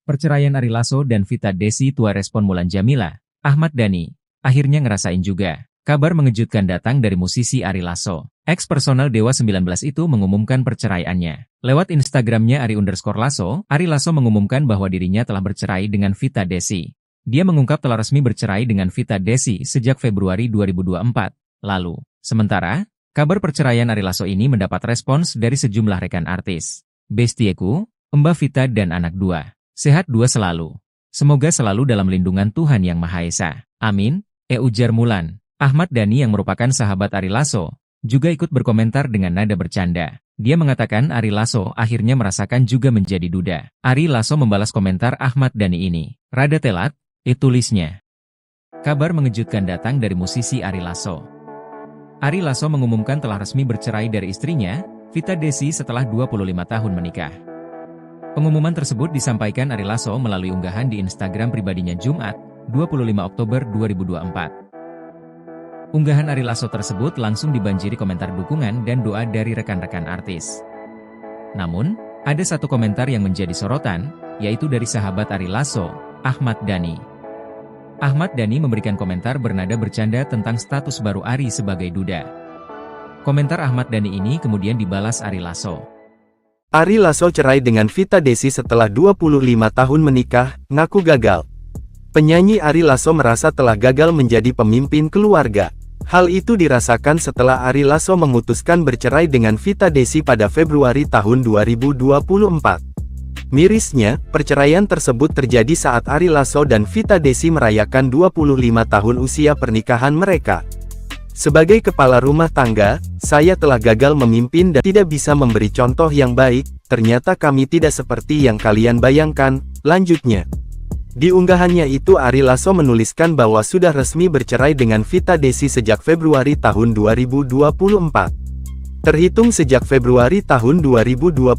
Perceraian Ari Lasso dan Vita Desi tua respon Mulan Jamila, Ahmad Dhani, akhirnya ngerasain juga. Kabar mengejutkan datang dari musisi Ari Lasso. Ex personal Dewa 19 itu mengumumkan perceraiannya. Lewat Instagramnya Ari_Lasso, Ari Lasso mengumumkan bahwa dirinya telah bercerai dengan Vita Desi. Dia mengungkap telah resmi bercerai dengan Vita Desi sejak Februari 2024 lalu. Sementara, kabar perceraian Ari Lasso ini mendapat respons dari sejumlah rekan artis. Bestieku, Mbak Vita dan anak dua. Sehat dua selalu. Semoga selalu dalam lindungan Tuhan Yang Maha Esa. Amin, ujar Mulan. Ahmad Dhani yang merupakan sahabat Ari Lasso, juga ikut berkomentar dengan nada bercanda. Dia mengatakan Ari Lasso akhirnya merasakan juga menjadi duda. Ari Lasso membalas komentar Ahmad Dhani ini. Rada telat, tulisnya. Kabar mengejutkan datang dari musisi Ari Lasso. Ari Lasso mengumumkan telah resmi bercerai dari istrinya, Vita Desi setelah 25 tahun menikah. Pengumuman tersebut disampaikan Ari Lasso melalui unggahan di Instagram pribadinya Jumat, 25 Oktober 2024. Unggahan Ari Lasso tersebut langsung dibanjiri komentar dukungan dan doa dari rekan-rekan artis. Namun, ada satu komentar yang menjadi sorotan, yaitu dari sahabat Ari Lasso, Ahmad Dhani. Ahmad Dhani memberikan komentar bernada bercanda tentang status baru Ari sebagai duda. Komentar Ahmad Dhani ini kemudian dibalas Ari Lasso. Ari Lasso cerai dengan Vita Desi setelah 25 tahun menikah, ngaku gagal. Penyanyi Ari Lasso merasa telah gagal menjadi pemimpin keluarga. Hal itu dirasakan setelah Ari Lasso memutuskan bercerai dengan Vita Desi pada Februari tahun 2024. Mirisnya, perceraian tersebut terjadi saat Ari Lasso dan Vita Desi merayakan 25 tahun usia pernikahan mereka. Sebagai kepala rumah tangga, saya telah gagal memimpin dan tidak bisa memberi contoh yang baik, ternyata kami tidak seperti yang kalian bayangkan, lanjutnya. Di unggahannya itu Ari Lasso menuliskan bahwa sudah resmi bercerai dengan Vita Desi sejak Februari tahun 2024. Terhitung sejak Februari tahun 2024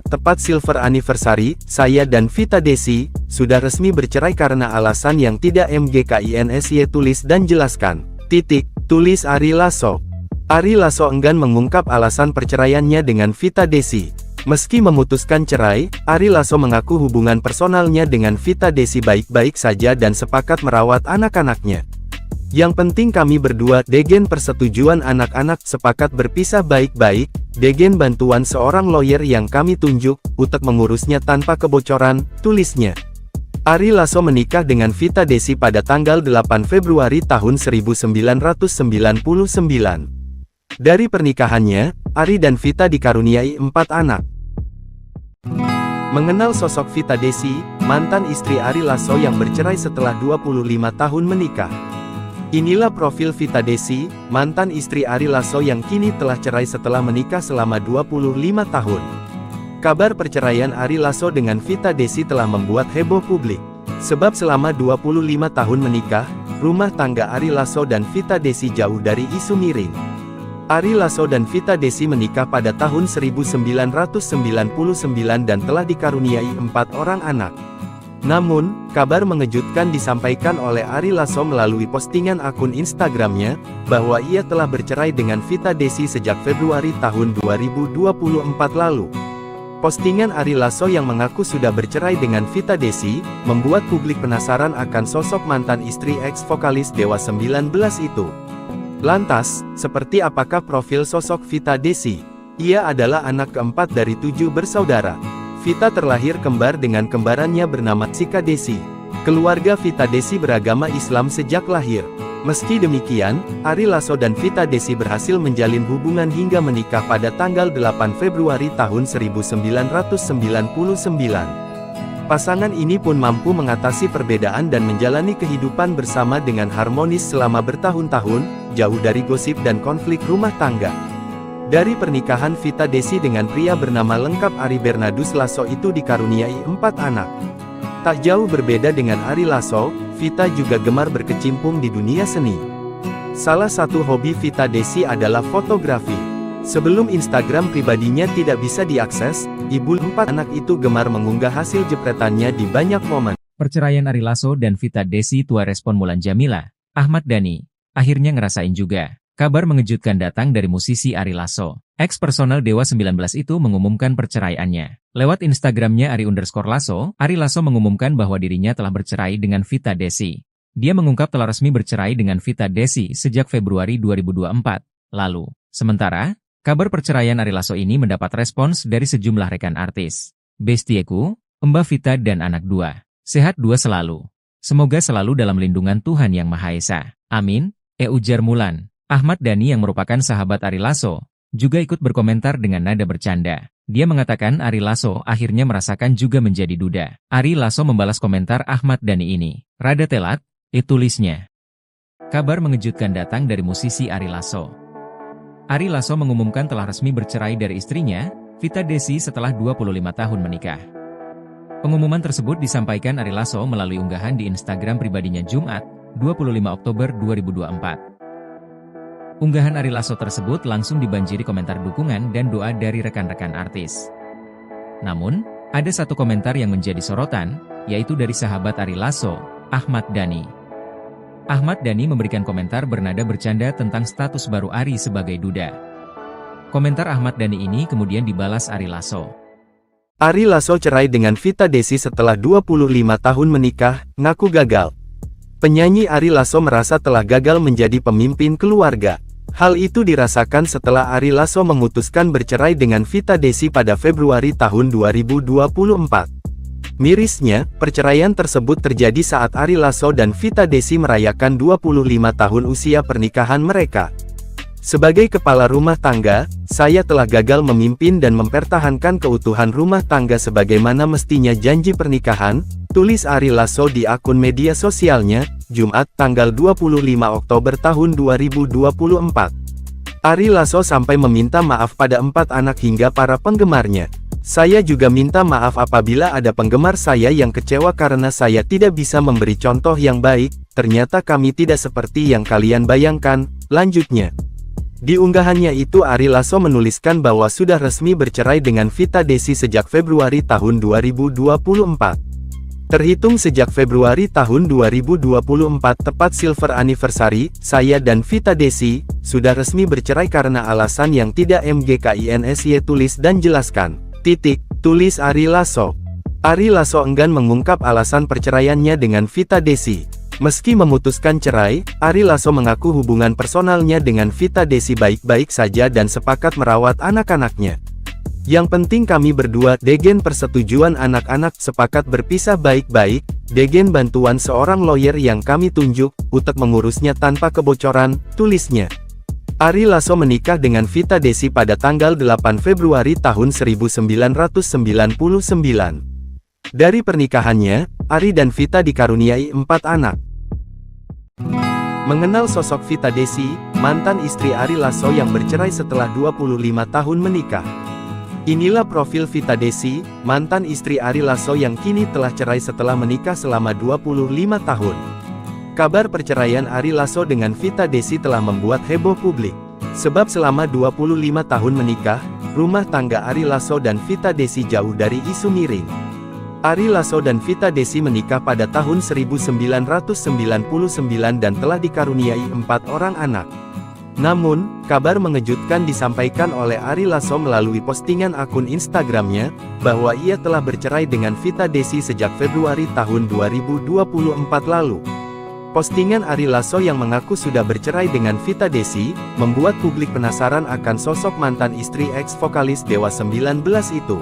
tepat silver anniversary, saya dan Vita Desi sudah resmi bercerai karena alasan yang tidak MGKINSY tulis dan jelaskan. Tulis Ari Lasso. Ari Lasso enggan mengungkap alasan perceraiannya dengan Vita Desi. Meski memutuskan cerai, Ari Lasso mengaku hubungan personalnya dengan Vita Desi baik-baik saja dan sepakat merawat anak-anaknya. Yang penting kami berdua, degen persetujuan anak-anak, sepakat berpisah baik-baik, degen bantuan seorang lawyer yang kami tunjuk, untuk mengurusnya tanpa kebocoran, tulisnya. Ari Lasso menikah dengan Vita Desi pada tanggal 8 Februari tahun 1999. Dari pernikahannya, Ari dan Vita dikaruniai 4 anak. Mengenal sosok Vita Desi, mantan istri Ari Lasso yang bercerai setelah 25 tahun menikah. Inilah profil Vita Desi, mantan istri Ari Lasso yang kini telah cerai setelah menikah selama 25 tahun. Kabar perceraian Ari Lasso dengan Vita Desi telah membuat heboh publik. Sebab selama 25 tahun menikah, rumah tangga Ari Lasso dan Vita Desi jauh dari isu miring. Ari Lasso dan Vita Desi menikah pada tahun 1999 dan telah dikaruniai 4 orang anak. Namun, kabar mengejutkan disampaikan oleh Ari Lasso melalui postingan akun Instagramnya, bahwa ia telah bercerai dengan Vita Desi sejak Februari tahun 2024 lalu. Postingan Ari Lasso yang mengaku sudah bercerai dengan Vita Desi, membuat publik penasaran akan sosok mantan istri ex-vokalis Dewa 19 itu. Lantas, seperti apakah profil sosok Vita Desi? Ia adalah anak keempat dari 7 bersaudara. Vita terlahir kembar dengan kembarannya bernama Sika Desi. Keluarga Vita Desi beragama Islam sejak lahir. Meski demikian, Ari Lasso dan Vita Desi berhasil menjalin hubungan hingga menikah pada tanggal 8 Februari tahun 1999. Pasangan ini pun mampu mengatasi perbedaan dan menjalani kehidupan bersama dengan harmonis selama bertahun-tahun, jauh dari gosip dan konflik rumah tangga. Dari pernikahan Vita Desi dengan pria bernama lengkap Ari Bernardus Lasso itu dikaruniai 4 anak. Tak jauh berbeda dengan Ari Lasso, Vita juga gemar berkecimpung di dunia seni. Salah satu hobi Vita Desi adalah fotografi. Sebelum Instagram pribadinya tidak bisa diakses, ibu 4 anak itu gemar mengunggah hasil jepretannya di banyak momen. Perceraian Ari Lasso dan Vita Desi tua respon Mulan Jamila, Ahmad Dhani, akhirnya ngerasain juga. Kabar mengejutkan datang dari musisi Ari Lasso. Ex-personal Dewa 19 itu mengumumkan perceraiannya. Lewat Instagramnya Ari_Lasso, Ari Lasso mengumumkan bahwa dirinya telah bercerai dengan Vita Desi. Dia mengungkap telah resmi bercerai dengan Vita Desi sejak Februari 2024 lalu. Sementara, kabar perceraian Ari Lasso ini mendapat respons dari sejumlah rekan artis. Bestieku, Mbak Vita dan anak dua. Sehat dua selalu. Semoga selalu dalam lindungan Tuhan Yang Maha Esa. Amin, ujar Mulan. Ahmad Dhani yang merupakan sahabat Ari Lasso, juga ikut berkomentar dengan nada bercanda. Dia mengatakan Ari Lasso akhirnya merasakan juga menjadi duda. Ari Lasso membalas komentar Ahmad Dhani ini. Rada telat, tulisnya. Kabar mengejutkan datang dari musisi Ari Lasso. Ari Lasso mengumumkan telah resmi bercerai dari istrinya, Vita Desi setelah 25 tahun menikah. Pengumuman tersebut disampaikan Ari Lasso melalui unggahan di Instagram pribadinya Jumat, 25 Oktober 2024. Unggahan Ari Lasso tersebut langsung dibanjiri komentar dukungan dan doa dari rekan-rekan artis. Namun, ada satu komentar yang menjadi sorotan, yaitu dari sahabat Ari Lasso, Ahmad Dhani. Ahmad Dhani memberikan komentar bernada bercanda tentang status baru Ari sebagai duda. Komentar Ahmad Dhani ini kemudian dibalas Ari Lasso. Ari Lasso cerai dengan Vita Desi setelah 25 tahun menikah, ngaku gagal. Penyanyi Ari Lasso merasa telah gagal menjadi pemimpin keluarga. Hal itu dirasakan setelah Ari Lasso memutuskan bercerai dengan Vita Desi pada Februari tahun 2024. Mirisnya, perceraian tersebut terjadi saat Ari Lasso dan Vita Desi merayakan 25 tahun usia pernikahan mereka. Sebagai kepala rumah tangga, saya telah gagal memimpin dan mempertahankan keutuhan rumah tangga sebagaimana mestinya janji pernikahan, tulis Ari Lasso di akun media sosialnya, Jumat tanggal 25 Oktober tahun 2024. Ari Lasso sampai meminta maaf pada 4 anak hingga para penggemarnya. Saya juga minta maaf apabila ada penggemar saya yang kecewa karena saya tidak bisa memberi contoh yang baik, ternyata kami tidak seperti yang kalian bayangkan, lanjutnya. Di unggahannya itu Ari Lasso menuliskan bahwa sudah resmi bercerai dengan Vita Desi sejak Februari tahun 2024. Terhitung sejak Februari tahun 2024 tepat silver anniversary, saya dan Vita Desi, sudah resmi bercerai karena alasan yang tidak mgkinsy tulis dan jelaskan. Tulis Ari Lasso. Ari Lasso enggan mengungkap alasan perceraiannya dengan Vita Desi. Meski memutuskan cerai, Ari Lasso mengaku hubungan personalnya dengan Vita Desi baik-baik saja dan sepakat merawat anak-anaknya. Yang penting kami berdua, degen persetujuan anak-anak, sepakat berpisah baik-baik, degen bantuan seorang lawyer yang kami tunjuk, untuk mengurusnya tanpa kebocoran, tulisnya. Ari Lasso menikah dengan Vita Desi pada tanggal 8 Februari tahun 1999. Dari pernikahannya, Ari dan Vita dikaruniai 4 anak. Mengenal sosok Vita Desi, mantan istri Ari Lasso yang bercerai setelah 25 tahun menikah. Inilah profil Vita Desi, mantan istri Ari Lasso yang kini telah cerai setelah menikah selama 25 tahun. Kabar perceraian Ari Lasso dengan Vita Desi telah membuat heboh publik. Sebab selama 25 tahun menikah, rumah tangga Ari Lasso dan Vita Desi jauh dari isu miring. Ari Lasso dan Vita Desi menikah pada tahun 1999 dan telah dikaruniai 4 orang anak. Namun, kabar mengejutkan disampaikan oleh Ari Lasso melalui postingan akun Instagramnya, bahwa ia telah bercerai dengan Vita Desi sejak Februari tahun 2024 lalu. Postingan Ari Lasso yang mengaku sudah bercerai dengan Vita Desi, membuat publik penasaran akan sosok mantan istri ex-vokalis Dewa 19 itu.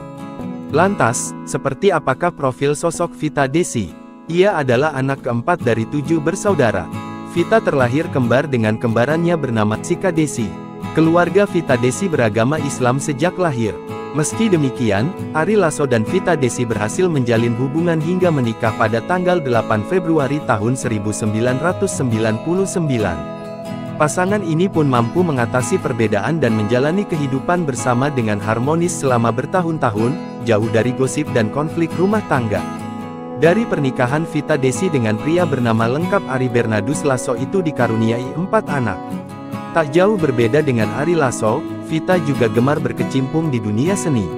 Lantas, seperti apakah profil sosok Vita Desi? Ia adalah anak keempat dari 7 bersaudara. Vita terlahir kembar dengan kembarannya bernama Chika Desi. Keluarga Vita Desi beragama Islam sejak lahir. Meski demikian, Ari Lasso dan Vita Desi berhasil menjalin hubungan hingga menikah pada tanggal 8 Februari tahun 1999. Pasangan ini pun mampu mengatasi perbedaan dan menjalani kehidupan bersama dengan harmonis selama bertahun-tahun, jauh dari gosip dan konflik rumah tangga. Dari pernikahan Vita Desi dengan pria bernama lengkap Ari Bernardus Lasso itu dikaruniai 4 anak. Tak jauh berbeda dengan Ari Lasso, Vita juga gemar berkecimpung di dunia seni.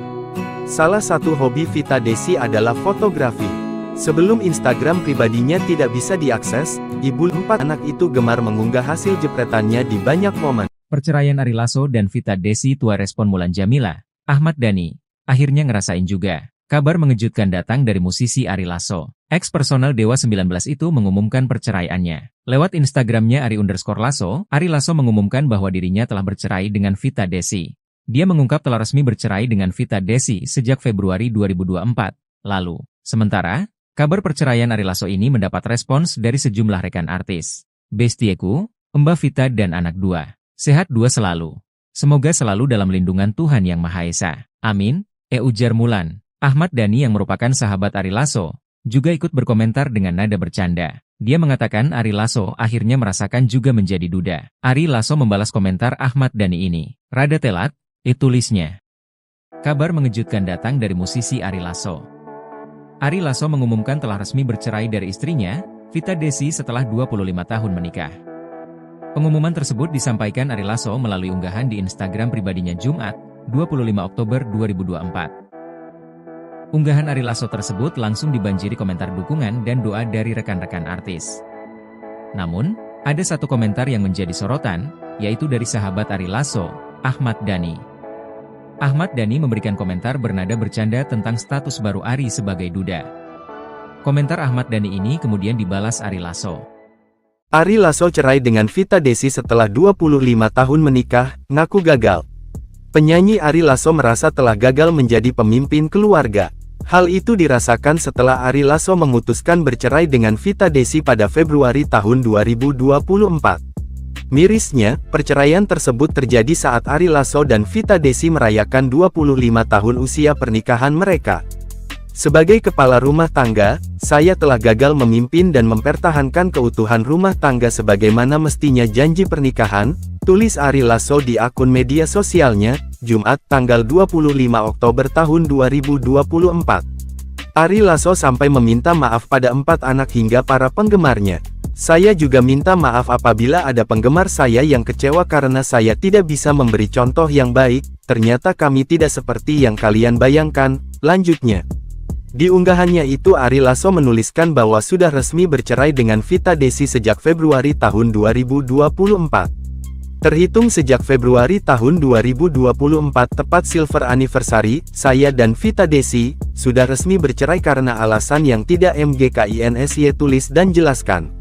Salah satu hobi Vita Desi adalah fotografi. Sebelum Instagram pribadinya tidak bisa diakses, ibu 4 anak itu gemar mengunggah hasil jepretannya di banyak momen. Perceraian Ari Lasso dan Vita Desi tua respon Mulan Jamila, Ahmad Dhani, akhirnya ngerasain juga. Kabar mengejutkan datang dari musisi Ari Lasso. Ex personal Dewa 19 itu mengumumkan perceraiannya. Lewat Instagramnya Ari_Lasso, Ari Lasso mengumumkan bahwa dirinya telah bercerai dengan Vita Desi. Dia mengungkap telah resmi bercerai dengan Vita Desi sejak Februari 2024 lalu. Sementara, kabar perceraian Ari Lasso ini mendapat respons dari sejumlah rekan artis. Bestieku, Mbak Vita dan anak 2. Sehat 2 selalu. Semoga selalu dalam lindungan Tuhan Yang Maha Esa. Amin, ujar Mulan. Ahmad Dhani yang merupakan sahabat Ari Lasso, juga ikut berkomentar dengan nada bercanda. Dia mengatakan Ari Lasso akhirnya merasakan juga menjadi duda. Ari Lasso membalas komentar Ahmad Dhani ini. Rada telat, tulisnya. Kabar mengejutkan datang dari musisi Ari Lasso. Ari Lasso mengumumkan telah resmi bercerai dari istrinya, Vita Desi setelah 25 tahun menikah. Pengumuman tersebut disampaikan Ari Lasso melalui unggahan di Instagram pribadinya Jumat, 25 Oktober 2024. Unggahan Ari Lasso tersebut langsung dibanjiri komentar dukungan dan doa dari rekan-rekan artis. Namun, ada satu komentar yang menjadi sorotan, yaitu dari sahabat Ari Lasso, Ahmad Dhani. Ahmad Dhani memberikan komentar bernada bercanda tentang status baru Ari sebagai duda. Komentar Ahmad Dhani ini kemudian dibalas Ari Lasso. Ari Lasso cerai dengan Vita Desi setelah 25 tahun menikah, ngaku gagal. Penyanyi Ari Lasso merasa telah gagal menjadi pemimpin keluarga. Hal itu dirasakan setelah Ari Lasso memutuskan bercerai dengan Vita Desi pada Februari tahun 2024. Mirisnya, perceraian tersebut terjadi saat Ari Lasso dan Vita Desi merayakan 25 tahun usia pernikahan mereka. Sebagai kepala rumah tangga, saya telah gagal memimpin dan mempertahankan keutuhan rumah tangga sebagaimana mestinya janji pernikahan, tulis Ari Lasso di akun media sosialnya, Jumat, tanggal 25 Oktober tahun 2024. Ari Lasso sampai meminta maaf pada 4 anak hingga para penggemarnya. Saya juga minta maaf apabila ada penggemar saya yang kecewa karena saya tidak bisa memberi contoh yang baik, ternyata kami tidak seperti yang kalian bayangkan, lanjutnya. Di unggahannya itu Ari Lasso menuliskan bahwa sudah resmi bercerai dengan Vita Desi sejak Februari tahun 2024. Terhitung sejak Februari tahun 2024 tepat silver anniversary, saya dan Vita Desi, sudah resmi bercerai karena alasan yang tidak mgkinsy tulis dan jelaskan.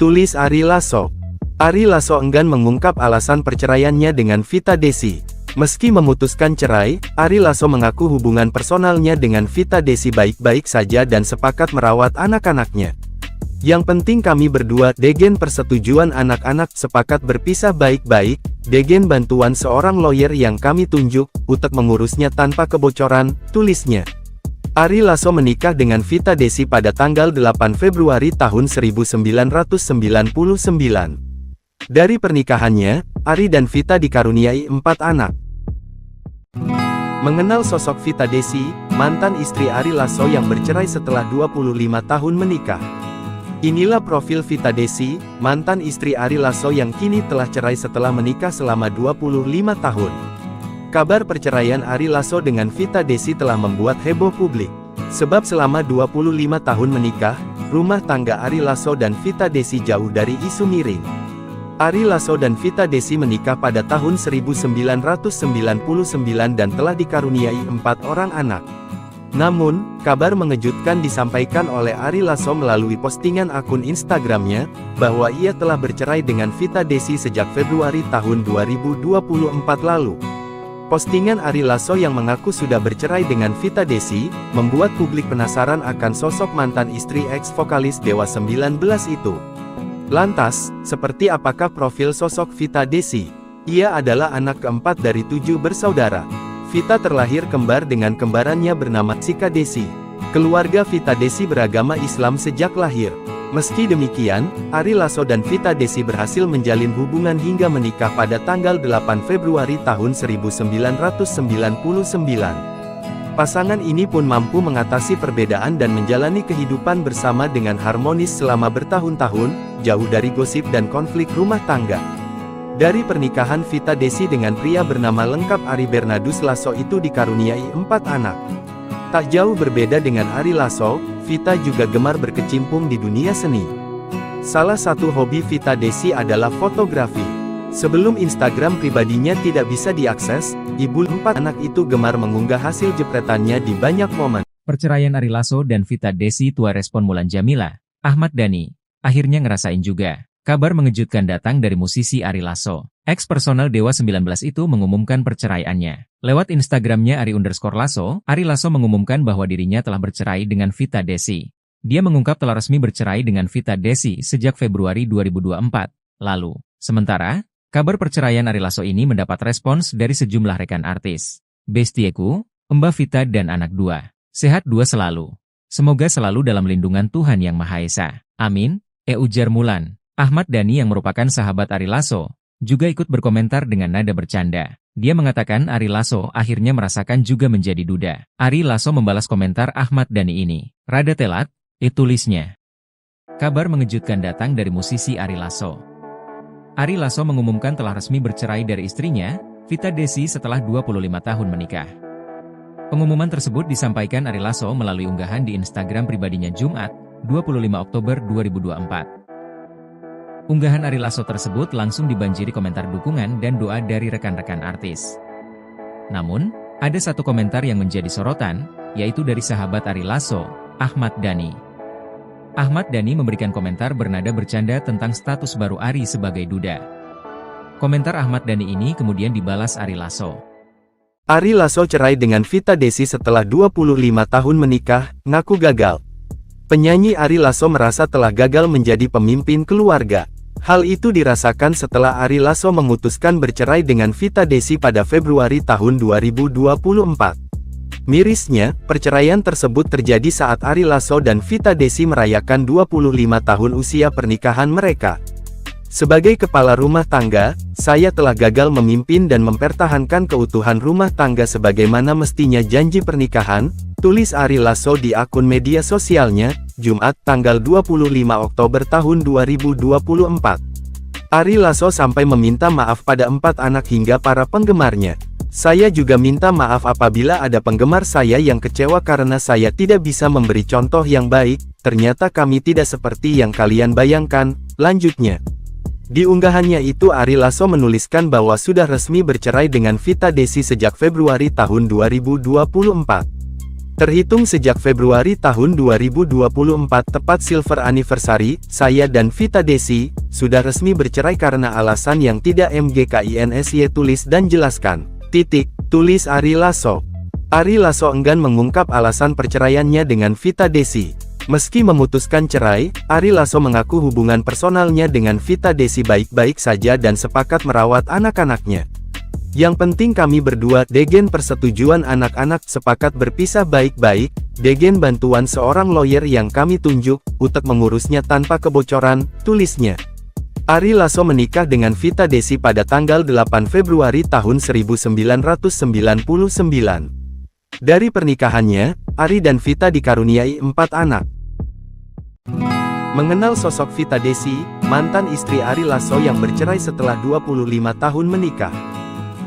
Tulis Ari Lasso. Ari Lasso enggan mengungkap alasan perceraiannya dengan Vita Desi. Meski memutuskan cerai, Ari Lasso mengaku hubungan personalnya dengan Vita Desi baik-baik saja dan sepakat merawat anak-anaknya. Yang penting kami berdua, degen persetujuan anak-anak, sepakat berpisah baik-baik, degen bantuan seorang lawyer yang kami tunjuk, untuk mengurusnya tanpa kebocoran, tulisnya. Ari Lasso menikah dengan Vita Desi pada tanggal 8 Februari tahun 1999. Dari pernikahannya, Ari dan Vita dikaruniai 4 anak. Mengenal sosok Vita Desi, mantan istri Ari Lasso yang bercerai setelah 25 tahun menikah. Inilah profil Vita Desi, mantan istri Ari Lasso yang kini telah cerai setelah menikah selama 25 tahun. Kabar perceraian Ari Lasso dengan Vita Desi telah membuat heboh publik. Sebab selama 25 tahun menikah, rumah tangga Ari Lasso dan Vita Desi jauh dari isu miring. Ari Lasso dan Vita Desi menikah pada tahun 1999 dan telah dikaruniai 4 orang anak. Namun, kabar mengejutkan disampaikan oleh Ari Lasso melalui postingan akun Instagramnya, bahwa ia telah bercerai dengan Vita Desi sejak Februari tahun 2024 lalu. Postingan Ari Lasso yang mengaku sudah bercerai dengan Vita Desi, membuat publik penasaran akan sosok mantan istri ex-vokalis Dewa 19 itu. Lantas, seperti apakah profil sosok Vita Desi? Ia adalah anak keempat dari 7 bersaudara. Vita terlahir kembar dengan kembarannya bernama Sika Desi. Keluarga Vita Desi beragama Islam sejak lahir. Meski demikian, Ari Lasso dan Vita Desi berhasil menjalin hubungan hingga menikah pada tanggal 8 Februari tahun 1999. Pasangan ini pun mampu mengatasi perbedaan dan menjalani kehidupan bersama dengan harmonis selama bertahun-tahun, jauh dari gosip dan konflik rumah tangga. Dari pernikahan Vita Desi dengan pria bernama lengkap Ari Bernardus Lasso itu dikaruniai 4 anak. Tak jauh berbeda dengan Ari Lasso, Vita juga gemar berkecimpung di dunia seni. Salah satu hobi Vita Desi adalah fotografi. Sebelum Instagram pribadinya tidak bisa diakses, ibu 4 anak itu gemar mengunggah hasil jepretannya di banyak momen. Perceraian Ari Lasso dan Vita Desi tua respon Mulan Jamila, Ahmad Dhani, akhirnya ngerasain juga. Kabar mengejutkan datang dari musisi Ari Lasso. Ex-personal Dewa 19 itu mengumumkan perceraiannya. Lewat Instagramnya Ari_Lasso, Ari Lasso mengumumkan bahwa dirinya telah bercerai dengan Vita Desi. Dia mengungkap telah resmi bercerai dengan Vita Desi sejak Februari 2024 lalu. Sementara, kabar perceraian Ari Lasso ini mendapat respons dari sejumlah rekan artis. Bestieku, Mbak Vita dan anak 2. Sehat 2 selalu. Semoga selalu dalam lindungan Tuhan Yang Maha Esa. Amin, ujar Mulan. Ahmad Dhani yang merupakan sahabat Ari Lasso, juga ikut berkomentar dengan nada bercanda. Dia mengatakan Ari Lasso akhirnya merasakan juga menjadi duda. Ari Lasso membalas komentar Ahmad Dhani ini. Rada telat, tulisnya. Kabar mengejutkan datang dari musisi Ari Lasso. Ari Lasso mengumumkan telah resmi bercerai dari istrinya, Vita Desi setelah 25 tahun menikah. Pengumuman tersebut disampaikan Ari Lasso melalui unggahan di Instagram pribadinya Jumat, 25 Oktober 2024. Unggahan Ari Lasso tersebut langsung dibanjiri komentar dukungan dan doa dari rekan-rekan artis. Namun, ada satu komentar yang menjadi sorotan, yaitu dari sahabat Ari Lasso, Ahmad Dhani. Ahmad Dhani memberikan komentar bernada bercanda tentang status baru Ari sebagai duda. Komentar Ahmad Dhani ini kemudian dibalas Ari Lasso. Ari Lasso cerai dengan Vita Desi setelah 25 tahun menikah, ngaku gagal. Penyanyi Ari Lasso merasa telah gagal menjadi pemimpin keluarga. Hal itu dirasakan setelah Ari Lasso memutuskan bercerai dengan Vita Desi pada Februari tahun 2024. Mirisnya, perceraian tersebut terjadi saat Ari Lasso dan Vita Desi merayakan 25 tahun usia pernikahan mereka. Sebagai kepala rumah tangga, saya telah gagal memimpin dan mempertahankan keutuhan rumah tangga sebagaimana mestinya janji pernikahan, tulis Ari Lasso di akun media sosialnya, Jumat tanggal 25 Oktober tahun 2024. Ari Lasso sampai meminta maaf pada 4 anak hingga para penggemarnya. Saya juga minta maaf apabila ada penggemar saya yang kecewa karena saya tidak bisa memberi contoh yang baik, ternyata kami tidak seperti yang kalian bayangkan, lanjutnya. Di unggahannya itu Ari Lasso menuliskan bahwa sudah resmi bercerai dengan Vita Desi sejak Februari tahun 2024. Terhitung sejak Februari tahun 2024 tepat silver anniversary, saya dan Vita Desi, sudah resmi bercerai karena alasan yang tidak MGKINSY tulis dan jelaskan. Tulis Ari Lasso. Ari Lasso enggan mengungkap alasan perceraiannya dengan Vita Desi. Meski memutuskan cerai, Ari Lasso mengaku hubungan personalnya dengan Vita Desi baik-baik saja dan sepakat merawat anak-anaknya. Yang penting kami berdua, degen persetujuan anak-anak, sepakat berpisah baik-baik, degen bantuan seorang lawyer yang kami tunjuk, untuk mengurusnya tanpa kebocoran, tulisnya. Ari Lasso menikah dengan Vita Desi pada tanggal 8 Februari tahun 1999. Dari pernikahannya, Ari dan Vita dikaruniai 4 anak. Mengenal sosok Vita Desi, mantan istri Ari Lasso yang bercerai setelah 25 tahun menikah.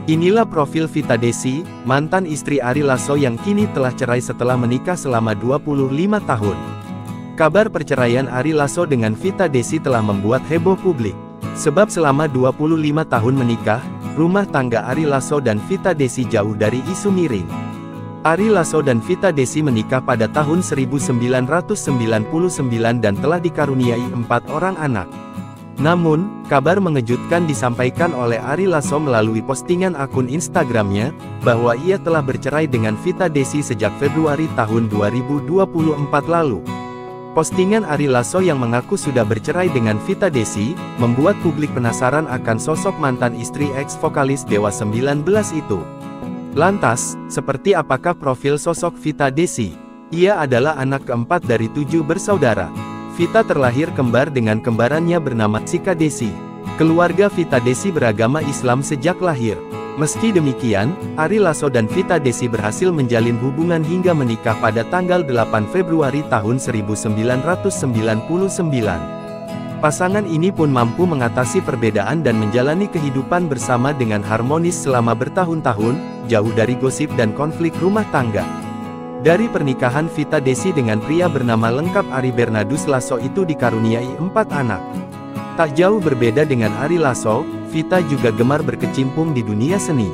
Inilah profil Vita Desi, mantan istri Ari Lasso yang kini telah cerai setelah menikah selama 25 tahun. Kabar perceraian Ari Lasso dengan Vita Desi telah membuat heboh publik. Sebab selama 25 tahun menikah, rumah tangga Ari Lasso dan Vita Desi jauh dari isu miring. Ari Lasso dan Vita Desi menikah pada tahun 1999 dan telah dikaruniai 4 orang anak. Namun, kabar mengejutkan disampaikan oleh Ari Lasso melalui postingan akun Instagramnya, bahwa ia telah bercerai dengan Vita Desi sejak Februari tahun 2024 lalu. Postingan Ari Lasso yang mengaku sudah bercerai dengan Vita Desi, membuat publik penasaran akan sosok mantan istri ex-vokalis Dewa 19 itu. Lantas, seperti apakah profil sosok Vita Desi? Ia adalah anak keempat dari 7 bersaudara. Vita terlahir kembar dengan kembarannya bernama Sika Desi. Keluarga Vita Desi beragama Islam sejak lahir. Meski demikian, Ari Lasso dan Vita Desi berhasil menjalin hubungan hingga menikah pada tanggal 8 Februari tahun 1999. Pasangan ini pun mampu mengatasi perbedaan dan menjalani kehidupan bersama dengan harmonis selama bertahun-tahun, jauh dari gosip dan konflik rumah tangga. Dari pernikahan Vita Desi dengan pria bernama lengkap Ari Bernardus Lasso itu dikaruniai 4 anak. Tak jauh berbeda dengan Ari Lasso, Vita juga gemar berkecimpung di dunia seni.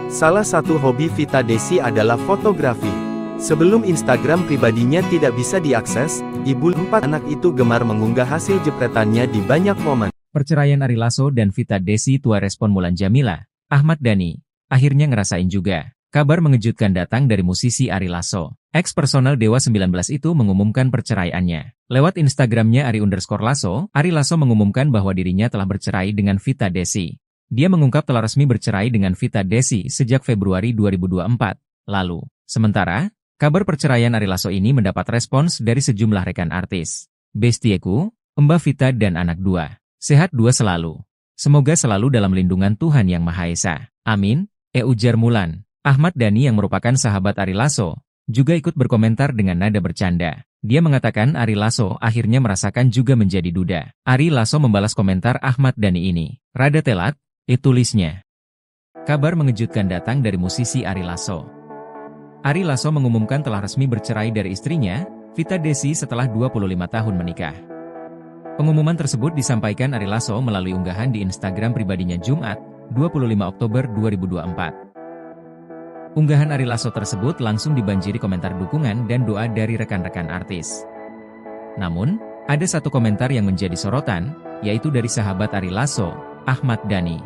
Salah satu hobi Vita Desi adalah fotografi. Sebelum Instagram pribadinya tidak bisa diakses, ibu 4 anak itu gemar mengunggah hasil jepretannya di banyak momen. Perceraian Ari Lasso dan Vita Desi tua respon Mulan Jamila, Ahmad Dhani, akhirnya ngerasain juga. Kabar mengejutkan datang dari musisi Ari Lasso. Ex personal Dewa 19 itu mengumumkan perceraiannya. Lewat Instagramnya Ari_Lasso, Ari Lasso mengumumkan bahwa dirinya telah bercerai dengan Vita Desi. Dia mengungkap telah resmi bercerai dengan Vita Desi sejak Februari 2024 lalu. Sementara, kabar perceraian Ari Lasso ini mendapat respons dari sejumlah rekan artis. Bestieku, Mbak Vita dan anak 2. Sehat 2 selalu. Semoga selalu dalam lindungan Tuhan Yang Maha Esa. Amin, ujar Mulan. Ahmad Dhani yang merupakan sahabat Ari Lasso, juga ikut berkomentar dengan nada bercanda. Dia mengatakan Ari Lasso akhirnya merasakan juga menjadi duda. Ari Lasso membalas komentar Ahmad Dhani ini. Rada telat, tulisnya. Kabar mengejutkan datang dari musisi Ari Lasso. Ari Lasso mengumumkan telah resmi bercerai dari istrinya, Vita Desi setelah 25 tahun menikah. Pengumuman tersebut disampaikan Ari Lasso melalui unggahan di Instagram pribadinya Jumat, 25 Oktober 2024. Unggahan Ari Lasso tersebut langsung dibanjiri komentar dukungan dan doa dari rekan-rekan artis. Namun, ada satu komentar yang menjadi sorotan, yaitu dari sahabat Ari Lasso, Ahmad Dhani.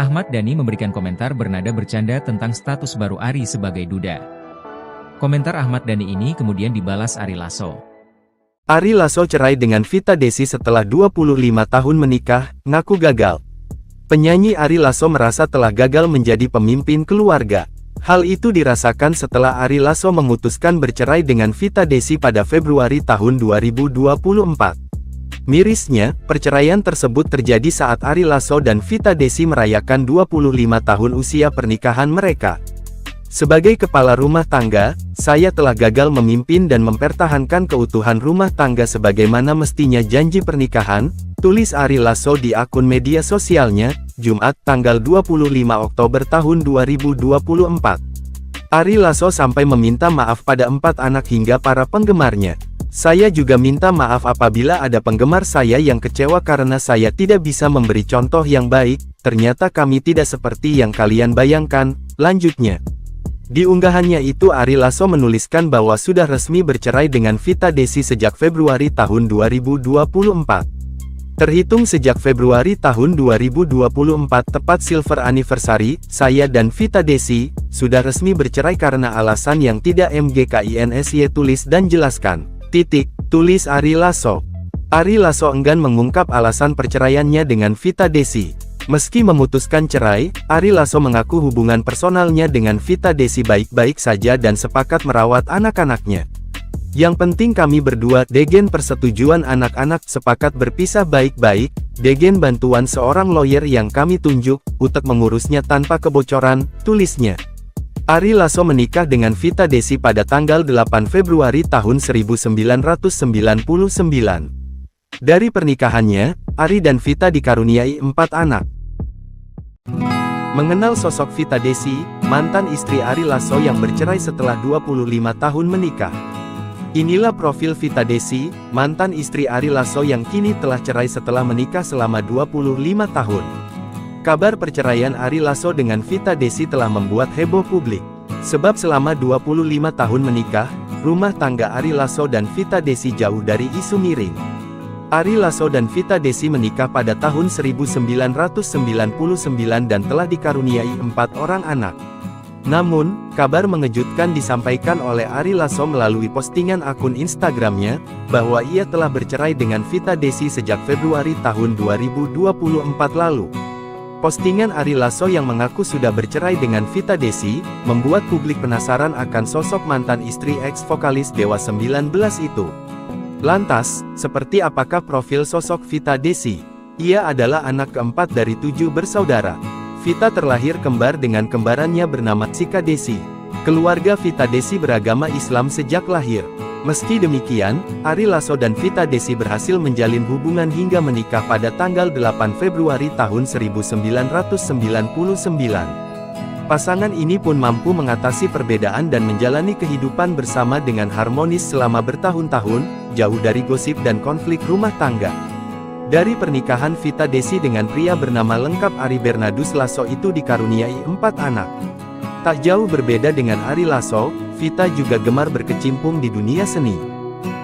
Ahmad Dhani memberikan komentar bernada bercanda tentang status baru Ari sebagai duda. Komentar Ahmad Dhani ini kemudian dibalas Ari Lasso. Ari Lasso cerai dengan Vita Desi setelah 25 tahun menikah, ngaku gagal. Penyanyi Ari Lasso merasa telah gagal menjadi pemimpin keluarga. Hal itu dirasakan setelah Ari Lasso memutuskan bercerai dengan Vita Desi pada Februari tahun 2024. Mirisnya, perceraian tersebut terjadi saat Ari Lasso dan Vita Desi merayakan 25 tahun usia pernikahan mereka. Sebagai kepala rumah tangga, saya telah gagal memimpin dan mempertahankan keutuhan rumah tangga sebagaimana mestinya janji pernikahan, tulis Ari Lasso di akun media sosialnya, Jumat, tanggal 25 Oktober tahun 2024. Ari Lasso sampai meminta maaf pada 4 anak hingga para penggemarnya. Saya juga minta maaf apabila ada penggemar saya yang kecewa karena saya tidak bisa memberi contoh yang baik, ternyata kami tidak seperti yang kalian bayangkan, lanjutnya. Di unggahannya itu Ari Lasso menuliskan bahwa sudah resmi bercerai dengan Vita Desi sejak Februari tahun 2024. Terhitung sejak Februari tahun 2024 tepat silver anniversary, saya dan Vita Desi sudah resmi bercerai karena alasan yang tidak MGKINSY tulis dan jelaskan. Tulis Ari Lasso. Ari Lasso enggan mengungkap alasan perceraiannya dengan Vita Desi. Meski memutuskan cerai, Ari Lasso mengaku hubungan personalnya dengan Vita Desi baik-baik saja dan sepakat merawat anak-anaknya. Yang penting kami berdua, degen persetujuan anak-anak, sepakat berpisah baik-baik, degen bantuan seorang lawyer yang kami tunjuk, untuk mengurusnya tanpa kebocoran, tulisnya. Ari Lasso menikah dengan Vita Desi pada tanggal 8 Februari tahun 1999. Dari pernikahannya, Ari dan Vita dikaruniai 4 anak. Mengenal sosok Vita Desi, mantan istri Ari Lasso yang bercerai setelah 25 tahun menikah. Inilah profil Vita Desi, mantan istri Ari Lasso yang kini telah cerai setelah menikah selama 25 tahun. Kabar perceraian Ari Lasso dengan Vita Desi telah membuat heboh publik. Sebab selama 25 tahun menikah, rumah tangga Ari Lasso dan Vita Desi jauh dari isu miring. Ari Lasso dan Vita Desi menikah pada tahun 1999 dan telah dikaruniai 4 orang anak. Namun, kabar mengejutkan disampaikan oleh Ari Lasso melalui postingan akun Instagramnya, bahwa ia telah bercerai dengan Vita Desi sejak Februari tahun 2024 lalu. Postingan Ari Lasso yang mengaku sudah bercerai dengan Vita Desi, membuat publik penasaran akan sosok mantan istri ex-vokalis Dewa 19 itu. Lantas, seperti apakah profil sosok Vita Desi? Ia adalah anak keempat dari 7 bersaudara. Vita terlahir kembar dengan kembarannya bernama Sika Desi. Keluarga Vita Desi beragama Islam sejak lahir. Meski demikian, Ari Lasso dan Vita Desi berhasil menjalin hubungan hingga menikah pada tanggal 8 Februari tahun 1999. Pasangan ini pun mampu mengatasi perbedaan dan menjalani kehidupan bersama dengan harmonis selama bertahun-tahun, jauh dari gosip dan konflik rumah tangga. Dari pernikahan Vita Desi dengan pria bernama lengkap Ari Bernardus Lasso itu dikaruniai 4 anak. Tak jauh berbeda dengan Ari Lasso, Vita juga gemar berkecimpung di dunia seni.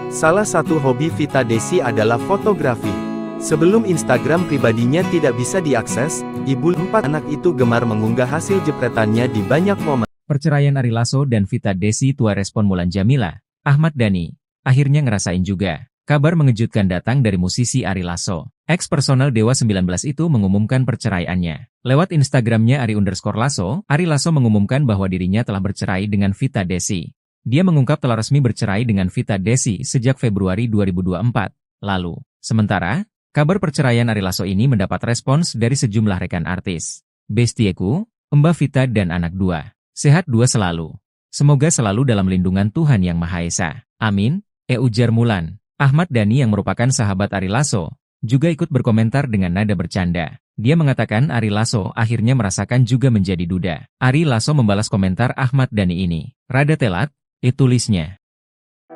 Salah satu hobi Vita Desi adalah fotografi. Sebelum Instagram pribadinya tidak bisa diakses, ibu 4 anak itu gemar mengunggah hasil jepretannya di banyak momen. Perceraian Ari Lasso dan Vita Desi tua respon Mulan Jamila, Ahmad Dhani, akhirnya ngerasain juga. Kabar mengejutkan datang dari musisi Ari Lasso. Ex-personal Dewa 19 itu mengumumkan perceraiannya. Lewat Instagramnya Ari_Lasso, Ari Lasso mengumumkan bahwa dirinya telah bercerai dengan Vita Desi. Dia mengungkap telah resmi bercerai dengan Vita Desi sejak Februari 2024 lalu. Sementara, kabar perceraian Ari Lasso ini mendapat respons dari sejumlah rekan artis. Bestieku, Mbak Vita dan anak 2. Sehat 2 selalu. Semoga selalu dalam lindungan Tuhan Yang Maha Esa. Amin, ujar Mulan. Ahmad Dhani yang merupakan sahabat Ari Lasso, juga ikut berkomentar dengan nada bercanda. Dia mengatakan Ari Lasso akhirnya merasakan juga menjadi duda. Ari Lasso membalas komentar Ahmad Dhani ini. Rada telat, tulisnya.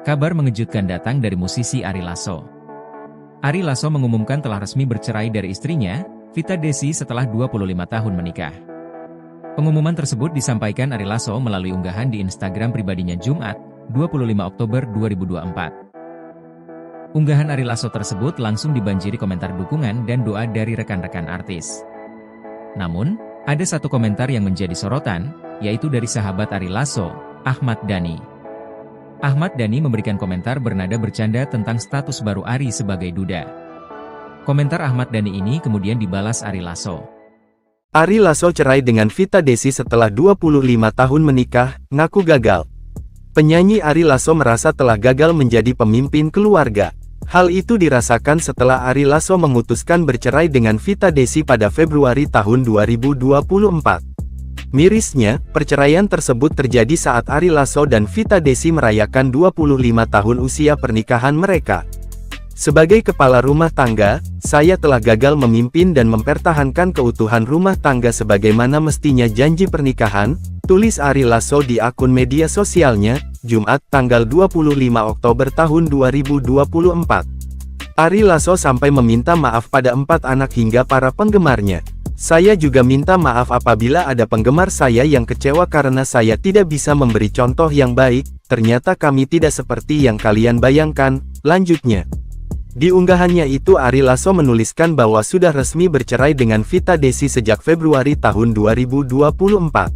Kabar mengejutkan datang dari musisi Ari Lasso. Ari Lasso mengumumkan telah resmi bercerai dari istrinya, Vita Desi setelah 25 tahun menikah. Pengumuman tersebut disampaikan Ari Lasso melalui unggahan di Instagram pribadinya Jumat, 25 Oktober 2024. Unggahan Ari Lasso tersebut langsung dibanjiri komentar dukungan dan doa dari rekan-rekan artis. Namun, ada satu komentar yang menjadi sorotan, yaitu dari sahabat Ari Lasso, Ahmad Dhani. Ahmad Dhani memberikan komentar bernada bercanda tentang status baru Ari sebagai duda. Komentar Ahmad Dhani ini kemudian dibalas Ari Lasso. Ari Lasso cerai dengan Vita Desi setelah 25 tahun menikah, ngaku gagal. Penyanyi Ari Lasso merasa telah gagal menjadi pemimpin keluarga. Hal itu dirasakan setelah Ari Lasso memutuskan bercerai dengan Vita Desi pada Februari tahun 2024. Mirisnya, perceraian tersebut terjadi saat Ari Lasso dan Vita Desi merayakan 25 tahun usia pernikahan mereka. Sebagai kepala rumah tangga, saya telah gagal memimpin dan mempertahankan keutuhan rumah tangga sebagaimana mestinya janji pernikahan, tulis Ari Lasso di akun media sosialnya, Jumat, tanggal 25 Oktober tahun 2024. Ari Lasso sampai meminta maaf pada 4 anak hingga para penggemarnya. Saya juga minta maaf apabila ada penggemar saya yang kecewa karena saya tidak bisa memberi contoh yang baik, ternyata kami tidak seperti yang kalian bayangkan, lanjutnya. Di unggahannya itu Ari Lasso menuliskan bahwa sudah resmi bercerai dengan Vita Desi sejak Februari tahun 2024.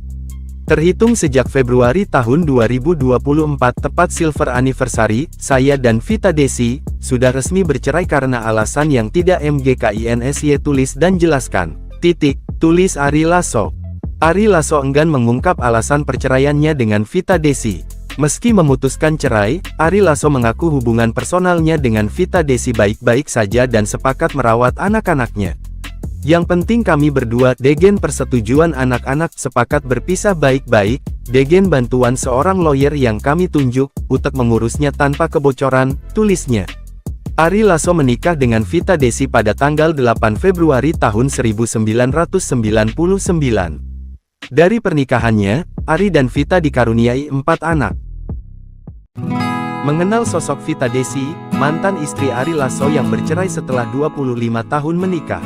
Terhitung sejak Februari tahun 2024 tepat silver anniversary, saya dan Vita Desi, sudah resmi bercerai karena alasan yang tidak mgkinsy tulis dan jelaskan. Tulis Ari Lasso. Ari Lasso enggan mengungkap alasan perceraiannya dengan Vita Desi. Meski memutuskan cerai, Ari Lasso mengaku hubungan personalnya dengan Vita Desi baik-baik saja dan sepakat merawat anak-anaknya. Yang penting kami berdua, degen persetujuan anak-anak, sepakat berpisah baik-baik, degen bantuan seorang lawyer yang kami tunjuk, untuk mengurusnya tanpa kebocoran, tulisnya. Ari Lasso menikah dengan Vita Desi pada tanggal 8 Februari tahun 1999. Dari pernikahannya, Ari dan Vita dikaruniai 4 anak. Mengenal sosok Vita Desi, mantan istri Ari Lasso yang bercerai setelah 25 tahun menikah.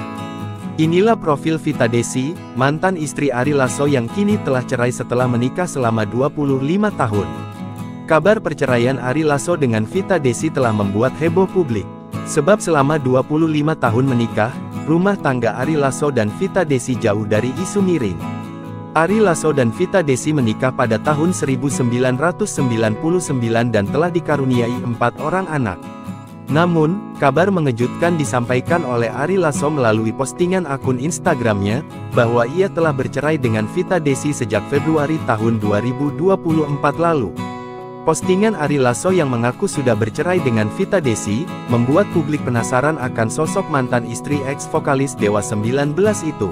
Inilah profil Vita Desi, mantan istri Ari Lasso yang kini telah cerai setelah menikah selama 25 tahun. Kabar perceraian Ari Lasso dengan Vita Desi telah membuat heboh publik. Sebab selama 25 tahun menikah, rumah tangga Ari Lasso dan Vita Desi jauh dari isu miring. Ari Lasso dan Vita Desi menikah pada tahun 1999 dan telah dikaruniai 4 orang anak. Namun, kabar mengejutkan disampaikan oleh Ari Lasso melalui postingan akun Instagramnya, bahwa ia telah bercerai dengan Vita Desi sejak Februari tahun 2024 lalu. Postingan Ari Lasso yang mengaku sudah bercerai dengan Vita Desi, membuat publik penasaran akan sosok mantan istri ex-vokalis Dewa 19 itu.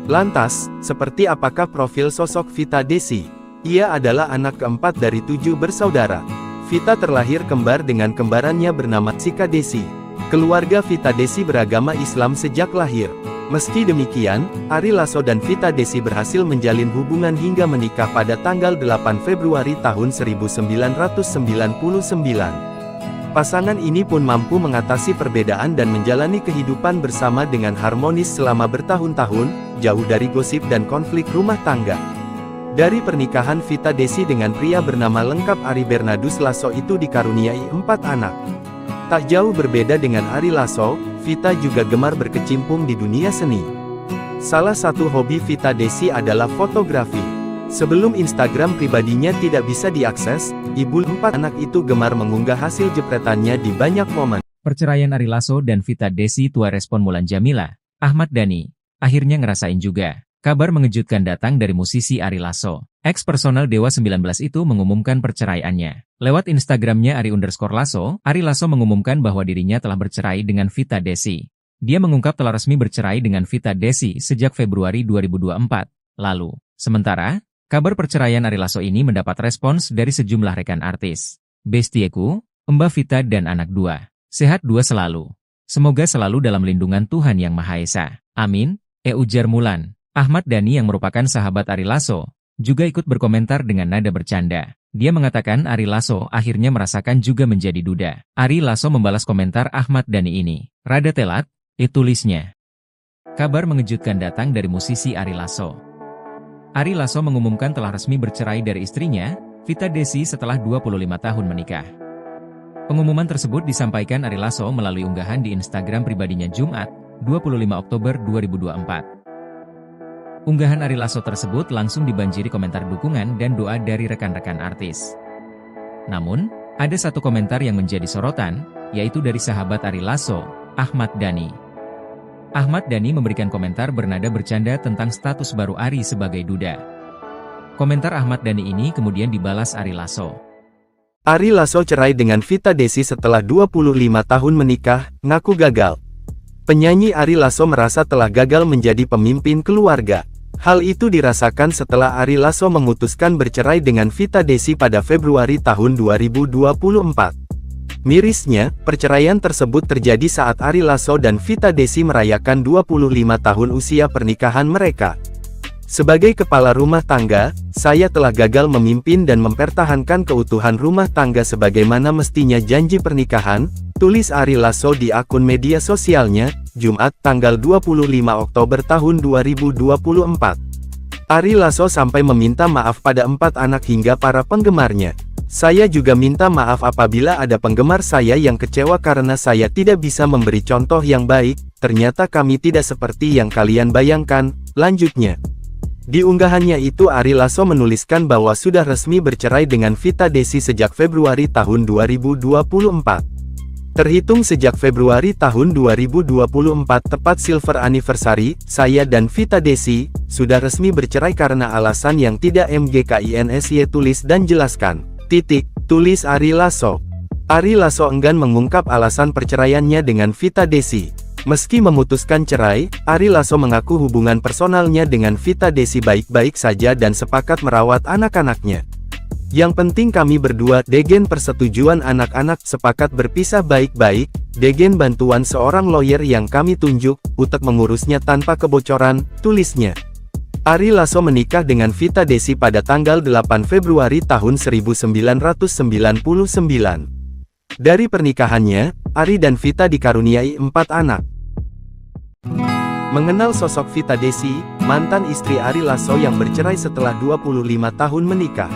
Lantas, seperti apakah profil sosok Vita Desi? Ia adalah anak keempat dari 7 bersaudara. Vita terlahir kembar dengan kembarannya bernama Sika Desi. Keluarga Vita Desi beragama Islam sejak lahir. Meski demikian, Ari Lasso dan Vita Desi berhasil menjalin hubungan hingga menikah pada tanggal 8 Februari tahun 1999. Pasangan ini pun mampu mengatasi perbedaan dan menjalani kehidupan bersama dengan harmonis selama bertahun-tahun, jauh dari gosip dan konflik rumah tangga. Dari pernikahan Vita Desi dengan pria bernama lengkap Ari Bernardus Lasso itu dikaruniai 4 anak. Tak jauh berbeda dengan Ari Lasso, Vita juga gemar berkecimpung di dunia seni. Salah satu hobi Vita Desi adalah fotografi. Sebelum Instagram pribadinya tidak bisa diakses, ibu 4 anak itu gemar mengunggah hasil jepretannya di banyak momen. Perceraian Ari Lasso dan Vita Desi tua respon Mulan Jamila, Ahmad Dhani, akhirnya ngerasain juga. Kabar mengejutkan datang dari musisi Ari Lasso. Ex personal Dewa 19 itu mengumumkan perceraiannya. Lewat Instagramnya Ari_Lasso, Ari Lasso mengumumkan bahwa dirinya telah bercerai dengan Vita Desi. Dia mengungkap telah resmi bercerai dengan Vita Desi sejak Februari 2024 lalu. Sementara, kabar perceraian Ari Lasso ini mendapat respons dari sejumlah rekan artis. Bestieku, Mbak Vita dan anak 2. Sehat 2 selalu. Semoga selalu dalam lindungan Tuhan Yang Maha Esa. Amin, ujar Mulan. Ahmad Dhani yang merupakan sahabat Ari Lasso, juga ikut berkomentar dengan nada bercanda. Dia mengatakan Ari Lasso akhirnya merasakan juga menjadi duda. Ari Lasso membalas komentar Ahmad Dhani ini. Rada telat, tulisnya. Kabar mengejutkan datang dari musisi Ari Lasso. Ari Lasso mengumumkan telah resmi bercerai dari istrinya, Vita Desi setelah 25 tahun menikah. Pengumuman tersebut disampaikan Ari Lasso melalui unggahan di Instagram pribadinya Jumat, 25 Oktober 2024. Unggahan Ari Lasso tersebut langsung dibanjiri komentar dukungan dan doa dari rekan-rekan artis. Namun, ada satu komentar yang menjadi sorotan, yaitu dari sahabat Ari Lasso, Ahmad Dhani. Ahmad Dhani memberikan komentar bernada bercanda tentang status baru Ari sebagai duda. Komentar Ahmad Dhani ini kemudian dibalas Ari Lasso. Ari Lasso cerai dengan Vita Desi setelah 25 tahun menikah, ngaku gagal. Penyanyi Ari Lasso merasa telah gagal menjadi pemimpin keluarga. Hal itu dirasakan setelah Ari Lasso memutuskan bercerai dengan Vita Desi pada Februari tahun 2024. Mirisnya, perceraian tersebut terjadi saat Ari Lasso dan Vita Desi merayakan 25 tahun usia pernikahan mereka. Sebagai kepala rumah tangga, saya telah gagal memimpin dan mempertahankan keutuhan rumah tangga sebagaimana mestinya janji pernikahan, tulis Ari Lasso di akun media sosialnya, Jumat tanggal 25 Oktober tahun 2024. Ari Lasso sampai meminta maaf pada 4 anak hingga para penggemarnya. Saya juga minta maaf apabila ada penggemar saya yang kecewa karena saya tidak bisa memberi contoh yang baik, ternyata kami tidak seperti yang kalian bayangkan, lanjutnya. Di unggahannya itu Ari Lasso menuliskan bahwa sudah resmi bercerai dengan Vita Desi sejak Februari tahun 2024. Terhitung sejak Februari tahun 2024 tepat silver anniversary, saya dan Vita Desi, sudah resmi bercerai karena alasan yang tidak MGKINSY tulis dan jelaskan. Tulis Ari Lasso. Ari Lasso enggan mengungkap alasan perceraiannya dengan Vita Desi. Meski memutuskan cerai, Ari Lasso mengaku hubungan personalnya dengan Vita Desi baik-baik saja dan sepakat merawat anak-anaknya. Yang penting kami berdua, degen persetujuan anak-anak, sepakat berpisah baik-baik, degen bantuan seorang lawyer yang kami tunjuk, untuk mengurusnya tanpa kebocoran, tulisnya. Ari Lasso menikah dengan Vita Desi pada tanggal 8 Februari tahun 1999. Dari pernikahannya, Ari dan Vita dikaruniai 4 anak. Mengenal sosok Vita Desi, mantan istri Ari Lasso yang bercerai setelah 25 tahun menikah.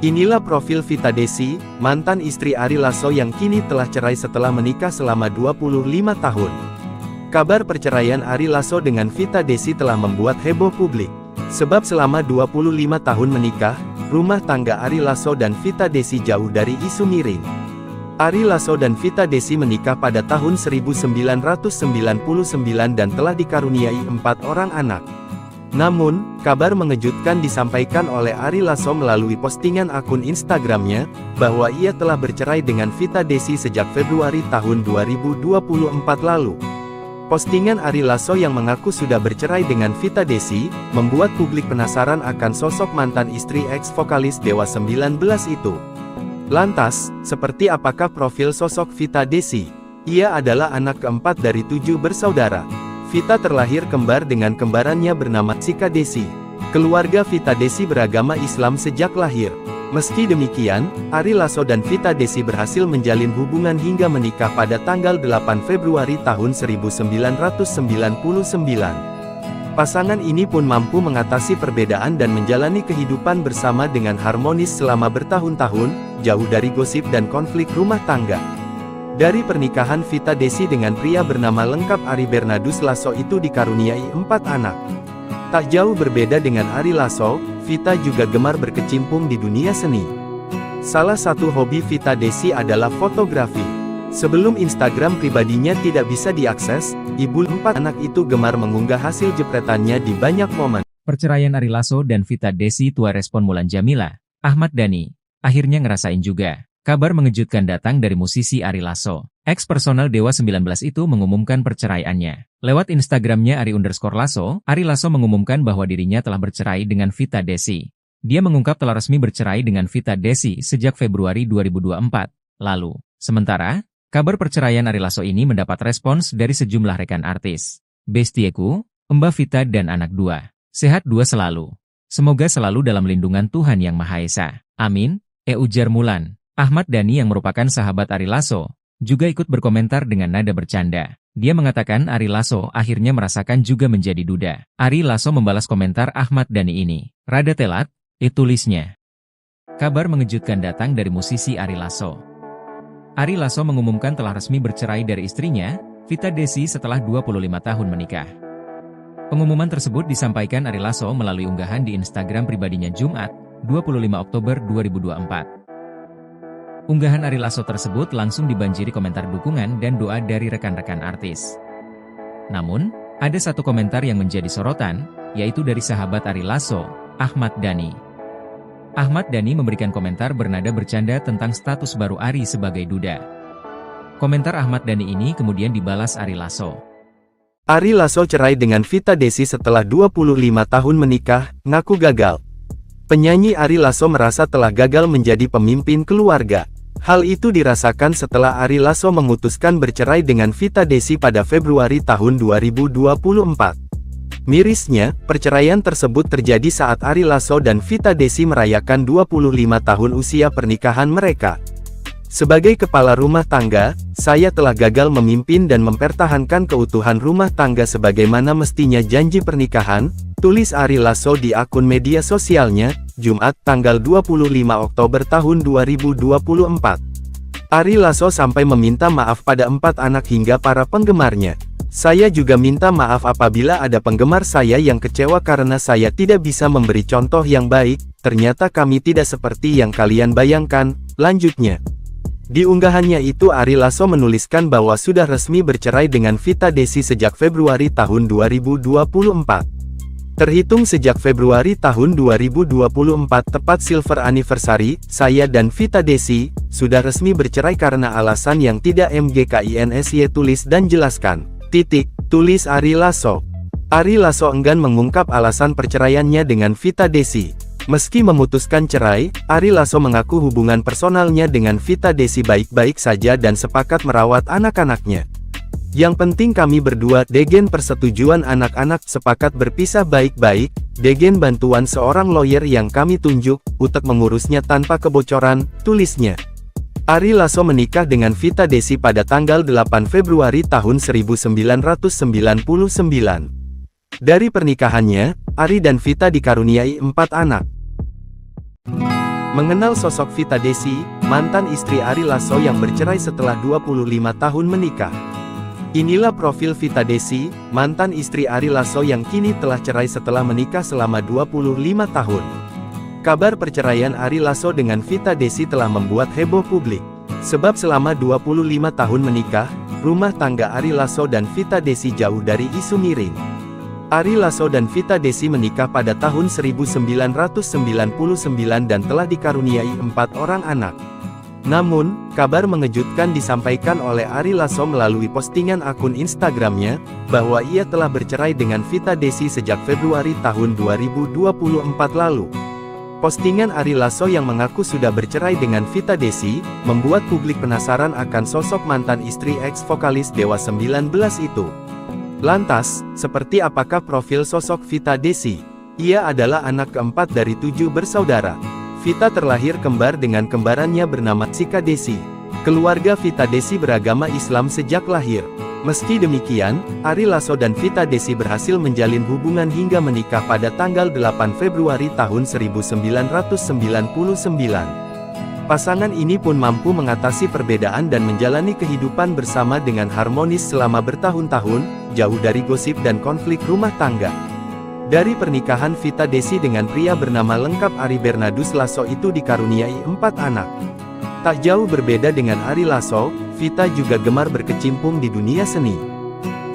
Inilah profil Vita Desi, mantan istri Ari Lasso yang kini telah cerai setelah menikah selama 25 tahun. Kabar perceraian Ari Lasso dengan Vita Desi telah membuat heboh publik. Sebab selama 25 tahun menikah, rumah tangga Ari Lasso dan Vita Desi jauh dari isu miring. Ari Lasso dan Vita Desi menikah pada tahun 1999 dan telah dikaruniai 4 orang anak. Namun, kabar mengejutkan disampaikan oleh Ari Lasso melalui postingan akun Instagramnya, bahwa ia telah bercerai dengan Vita Desi sejak Februari tahun 2024 lalu. Postingan Ari Lasso yang mengaku sudah bercerai dengan Vita Desi, membuat publik penasaran akan sosok mantan istri ex-vokalis Dewa 19 itu. Lantas, seperti apakah profil sosok Vita Desi? Ia adalah anak keempat dari 7 bersaudara. Vita terlahir kembar dengan kembarannya bernama Chika Desi. Keluarga Vita Desi beragama Islam sejak lahir. Meski demikian, Ari Lasso dan Vita Desi berhasil menjalin hubungan hingga menikah pada tanggal 8 Februari tahun 1999. Pasangan ini pun mampu mengatasi perbedaan dan menjalani kehidupan bersama dengan harmonis selama bertahun-tahun, jauh dari gosip dan konflik rumah tangga. Dari pernikahan Vita Desi dengan pria bernama lengkap Ari Bernardus Lasso itu dikaruniai 4 anak. Tak jauh berbeda dengan Ari Lasso, Vita juga gemar berkecimpung di dunia seni. Salah satu hobi Vita Desi adalah fotografi. Sebelum Instagram pribadinya tidak bisa diakses, ibu 4 anak itu gemar mengunggah hasil jepretannya di banyak momen. Perceraian Ari Lasso dan Vita Desi tua respon Mulan Jamila, Ahmad Dhani, akhirnya ngerasain juga. Kabar mengejutkan datang dari musisi Ari Lasso. Ex-personal Dewa 19 itu mengumumkan perceraiannya. Lewat Instagramnya Ari_Lasso, Ari Lasso mengumumkan bahwa dirinya telah bercerai dengan Vita Desi. Dia mengungkap telah resmi bercerai dengan Vita Desi sejak Februari 2024 lalu. Sementara, kabar perceraian Ari Lasso ini mendapat respons dari sejumlah rekan artis. Bestieku, Mbak Vita dan anak 2. Sehat 2 selalu. Semoga selalu dalam lindungan Tuhan Yang Maha Esa. Amin, ujar Mulan. Ahmad Dhani yang merupakan sahabat Ari Lasso, juga ikut berkomentar dengan nada bercanda. Dia mengatakan Ari Lasso akhirnya merasakan juga menjadi duda. Ari Lasso membalas komentar Ahmad Dhani ini. Rada telat, tulisnya. Kabar mengejutkan datang dari musisi Ari Lasso. Ari Lasso mengumumkan telah resmi bercerai dari istrinya, Vita Desi setelah 25 tahun menikah. Pengumuman tersebut disampaikan Ari Lasso melalui unggahan di Instagram pribadinya Jumat, 25 Oktober 2024. Unggahan Ari Lasso tersebut langsung dibanjiri komentar dukungan dan doa dari rekan-rekan artis. Namun, ada satu komentar yang menjadi sorotan, yaitu dari sahabat Ari Lasso, Ahmad Dhani. Ahmad Dhani memberikan komentar bernada bercanda tentang status baru Ari sebagai duda. Komentar Ahmad Dhani ini kemudian dibalas Ari Lasso. Ari Lasso cerai dengan Vita Desi setelah 25 tahun menikah, ngaku gagal. Penyanyi Ari Lasso merasa telah gagal menjadi pemimpin keluarga. Hal itu dirasakan setelah Ari Lasso memutuskan bercerai dengan Vita Desi pada Februari tahun 2024. Mirisnya, perceraian tersebut terjadi saat Ari Lasso dan Vita Desi merayakan 25 tahun usia pernikahan mereka. Sebagai kepala rumah tangga, saya telah gagal memimpin dan mempertahankan keutuhan rumah tangga sebagaimana mestinya janji pernikahan, tulis Ari Lasso di akun media sosialnya, Jumat tanggal 25 Oktober tahun 2024. Ari Lasso sampai meminta maaf pada 4 anak hingga para penggemarnya. Saya juga minta maaf apabila ada penggemar saya yang kecewa karena saya tidak bisa memberi contoh yang baik, ternyata kami tidak seperti yang kalian bayangkan, lanjutnya. Di unggahannya itu Ari Lasso menuliskan bahwa sudah resmi bercerai dengan Vita Desi sejak Februari tahun 2024. Terhitung sejak Februari tahun 2024 tepat silver anniversary, saya dan Vita Desi, sudah resmi bercerai karena alasan yang tidak mgkinsy tulis dan jelaskan. Tulis Ari Lasso. Ari Lasso enggan mengungkap alasan perceraiannya dengan Vita Desi. Meski memutuskan cerai, Ari Lasso mengaku hubungan personalnya dengan Vita Desi baik-baik saja dan sepakat merawat anak-anaknya. Yang penting kami berdua, degen persetujuan anak-anak, sepakat berpisah baik-baik, degen bantuan seorang lawyer yang kami tunjuk, untuk mengurusnya tanpa kebocoran, tulisnya. Ari Lasso menikah dengan Vita Desi pada tanggal 8 Februari tahun 1999. Dari pernikahannya, Ari dan Vita dikaruniai 4 anak. Mengenal sosok Vita Desi, mantan istri Ari Lasso yang bercerai setelah 25 tahun menikah. Inilah profil Vita Desi, mantan istri Ari Lasso yang kini telah cerai setelah menikah selama 25 tahun. Kabar perceraian Ari Lasso dengan Vita Desi telah membuat heboh publik. Sebab selama 25 tahun menikah, rumah tangga Ari Lasso dan Vita Desi jauh dari isu miring. Ari Lasso dan Vita Desi menikah pada tahun 1999 dan telah dikaruniai 4 orang anak. Namun, kabar mengejutkan disampaikan oleh Ari Lasso melalui postingan akun Instagramnya, bahwa ia telah bercerai dengan Vita Desi sejak Februari tahun 2024 lalu. Postingan Ari Lasso yang mengaku sudah bercerai dengan Vita Desi, membuat publik penasaran akan sosok mantan istri ex-vokalis Dewa 19 itu. Lantas, seperti apakah profil sosok Vita Desi? Ia adalah anak keempat dari 7 bersaudara. Vita terlahir kembar dengan kembarannya bernama Sika Desi. Keluarga Vita Desi beragama Islam sejak lahir. Meski demikian, Ari Lasso dan Vita Desi berhasil menjalin hubungan hingga menikah pada tanggal 8 Februari tahun 1999. Pasangan ini pun mampu mengatasi perbedaan dan menjalani kehidupan bersama dengan harmonis selama bertahun-tahun, jauh dari gosip dan konflik rumah tangga. Dari pernikahan Vita Desi dengan pria bernama lengkap Ari Bernardus Lasso itu dikaruniai 4 anak. Tak jauh berbeda dengan Ari Lasso, Vita juga gemar berkecimpung di dunia seni.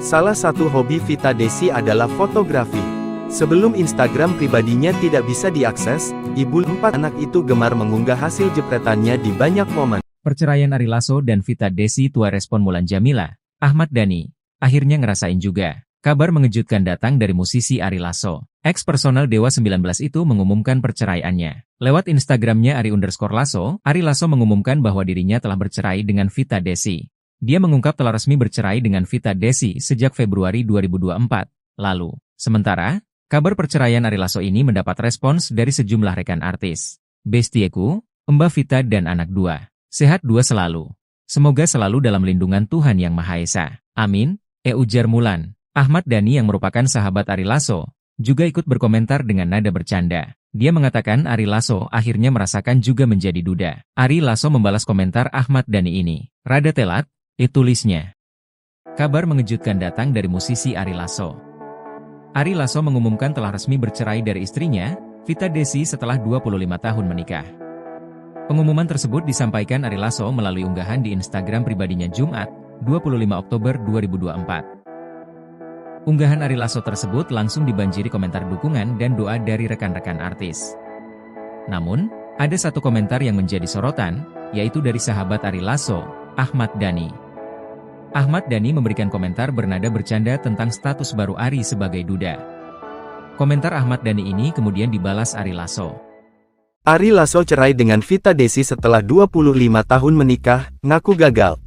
Salah satu hobi Vita Desi adalah fotografi. Sebelum Instagram pribadinya tidak bisa diakses, ibu 4 anak itu gemar mengunggah hasil jepretannya di banyak momen. Perceraian Ari Lasso dan Vita Desi tua respon Mulan Jamila, Ahmad Dhani, akhirnya ngerasain juga. Kabar mengejutkan datang dari musisi Ari Lasso. Ex-personal Dewa 19 itu mengumumkan perceraiannya. Lewat Instagramnya Ari_Lasso, Ari Lasso mengumumkan bahwa dirinya telah bercerai dengan Vita Desi. Dia mengungkap telah resmi bercerai dengan Vita Desi sejak Februari 2024 lalu. Sementara, kabar perceraian Ari Lasso ini mendapat respons dari sejumlah rekan artis. Bestieku, Mbak Vita dan anak 2. Sehat 2 selalu. Semoga selalu dalam lindungan Tuhan Yang Maha Esa. Amin, ujar Mulan. Ahmad Dhani yang merupakan sahabat Ari Lasso, juga ikut berkomentar dengan nada bercanda. Dia mengatakan Ari Lasso akhirnya merasakan juga menjadi duda. Ari Lasso membalas komentar Ahmad Dhani ini. Rada telat, tulisnya. Kabar mengejutkan datang dari musisi Ari Lasso. Ari Lasso mengumumkan telah resmi bercerai dari istrinya, Vita Desi setelah 25 tahun menikah. Pengumuman tersebut disampaikan Ari Lasso melalui unggahan di Instagram pribadinya Jumat, 25 Oktober 2024. Unggahan Ari Lasso tersebut langsung dibanjiri komentar dukungan dan doa dari rekan-rekan artis. Namun, ada satu komentar yang menjadi sorotan, yaitu dari sahabat Ari Lasso, Ahmad Dhani. Ahmad Dhani memberikan komentar bernada bercanda tentang status baru Ari sebagai duda. Komentar Ahmad Dhani ini kemudian dibalas Ari Lasso. Ari Lasso cerai dengan Vita Desi setelah 25 tahun menikah, ngaku gagal.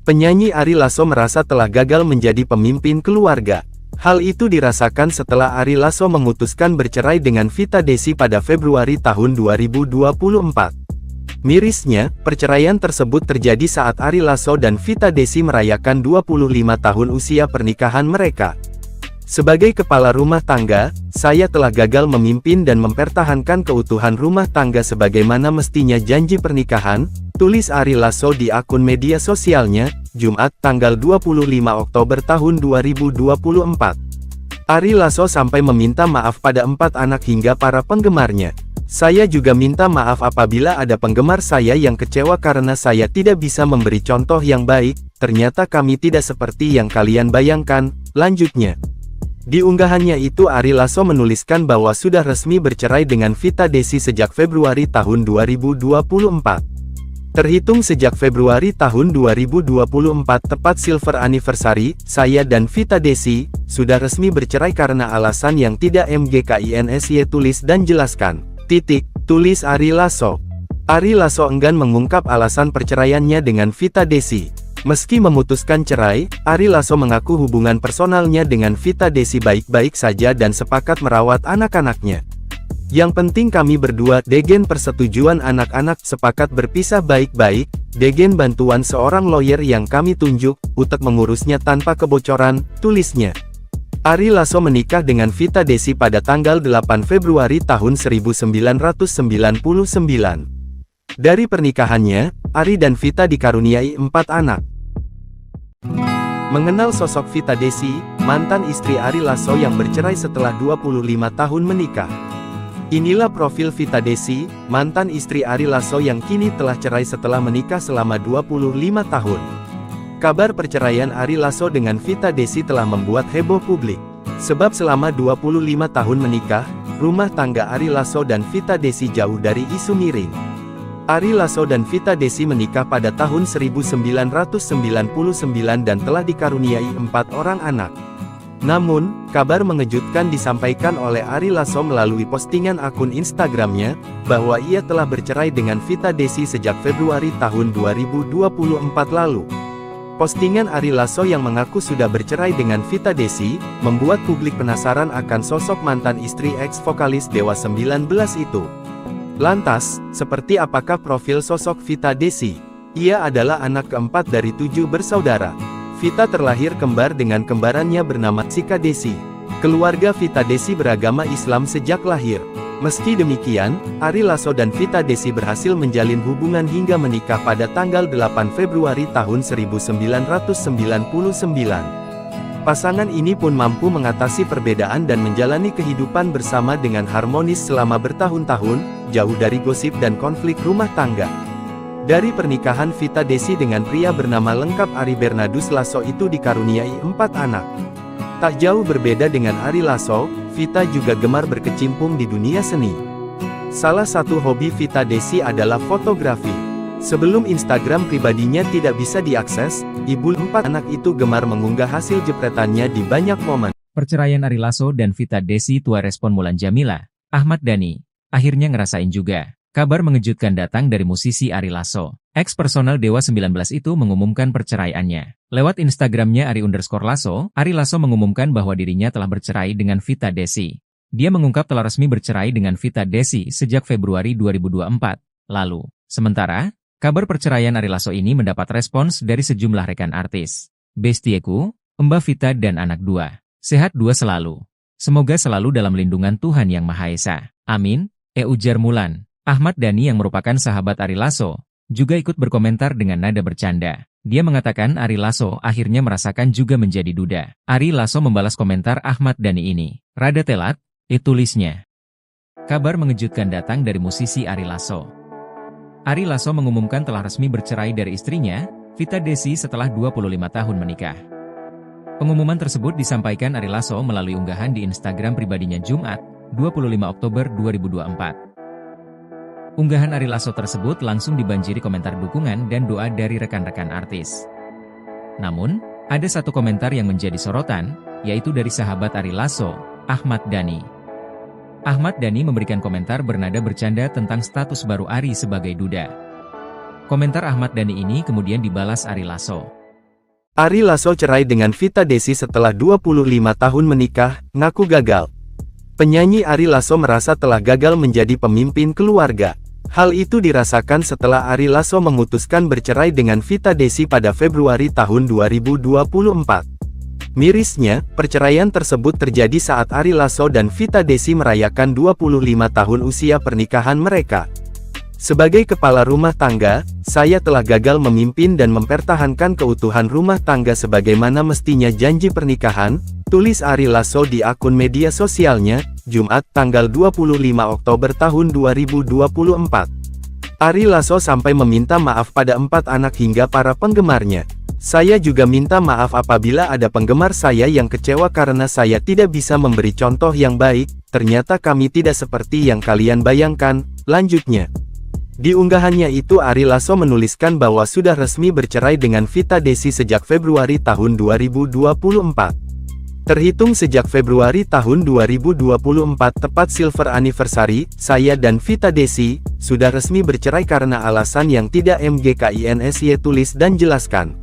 Penyanyi Ari Lasso merasa telah gagal menjadi pemimpin keluarga. Hal itu dirasakan setelah Ari Lasso memutuskan bercerai dengan Vita Desi pada Februari tahun 2024. Mirisnya, perceraian tersebut terjadi saat Ari Lasso dan Vita Desi merayakan 25 tahun usia pernikahan mereka. Sebagai kepala rumah tangga, saya telah gagal memimpin dan mempertahankan keutuhan rumah tangga sebagaimana mestinya janji pernikahan, tulis Ari Lasso di akun media sosialnya, Jumat tanggal 25 Oktober tahun 2024. Ari Lasso sampai meminta maaf pada 4 anak hingga para penggemarnya. Saya juga minta maaf apabila ada penggemar saya yang kecewa karena saya tidak bisa memberi contoh yang baik, ternyata kami tidak seperti yang kalian bayangkan, lanjutnya. Di unggahannya itu Ari Lasso menuliskan bahwa sudah resmi bercerai dengan Vita Desi sejak Februari tahun 2024. Terhitung sejak Februari tahun 2024 tepat silver anniversary, saya dan Vita Desi sudah resmi bercerai karena alasan yang tidak MGKINSY tulis dan jelaskan. Tulis Ari Lasso. Ari Lasso enggan mengungkap alasan perceraiannya dengan Vita Desi. Meski memutuskan cerai, Ari Lasso mengaku hubungan personalnya dengan Vita Desi baik-baik saja dan sepakat merawat anak-anaknya. Yang penting kami berdua, degen persetujuan anak-anak, sepakat berpisah baik-baik, degen bantuan seorang lawyer yang kami tunjuk, untuk mengurusnya tanpa kebocoran, tulisnya. Ari Lasso menikah dengan Vita Desi pada tanggal 8 Februari tahun 1999. Dari pernikahannya, Ari dan Vita dikaruniai 4 anak. Mengenal sosok Vita Desi, mantan istri Ari Lasso yang bercerai setelah 25 tahun menikah. Inilah profil Vita Desi, mantan istri Ari Lasso yang kini telah cerai setelah menikah selama 25 tahun. Kabar perceraian Ari Lasso dengan Vita Desi telah membuat heboh publik. Sebab selama 25 tahun menikah, rumah tangga Ari Lasso dan Vita Desi jauh dari isu miring. Ari Lasso dan Vita Desi menikah pada tahun 1999 dan telah dikaruniai 4 orang anak. Namun, kabar mengejutkan disampaikan oleh Ari Lasso melalui postingan akun Instagramnya, bahwa ia telah bercerai dengan Vita Desi sejak Februari tahun 2024 lalu. Postingan Ari Lasso yang mengaku sudah bercerai dengan Vita Desi, membuat publik penasaran akan sosok mantan istri ex-vokalis Dewa 19 itu. Lantas, seperti apakah profil sosok Vita Desi? Ia adalah anak keempat dari 7 bersaudara. Vita terlahir kembar dengan kembarannya bernama Sika Desi. Keluarga Vita Desi beragama Islam sejak lahir. Meski demikian, Ari Lasso dan Vita Desi berhasil menjalin hubungan hingga menikah pada tanggal 8 Februari tahun 1999. Pasangan ini pun mampu mengatasi perbedaan dan menjalani kehidupan bersama dengan harmonis selama bertahun-tahun, jauh dari gosip dan konflik rumah tangga. Dari pernikahan Vita Desi dengan pria bernama lengkap Ari Bernardus Lasso itu dikaruniai 4 anak. Tak jauh berbeda dengan Ari Lasso, Vita juga gemar berkecimpung di dunia seni. Salah satu hobi Vita Desi adalah fotografi. Sebelum Instagram pribadinya tidak bisa diakses, ibu 4 anak itu gemar mengunggah hasil jepretannya di banyak momen. Perceraian Ari Lasso dan Vita Desi tua respon Mulan Jamila, Ahmad Dhani, akhirnya ngerasain juga. Kabar mengejutkan datang dari musisi Ari Lasso. Ex-personal Dewa 19 itu mengumumkan perceraiannya. Lewat Instagramnya Ari_Lasso, Ari Lasso mengumumkan bahwa dirinya telah bercerai dengan Vita Desi. Dia mengungkap telah resmi bercerai dengan Vita Desi sejak Februari 2024 lalu. Sementara, kabar perceraian Ari Lasso ini mendapat respons dari sejumlah rekan artis. Bestieku, Mbak Vita dan anak 2. Sehat 2 selalu. Semoga selalu dalam lindungan Tuhan Yang Maha Esa. Amin, ujar Mulan. Ahmad Dhani yang merupakan sahabat Ari Lasso, juga ikut berkomentar dengan nada bercanda. Dia mengatakan Ari Lasso akhirnya merasakan juga menjadi duda. Ari Lasso membalas komentar Ahmad Dhani ini. Rada telat, tulisnya. Kabar mengejutkan datang dari musisi Ari Lasso. Ari Lasso mengumumkan telah resmi bercerai dari istrinya, Vita Desi setelah 25 tahun menikah. Pengumuman tersebut disampaikan Ari Lasso melalui unggahan di Instagram pribadinya Jumat, 25 Oktober 2024. Unggahan Ari Lasso tersebut langsung dibanjiri komentar dukungan dan doa dari rekan-rekan artis. Namun, ada satu komentar yang menjadi sorotan, yaitu dari sahabat Ari Lasso, Ahmad Dhani. Ahmad Dhani memberikan komentar bernada bercanda tentang status baru Ari sebagai duda. Komentar Ahmad Dhani ini kemudian dibalas Ari Lasso. Ari Lasso cerai dengan Vita Desi setelah 25 tahun menikah, ngaku gagal. Penyanyi Ari Lasso merasa telah gagal menjadi pemimpin keluarga. Hal itu dirasakan setelah Ari Lasso memutuskan bercerai dengan Vita Desi pada Februari tahun 2024. Mirisnya, perceraian tersebut terjadi saat Ari Lasso dan Vita Desi merayakan 25 tahun usia pernikahan mereka. Sebagai kepala rumah tangga, saya telah gagal memimpin dan mempertahankan keutuhan rumah tangga sebagaimana mestinya janji pernikahan, tulis Ari Lasso di akun media sosialnya, Jumat tanggal 25 Oktober tahun 2024. Ari Lasso sampai meminta maaf pada 4 anak hingga para penggemarnya. Saya juga minta maaf apabila ada penggemar saya yang kecewa karena saya tidak bisa memberi contoh yang baik, ternyata kami tidak seperti yang kalian bayangkan, lanjutnya. Di unggahannya itu Ari Lasso menuliskan bahwa sudah resmi bercerai dengan Vita Desi sejak Februari tahun 2024. Terhitung sejak Februari tahun 2024 tepat silver anniversary, saya dan Vita Desi, sudah resmi bercerai karena alasan yang tidak mgkinsy tulis dan jelaskan.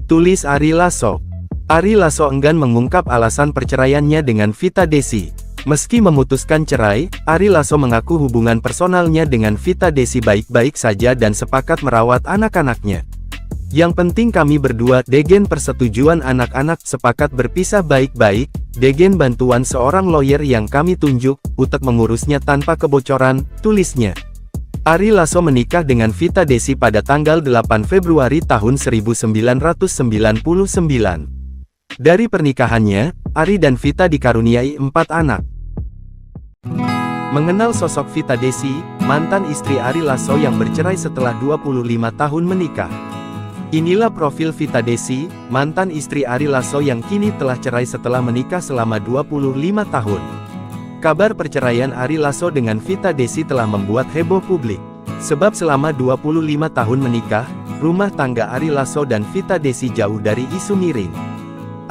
Tulis Ari Lasso. Ari Lasso enggan mengungkap alasan perceraiannya dengan Vita Desi. Meski memutuskan cerai, Ari Lasso mengaku hubungan personalnya dengan Vita Desi baik-baik saja dan sepakat merawat anak-anaknya. Yang penting kami berdua, degen persetujuan anak-anak, sepakat berpisah baik-baik, degen bantuan seorang lawyer yang kami tunjuk, utek mengurusnya tanpa kebocoran, tulisnya. Ari Lasso menikah dengan Vita Desi pada tanggal 8 Februari tahun 1999. Dari pernikahannya, Ari dan Vita dikaruniai 4 anak. Mengenal sosok Vita Desi, mantan istri Ari Lasso yang bercerai setelah 25 tahun menikah. Inilah profil Vita Desi, mantan istri Ari Lasso yang kini telah cerai setelah menikah selama 25 tahun. Kabar perceraian Ari Lasso dengan Vita Desi telah membuat heboh publik. Sebab selama 25 tahun menikah, rumah tangga Ari Lasso dan Vita Desi jauh dari isu miring.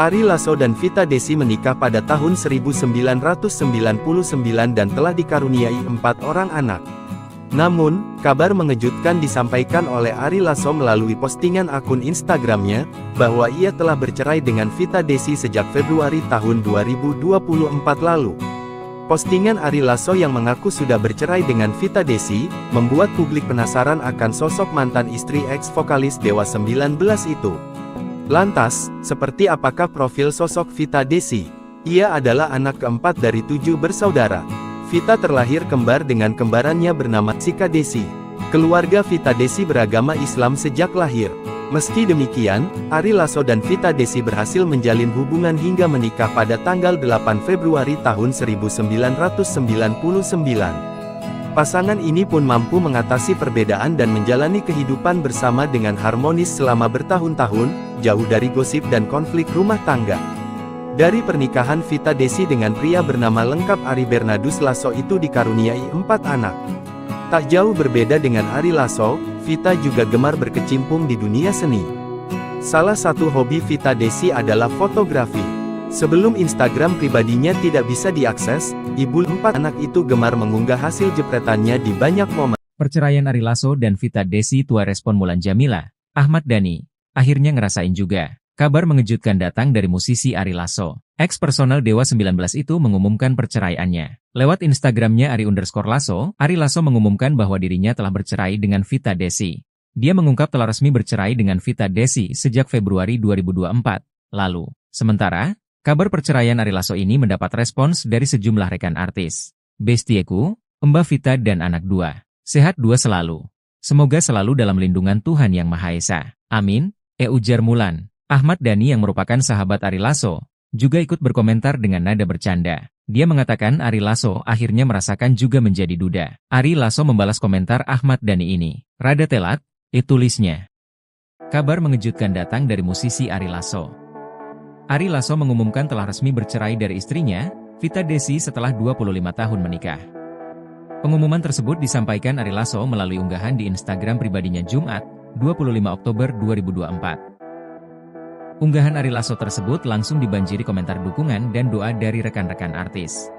Ari Lasso dan Vita Desi menikah pada tahun 1999 dan telah dikaruniai 4 orang anak. Namun, kabar mengejutkan disampaikan oleh Ari Lasso melalui postingan akun Instagramnya, bahwa ia telah bercerai dengan Vita Desi sejak Februari tahun 2024 lalu. Postingan Ari Lasso yang mengaku sudah bercerai dengan Vita Desi, membuat publik penasaran akan sosok mantan istri ex-vokalis Dewa 19 itu. Lantas, seperti apakah profil sosok Vita Desi? Ia adalah anak keempat dari 7 bersaudara. Vita terlahir kembar dengan kembarannya bernama Chika Desi. Keluarga Vita Desi beragama Islam sejak lahir. Meski demikian, Ari Lasso dan Vita Desi berhasil menjalin hubungan hingga menikah pada tanggal 8 Februari tahun 1999. Pasangan ini pun mampu mengatasi perbedaan dan menjalani kehidupan bersama dengan harmonis selama bertahun-tahun, jauh dari gosip dan konflik rumah tangga. Dari pernikahan Vita Desi dengan pria bernama lengkap Ari Bernardus Lasso itu dikaruniai 4 anak. Tak jauh berbeda dengan Ari Lasso, Vita juga gemar berkecimpung di dunia seni. Salah satu hobi Vita Desi adalah fotografi. Sebelum Instagram pribadinya tidak bisa diakses, ibu 4 anak itu gemar mengunggah hasil jepretannya di banyak momen. Perceraian Ari Lasso dan Vita Desi tua respon Mulan Jamila, Ahmad Dhani, akhirnya ngerasain juga. Kabar mengejutkan datang dari musisi Ari Lasso. Ex-personal Dewa 19 itu mengumumkan perceraiannya. Lewat Instagramnya Ari_Lasso, Ari Lasso mengumumkan bahwa dirinya telah bercerai dengan Vita Desi. Dia mengungkap telah resmi bercerai dengan Vita Desi sejak Februari 2024 lalu. Sementara, kabar perceraian Ari Lasso ini mendapat respons dari sejumlah rekan artis. Bestieku, Mbak Vita dan anak 2. Sehat 2 selalu. Semoga selalu dalam lindungan Tuhan Yang Maha Esa. Amin, ujar Mulan. Ahmad Dhani yang merupakan sahabat Ari Lasso, juga ikut berkomentar dengan nada bercanda. Dia mengatakan Ari Lasso akhirnya merasakan juga menjadi duda. Ari Lasso membalas komentar Ahmad Dhani ini. Rada telat, tulisnya. Kabar mengejutkan datang dari musisi Ari Lasso. Ari Lasso mengumumkan telah resmi bercerai dari istrinya, Vita Desi setelah 25 tahun menikah. Pengumuman tersebut disampaikan Ari Lasso melalui unggahan di Instagram pribadinya Jumat, 25 Oktober 2024. Unggahan Ari Lasso tersebut langsung dibanjiri komentar dukungan dan doa dari rekan-rekan artis.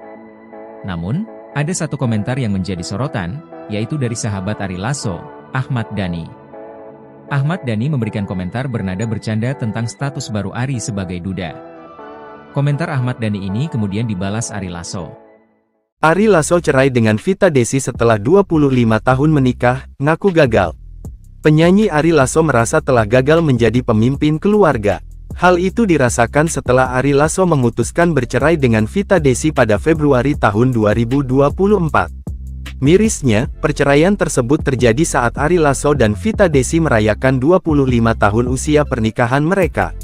Namun, ada satu komentar yang menjadi sorotan, yaitu dari sahabat Ari Lasso, Ahmad Dhani. Ahmad Dhani memberikan komentar bernada bercanda tentang status baru Ari sebagai duda. Komentar Ahmad Dhani ini kemudian dibalas Ari Lasso. Ari Lasso cerai dengan Vita Desi setelah 25 tahun menikah, ngaku gagal. Penyanyi Ari Lasso merasa telah gagal menjadi pemimpin keluarga. Hal itu dirasakan setelah Ari Lasso memutuskan bercerai dengan Vita Desi pada Februari tahun 2024. Mirisnya, perceraian tersebut terjadi saat Ari Lasso dan Vita Desi merayakan 25 tahun usia pernikahan mereka.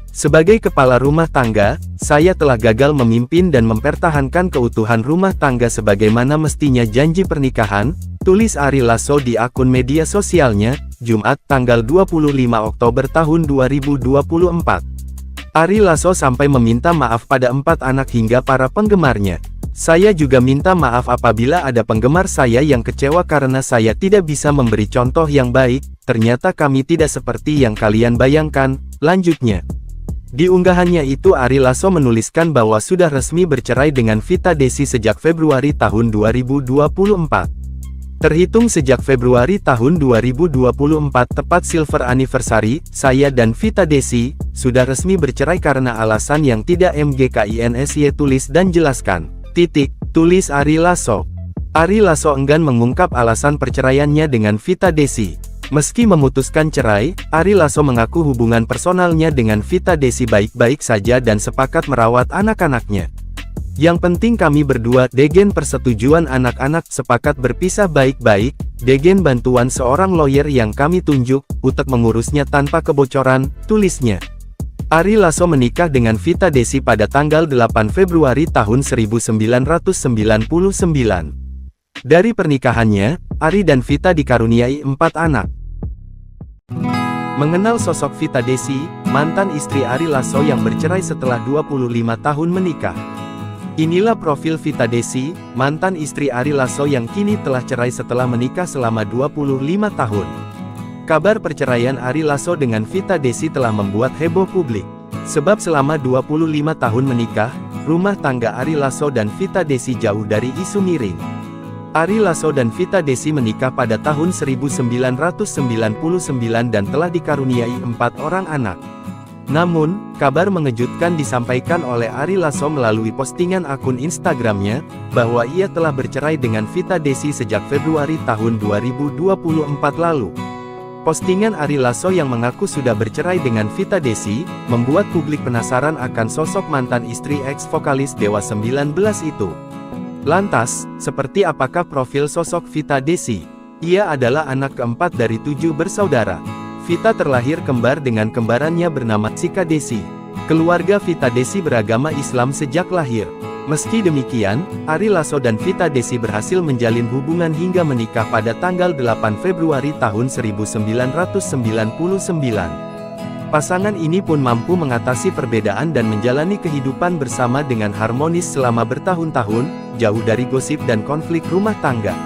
Sebagai kepala rumah tangga, saya telah gagal memimpin dan mempertahankan keutuhan rumah tangga sebagaimana mestinya janji pernikahan, tulis Ari Lasso di akun media sosialnya, Jumat tanggal 25 Oktober tahun 2024. Ari Lasso sampai meminta maaf pada 4 anak hingga para penggemarnya. Saya juga minta maaf apabila ada penggemar saya yang kecewa karena saya tidak bisa memberi contoh yang baik, ternyata kami tidak seperti yang kalian bayangkan, lanjutnya. Di unggahannya itu Ari Lasso menuliskan bahwa sudah resmi bercerai dengan Vita Desi sejak Februari tahun 2024. Terhitung sejak Februari tahun 2024 tepat silver anniversary, saya dan Vita Desi, sudah resmi bercerai karena alasan yang tidak MGKINSY tulis dan jelaskan. Tulis Ari Lasso. Ari Lasso enggan mengungkap alasan perceraiannya dengan Vita Desi. Meski memutuskan cerai, Ari Lasso mengaku hubungan personalnya dengan Vita Desi baik-baik saja dan sepakat merawat anak-anaknya. Yang penting kami berdua, degen persetujuan anak-anak, sepakat berpisah baik-baik, degen bantuan seorang lawyer yang kami tunjuk, untuk mengurusnya tanpa kebocoran, tulisnya. Ari Lasso menikah dengan Vita Desi pada tanggal 8 Februari tahun 1999. Dari pernikahannya, Ari dan Vita dikaruniai 4 anak. Mengenal sosok Vita Desi, mantan istri Ari Lasso yang bercerai setelah 25 tahun menikah. Inilah profil Vita Desi, mantan istri Ari Lasso yang kini telah cerai setelah menikah selama 25 tahun. Kabar perceraian Ari Lasso dengan Vita Desi telah membuat heboh publik. Sebab selama 25 tahun menikah, rumah tangga Ari Lasso dan Vita Desi jauh dari isu miring. Ari Lasso dan Vita Desi menikah pada tahun 1999 dan telah dikaruniai 4 orang anak. Namun, kabar mengejutkan disampaikan oleh Ari Lasso melalui postingan akun Instagramnya, bahwa ia telah bercerai dengan Vita Desi sejak Februari tahun 2024 lalu. Postingan Ari Lasso yang mengaku sudah bercerai dengan Vita Desi, membuat publik penasaran akan sosok mantan istri ex-vokalis Dewa 19 itu. Lantas, seperti apakah profil sosok Vita Desi? Ia adalah anak keempat dari 7 bersaudara. Vita terlahir kembar dengan kembarannya bernama Sika Desi. Keluarga Vita Desi beragama Islam sejak lahir. Meski demikian, Ari Lasso dan Vita Desi berhasil menjalin hubungan hingga menikah pada tanggal 8 Februari tahun 1999. Pasangan ini pun mampu mengatasi perbedaan dan menjalani kehidupan bersama dengan harmonis selama bertahun-tahun, jauh dari gosip dan konflik rumah tangga.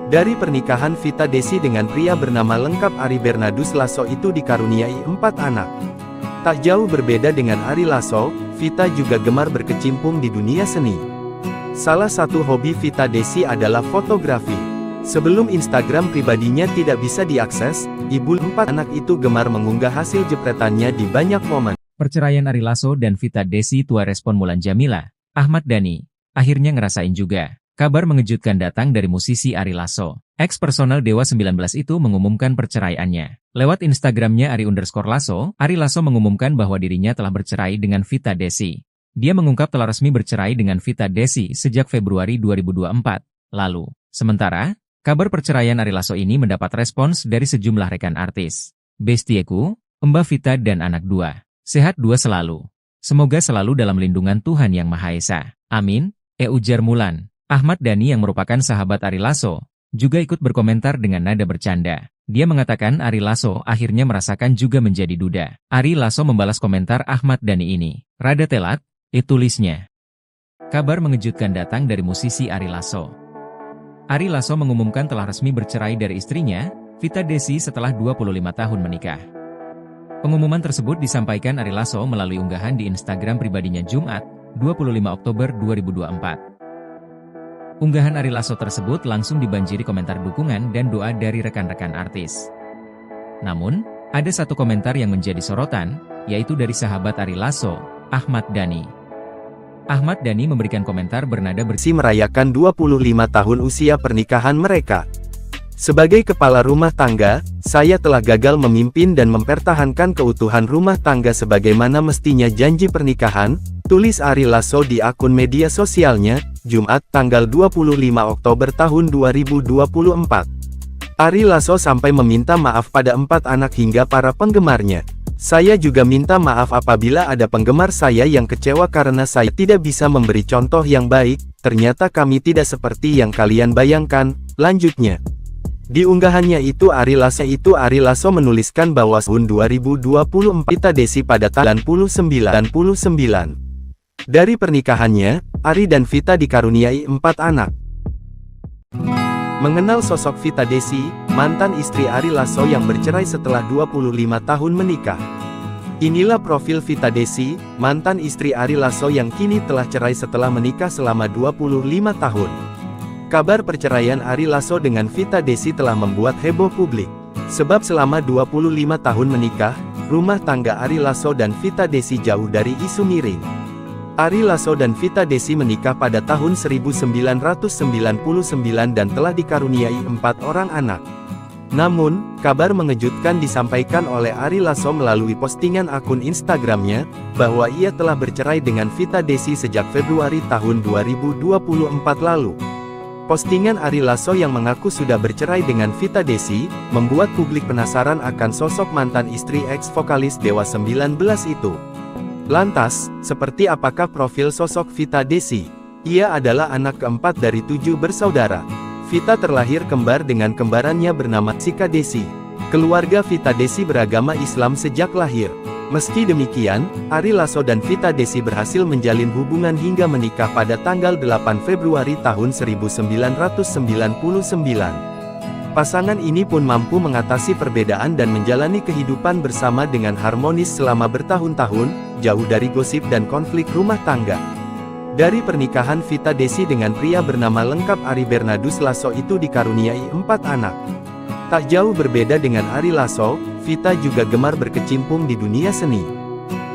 Dari pernikahan Vita Desi dengan pria bernama lengkap Ari Bernardus Lasso itu dikaruniai 4 anak. Tak jauh berbeda dengan Ari Lasso, Vita juga gemar berkecimpung di dunia seni. Salah satu hobi Vita Desi adalah fotografi. Sebelum Instagram pribadinya tidak bisa diakses, ibu 4 anak itu gemar mengunggah hasil jepretannya di banyak momen. Perceraian Ari Lasso dan Vita Desi tua respon Mulan Jamila, Ahmad Dhani, akhirnya ngerasain juga. Kabar mengejutkan datang dari musisi Ari Lasso. Ex-personal Dewa 19 itu mengumumkan perceraiannya. Lewat Instagramnya Ari_Lasso, Ari Lasso mengumumkan bahwa dirinya telah bercerai dengan Vita Desi. Dia mengungkap telah resmi bercerai dengan Vita Desi sejak Februari 2024 lalu. Sementara, kabar perceraian Ari Lasso ini mendapat respons dari sejumlah rekan artis. Bestieku, Mbak Vita dan anak 2. Sehat 2 selalu. Semoga selalu dalam lindungan Tuhan Yang Maha Esa. Amin, ujar Mulan. Ahmad Dhani yang merupakan sahabat Ari Lasso, juga ikut berkomentar dengan nada bercanda. Dia mengatakan Ari Lasso akhirnya merasakan juga menjadi duda. Ari Lasso membalas komentar Ahmad Dhani ini. Rada telat, tulisnya. Kabar mengejutkan datang dari musisi Ari Lasso. Ari Lasso mengumumkan telah resmi bercerai dari istrinya, Vita Desi setelah 25 tahun menikah. Pengumuman tersebut disampaikan Ari Lasso melalui unggahan di Instagram pribadinya Jumat, 25 Oktober 2024. Unggahan Ari Lasso tersebut langsung dibanjiri komentar dukungan dan doa dari rekan-rekan artis. Namun, ada satu komentar yang menjadi sorotan, yaitu dari sahabat Ari Lasso, Ahmad Dhani. Ahmad Dhani memberikan komentar bernada bersih merayakan 25 tahun usia pernikahan mereka. Sebagai kepala rumah tangga, saya telah gagal memimpin dan mempertahankan keutuhan rumah tangga sebagaimana mestinya janji pernikahan, tulis Ari Lasso di akun media sosialnya, Jumat tanggal 25 Oktober tahun 2024. Ari Lasso sampai meminta maaf pada 4 anak hingga para penggemarnya. Saya juga minta maaf apabila ada penggemar saya yang kecewa karena saya tidak bisa memberi contoh yang baik, ternyata kami tidak seperti yang kalian bayangkan, lanjutnya. Di unggahannya itu Ari Lasso menuliskan bahwa tahun 2024 Vita Desi pada tanggal 99. Dari pernikahannya, Ari dan Vita dikaruniai 4 anak. Mengenal sosok Vita Desi, mantan istri Ari Lasso yang bercerai setelah 25 tahun menikah. Inilah profil Vita Desi, mantan istri Ari Lasso yang kini telah cerai setelah menikah selama 25 tahun. Kabar perceraian Ari Lasso dengan Vita Desi telah membuat heboh publik. Sebab selama 25 tahun menikah, rumah tangga Ari Lasso dan Vita Desi jauh dari isu miring. Ari Lasso dan Vita Desi menikah pada tahun 1999 dan telah dikaruniai 4 orang anak. Namun, kabar mengejutkan disampaikan oleh Ari Lasso melalui postingan akun Instagramnya, bahwa ia telah bercerai dengan Vita Desi sejak Februari tahun 2024 lalu. Postingan Ari Lasso yang mengaku sudah bercerai dengan Vita Desi, membuat publik penasaran akan sosok mantan istri ex-vokalis Dewa 19 itu. Lantas, seperti apakah profil sosok Vita Desi? Ia adalah anak keempat dari 7 bersaudara. Vita terlahir kembar dengan kembarannya bernama Sika Desi. Keluarga Vita Desi beragama Islam sejak lahir. Meski demikian, Ari Lasso dan Vita Desi berhasil menjalin hubungan hingga menikah pada tanggal 8 Februari tahun 1999. Pasangan ini pun mampu mengatasi perbedaan dan menjalani kehidupan bersama dengan harmonis selama bertahun-tahun, jauh dari gosip dan konflik rumah tangga. Dari pernikahan Vita Desi dengan pria bernama lengkap Ari Bernardus Lasso itu dikaruniai 4 anak. Tak jauh berbeda dengan Ari Lasso, Vita juga gemar berkecimpung di dunia seni.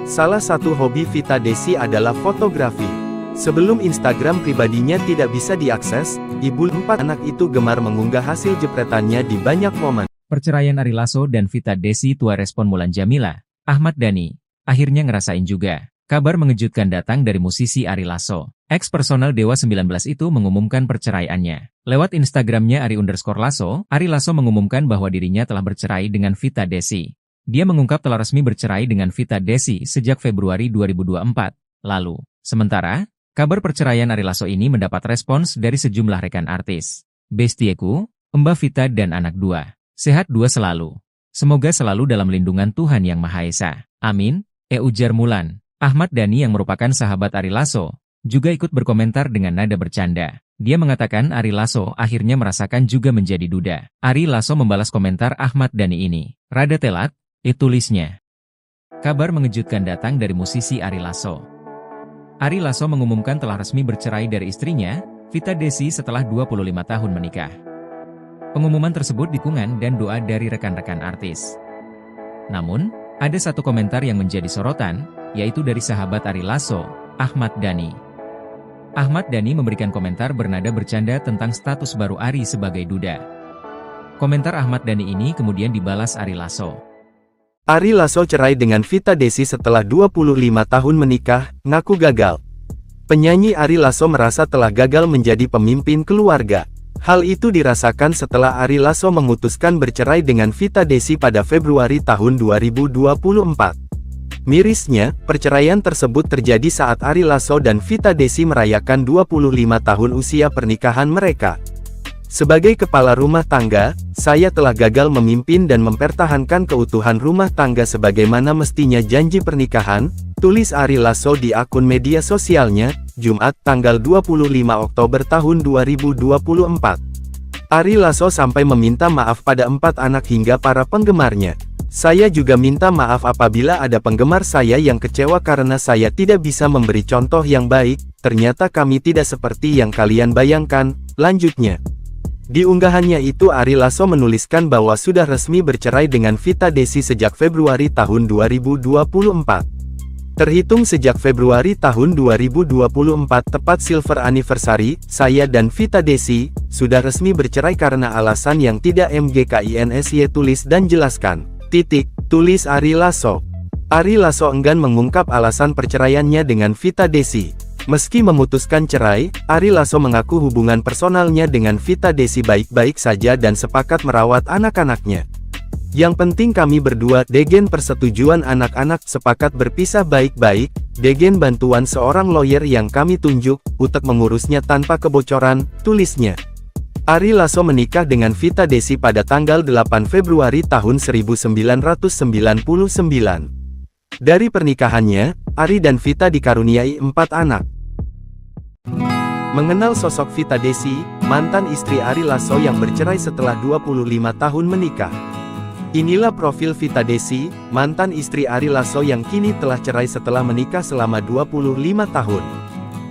Salah satu hobi Vita Desi adalah fotografi. Sebelum Instagram pribadinya tidak bisa diakses, ibu 4 anak itu gemar mengunggah hasil jepretannya di banyak momen. Perceraian Ari Lasso dan Vita Desi tua respon Mulan Jamila, Ahmad Dhani, akhirnya ngerasain juga. Kabar mengejutkan datang dari musisi Ari Lasso. Ex personal Dewa 19 itu mengumumkan perceraiannya. Lewat Instagramnya Ari_Lasso, Ari Lasso mengumumkan bahwa dirinya telah bercerai dengan Vita Desi. Dia mengungkap telah resmi bercerai dengan Vita Desi sejak Februari 2024 lalu. Sementara, kabar perceraian Ari Lasso ini mendapat respons dari sejumlah rekan artis. Bestieku, Mbak Vita dan anak 2. Sehat 2 selalu. Semoga selalu dalam lindungan Tuhan Yang Maha Esa. Amin, ujar Mulan. Ahmad Dhani yang merupakan sahabat Ari Lasso, juga ikut berkomentar dengan nada bercanda. Dia mengatakan Ari Lasso akhirnya merasakan juga menjadi duda. Ari Lasso membalas komentar Ahmad Dhani ini. Rada telat, tulisnya. Kabar mengejutkan datang dari musisi Ari Lasso. Ari Lasso mengumumkan telah resmi bercerai dari istrinya, Vita Desi setelah 25 tahun menikah. Pengumuman tersebut dukungan dan doa dari rekan-rekan artis. Namun, ada satu komentar yang menjadi sorotan, yaitu dari sahabat Ari Lasso, Ahmad Dhani. Ahmad Dhani memberikan komentar bernada bercanda tentang status baru Ari sebagai duda. Komentar Ahmad Dhani ini kemudian dibalas Ari Lasso. Ari Lasso cerai dengan Vita Desi setelah 25 tahun menikah, ngaku gagal. Penyanyi Ari Lasso merasa telah gagal menjadi pemimpin keluarga. Hal itu dirasakan setelah Ari Lasso memutuskan bercerai dengan Vita Desi pada Februari tahun 2024. Mirisnya, perceraian tersebut terjadi saat Ari Lasso dan Vita Desi merayakan 25 tahun usia pernikahan mereka. Sebagai kepala rumah tangga, saya telah gagal memimpin dan mempertahankan keutuhan rumah tangga sebagaimana mestinya janji pernikahan, tulis Ari Lasso di akun media sosialnya, Jumat tanggal 25 Oktober tahun 2024. Ari Lasso sampai meminta maaf pada 4 anak hingga para penggemarnya. Saya juga minta maaf apabila ada penggemar saya yang kecewa karena saya tidak bisa memberi contoh yang baik, ternyata kami tidak seperti yang kalian bayangkan, lanjutnya. Di unggahannya itu Ari Lasso menuliskan bahwa sudah resmi bercerai dengan Vita Desi sejak Februari tahun 2024. Terhitung sejak Februari tahun 2024 tepat silver anniversary, saya dan Vita Desi, sudah resmi bercerai karena alasan yang tidak mgkinsy tulis dan jelaskan. Tulis Ari Lasso. Ari Lasso enggan mengungkap alasan perceraiannya dengan Vita Desi. Meski memutuskan cerai, Ari Lasso mengaku hubungan personalnya dengan Vita Desi baik-baik saja dan sepakat merawat anak-anaknya. Yang penting kami berdua, degen persetujuan anak-anak, sepakat berpisah baik-baik, degen bantuan seorang lawyer yang kami tunjuk, untuk mengurusnya tanpa kebocoran, tulisnya. Ari Lasso menikah dengan Vita Desi pada tanggal 8 Februari tahun 1999. Dari pernikahannya, Ari dan Vita dikaruniai 4 anak. Mengenal sosok Vita Desi, mantan istri Ari Lasso yang bercerai setelah 25 tahun menikah. Inilah profil Vita Desi, mantan istri Ari Lasso yang kini telah cerai setelah menikah selama 25 tahun.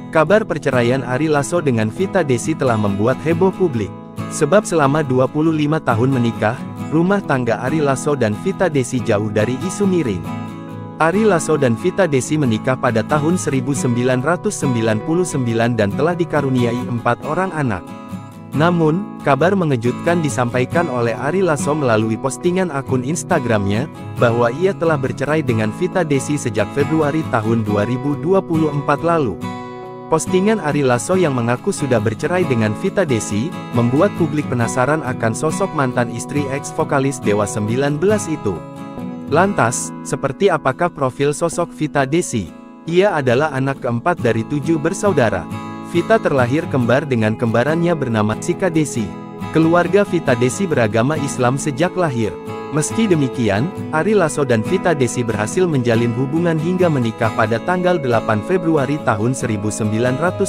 Kabar perceraian Ari Lasso dengan Vita Desi telah membuat heboh publik. Sebab selama 25 tahun menikah, rumah tangga Ari Lasso dan Vita Desi jauh dari isu miring. Ari Lasso dan Vita Desi menikah pada tahun 1999 dan telah dikaruniai 4 orang anak. Namun, kabar mengejutkan disampaikan oleh Ari Lasso melalui postingan akun Instagramnya, bahwa ia telah bercerai dengan Vita Desi sejak Februari tahun 2024 lalu. Postingan Ari Lasso yang mengaku sudah bercerai dengan Vita Desi, membuat publik penasaran akan sosok mantan istri ex-vokalis Dewa 19 itu. Lantas, seperti apakah profil sosok Vita Desi? Ia adalah anak keempat dari 7 bersaudara. Vita terlahir kembar dengan kembarannya bernama Sika Desi. Keluarga Vita Desi beragama Islam sejak lahir. Meski demikian, Ari Lasso dan Vita Desi berhasil menjalin hubungan hingga menikah pada tanggal 8 Februari tahun 1999.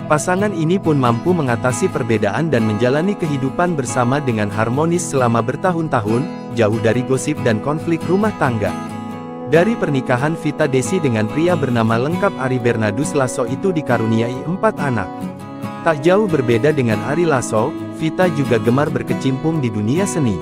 Pasangan ini pun mampu mengatasi perbedaan dan menjalani kehidupan bersama dengan harmonis selama bertahun-tahun, jauh dari gosip dan konflik rumah tangga. Dari pernikahan Vita Desi dengan pria bernama lengkap Ari Bernardus Lasso itu dikaruniai 4 anak. Tak jauh berbeda dengan Ari Lasso, Vita juga gemar berkecimpung di dunia seni.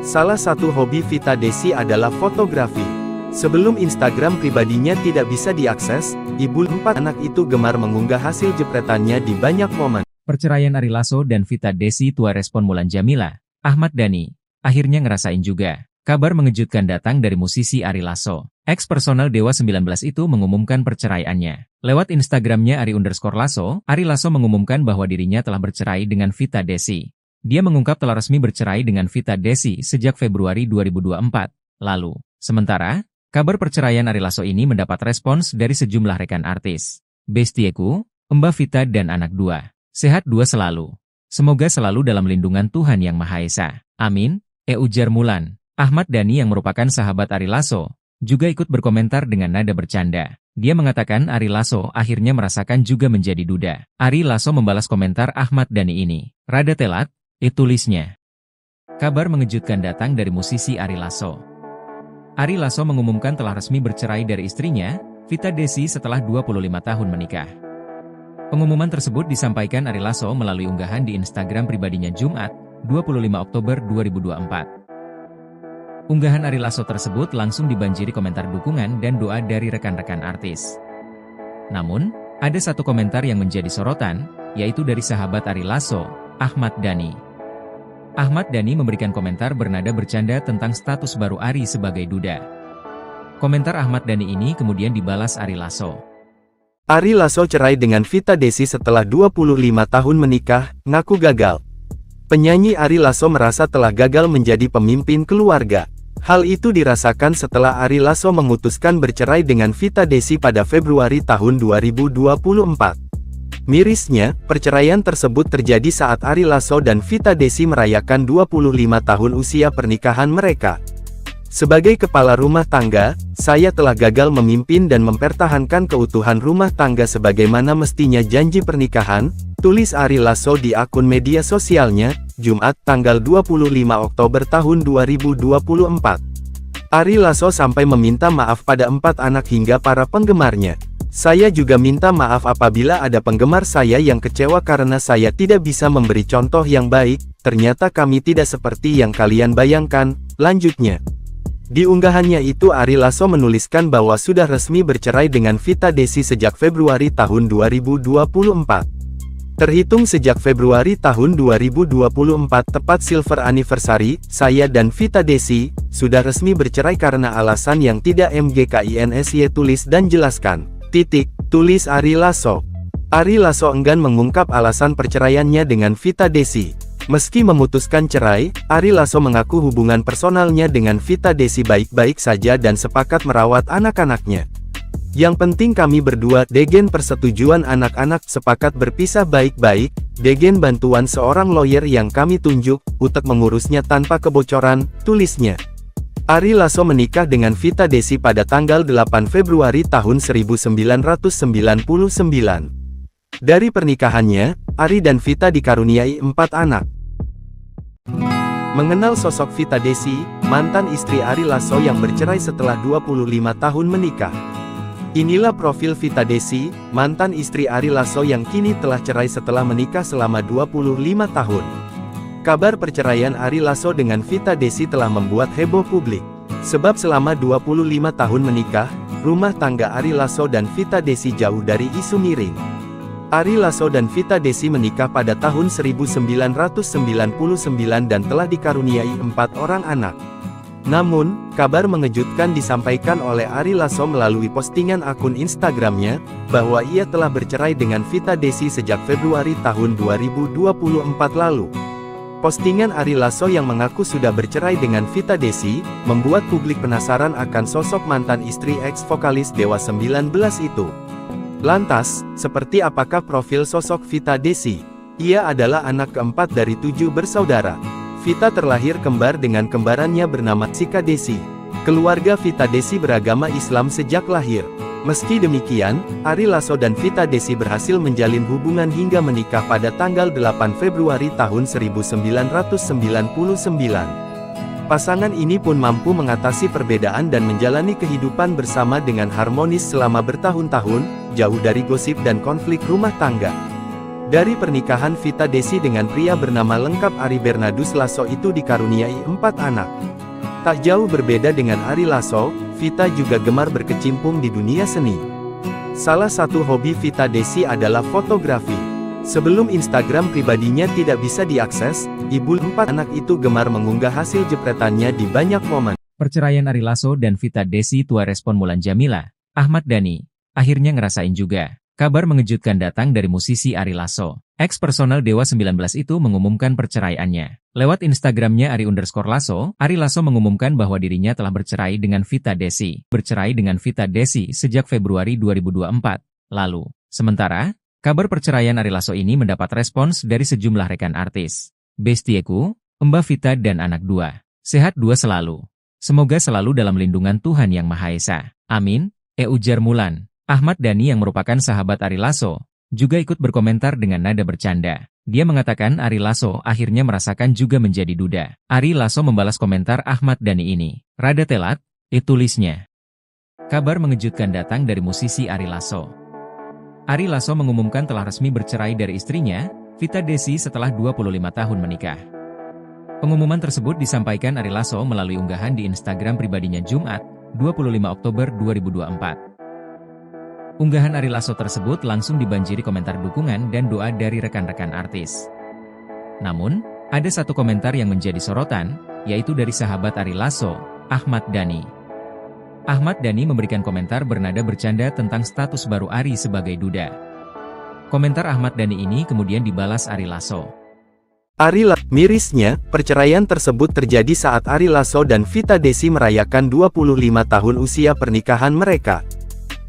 Salah satu hobi Vita Desi adalah fotografi. Sebelum Instagram pribadinya tidak bisa diakses, ibu 4 anak itu gemar mengunggah hasil jepretannya di banyak momen. Perceraian Ari Lasso dan Vita Desi tua respon Mulan Jamila, Ahmad Dhani, akhirnya ngerasain juga. Kabar mengejutkan datang dari musisi Ari Lasso. Ex personal Dewa 19 itu mengumumkan perceraiannya. Lewat Instagramnya Ari_Lasso, Ari Lasso mengumumkan bahwa dirinya telah bercerai dengan Vita Desi. Dia mengungkap telah resmi bercerai dengan Vita Desi sejak Februari 2024 lalu. Sementara, kabar perceraian Ari Lasso ini mendapat respons dari sejumlah rekan artis. Bestieku, Mbak Vita dan anak 2. Sehat 2 selalu. Semoga selalu dalam lindungan Tuhan Yang Maha Esa. Amin, ujar Mulan. Ahmad Dhani yang merupakan sahabat Ari Lasso, juga ikut berkomentar dengan nada bercanda. Dia mengatakan Ari Lasso akhirnya merasakan juga menjadi duda. Ari Lasso membalas komentar Ahmad Dhani ini. Rada telat, tulisnya. Kabar mengejutkan datang dari musisi Ari Lasso. Ari Lasso mengumumkan telah resmi bercerai dari istrinya, Vita Desi setelah 25 tahun menikah. Pengumuman tersebut disampaikan Ari Lasso melalui unggahan di Instagram pribadinya Jumat, 25 Oktober 2024. Unggahan Ari Lasso tersebut langsung dibanjiri komentar dukungan dan doa dari rekan-rekan artis. Namun, ada satu komentar yang menjadi sorotan, yaitu dari sahabat Ari Lasso, Ahmad Dhani. Ahmad Dhani memberikan komentar bernada bercanda tentang status baru Ari sebagai duda. Komentar Ahmad Dhani ini kemudian dibalas Ari Lasso. Ari Lasso cerai dengan Vita Desi setelah 25 tahun menikah, ngaku gagal. Penyanyi Ari Lasso merasa telah gagal menjadi pemimpin keluarga. Hal itu dirasakan setelah Ari Lasso memutuskan bercerai dengan Vita Desi pada Februari tahun 2024. Mirisnya, perceraian tersebut terjadi saat Ari Lasso dan Vita Desi merayakan 25 tahun usia pernikahan mereka. Sebagai kepala rumah tangga, saya telah gagal memimpin dan mempertahankan keutuhan rumah tangga sebagaimana mestinya janji pernikahan, tulis Ari Lasso di akun media sosialnya, Jumat tanggal 25 Oktober tahun 2024. Ari Lasso sampai meminta maaf pada 4 anak hingga para penggemarnya. Saya juga minta maaf apabila ada penggemar saya yang kecewa karena saya tidak bisa memberi contoh yang baik, ternyata kami tidak seperti yang kalian bayangkan, lanjutnya. Di unggahannya itu Ari Lasso menuliskan bahwa sudah resmi bercerai dengan Vita Desi sejak Februari tahun 2024. Terhitung sejak Februari tahun 2024 tepat silver anniversary, saya dan Vita Desi, sudah resmi bercerai karena alasan yang tidak MGKINSY tulis dan jelaskan. Tulis Ari Lasso. Ari Lasso enggan mengungkap alasan perceraiannya dengan Vita Desi. Meski memutuskan cerai, Ari Lasso mengaku hubungan personalnya dengan Vita Desi baik-baik saja dan sepakat merawat anak-anaknya. Yang penting kami berdua, degen persetujuan anak-anak, sepakat berpisah baik-baik, degen bantuan seorang lawyer yang kami tunjuk, untuk mengurusnya tanpa kebocoran, tulisnya. Ari Lasso menikah dengan Vita Desi pada tanggal 8 Februari tahun 1999. Dari pernikahannya, Ari dan Vita dikaruniai 4 anak. Mengenal sosok Vita Desi, mantan istri Ari Lasso yang bercerai setelah 25 tahun menikah. Inilah profil Vita Desi, mantan istri Ari Lasso yang kini telah cerai setelah menikah selama 25 tahun. Kabar perceraian Ari Lasso dengan Vita Desi telah membuat heboh publik. Sebab selama 25 tahun menikah, rumah tangga Ari Lasso dan Vita Desi jauh dari isu miring. Ari Lasso dan Vita Desi menikah pada tahun 1999 dan telah dikaruniai 4 orang anak. Namun, kabar mengejutkan disampaikan oleh Ari Lasso melalui postingan akun Instagramnya, bahwa ia telah bercerai dengan Vita Desi sejak Februari tahun 2024 lalu. Postingan Ari Lasso yang mengaku sudah bercerai dengan Vita Desi, membuat publik penasaran akan sosok mantan istri ex-vokalis Dewa 19 itu. Lantas, seperti apakah profil sosok Vita Desi? Ia adalah anak keempat dari 7 bersaudara. Vita terlahir kembar dengan kembarannya bernama Sika Desi. Keluarga Vita Desi beragama Islam sejak lahir. Meski demikian, Ari Lasso dan Vita Desi berhasil menjalin hubungan hingga menikah pada tanggal 8 Februari tahun 1999. Pasangan ini pun mampu mengatasi perbedaan dan menjalani kehidupan bersama dengan harmonis selama bertahun-tahun, jauh dari gosip dan konflik rumah tangga. Dari pernikahan Vita Desi dengan pria bernama lengkap Ari Bernardus Lasso itu dikaruniai 4 anak. Tak jauh berbeda dengan Ari Lasso, Vita juga gemar berkecimpung di dunia seni. Salah satu hobi Vita Desi adalah fotografi. Sebelum Instagram pribadinya tidak bisa diakses, ibu 4 anak itu gemar mengunggah hasil jepretannya di banyak momen. Perceraian Ari Lasso dan Vita Desi tua respon Mulan Jamila, Ahmad Dhani, akhirnya ngerasain juga. Kabar mengejutkan datang dari musisi Ari Lasso. Ex-personal Dewa 19 itu mengumumkan perceraiannya. Lewat Instagramnya Ari_Lasso, Ari Lasso mengumumkan bahwa dirinya telah bercerai dengan Vita Desi. Bercerai dengan Vita Desi sejak Februari 2024 lalu. Sementara, kabar perceraian Ari Lasso ini mendapat respons dari sejumlah rekan artis. Bestieku, Mbak Vita dan anak 2. Sehat 2 selalu. Semoga selalu dalam lindungan Tuhan Yang Maha Esa. Amin, ujar Mulan. Ahmad Dhani yang merupakan sahabat Ari Lasso, juga ikut berkomentar dengan nada bercanda. Dia mengatakan Ari Lasso akhirnya merasakan juga menjadi duda. Ari Lasso membalas komentar Ahmad Dhani ini. Rada telat, tulisnya. Kabar mengejutkan datang dari musisi Ari Lasso. Ari Lasso mengumumkan telah resmi bercerai dari istrinya, Vita Desi setelah 25 tahun menikah. Pengumuman tersebut disampaikan Ari Lasso melalui unggahan di Instagram pribadinya Jumat, 25 Oktober 2024. Unggahan Ari Lasso tersebut langsung dibanjiri komentar dukungan dan doa dari rekan-rekan artis. Namun, ada satu komentar yang menjadi sorotan, yaitu dari sahabat Ari Lasso, Ahmad Dhani. Ahmad Dhani memberikan komentar bernada bercanda tentang status baru Ari sebagai duda. Komentar Ahmad Dhani ini kemudian dibalas Ari Lasso. Mirisnya, perceraian tersebut terjadi saat Ari Lasso dan Vita Desi merayakan 25 tahun usia pernikahan mereka.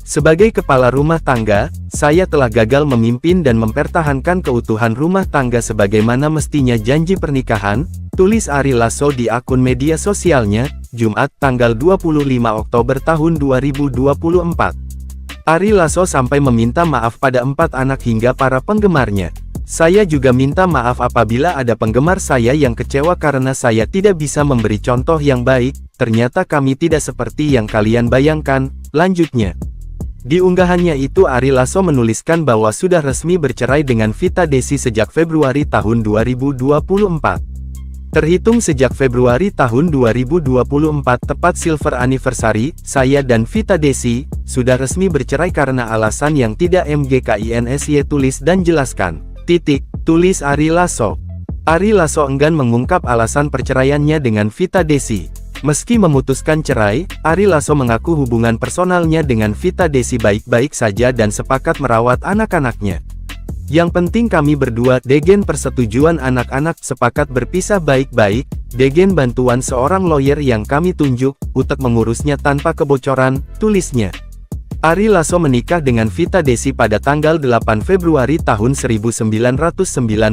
Sebagai kepala rumah tangga, saya telah gagal memimpin dan mempertahankan keutuhan rumah tangga sebagaimana mestinya janji pernikahan, tulis Ari Lasso di akun media sosialnya, Jumat tanggal 25 Oktober tahun 2024. Ari Lasso sampai meminta maaf pada 4 anak hingga para penggemarnya. Saya juga minta maaf apabila ada penggemar saya yang kecewa karena saya tidak bisa memberi contoh yang baik, ternyata kami tidak seperti yang kalian bayangkan, lanjutnya. Di unggahannya itu Ari Lasso menuliskan bahwa sudah resmi bercerai dengan Vita Desi sejak Februari tahun 2024. Terhitung sejak Februari tahun 2024 tepat silver anniversary, saya dan Vita Desi sudah resmi bercerai karena alasan yang tidak MGKINSY tulis dan jelaskan. Tulis Ari Lasso. Ari Lasso enggan mengungkap alasan perceraiannya dengan Vita Desi. Meski memutuskan cerai, Ari Lasso mengaku hubungan personalnya dengan Vita Desi baik-baik saja dan sepakat merawat anak-anaknya. Yang penting kami berdua, degen persetujuan anak-anak, sepakat berpisah baik-baik, degen bantuan seorang lawyer yang kami tunjuk, untuk mengurusnya tanpa kebocoran, tulisnya. Ari Lasso menikah dengan Vita Desi pada tanggal 8 Februari tahun 1999.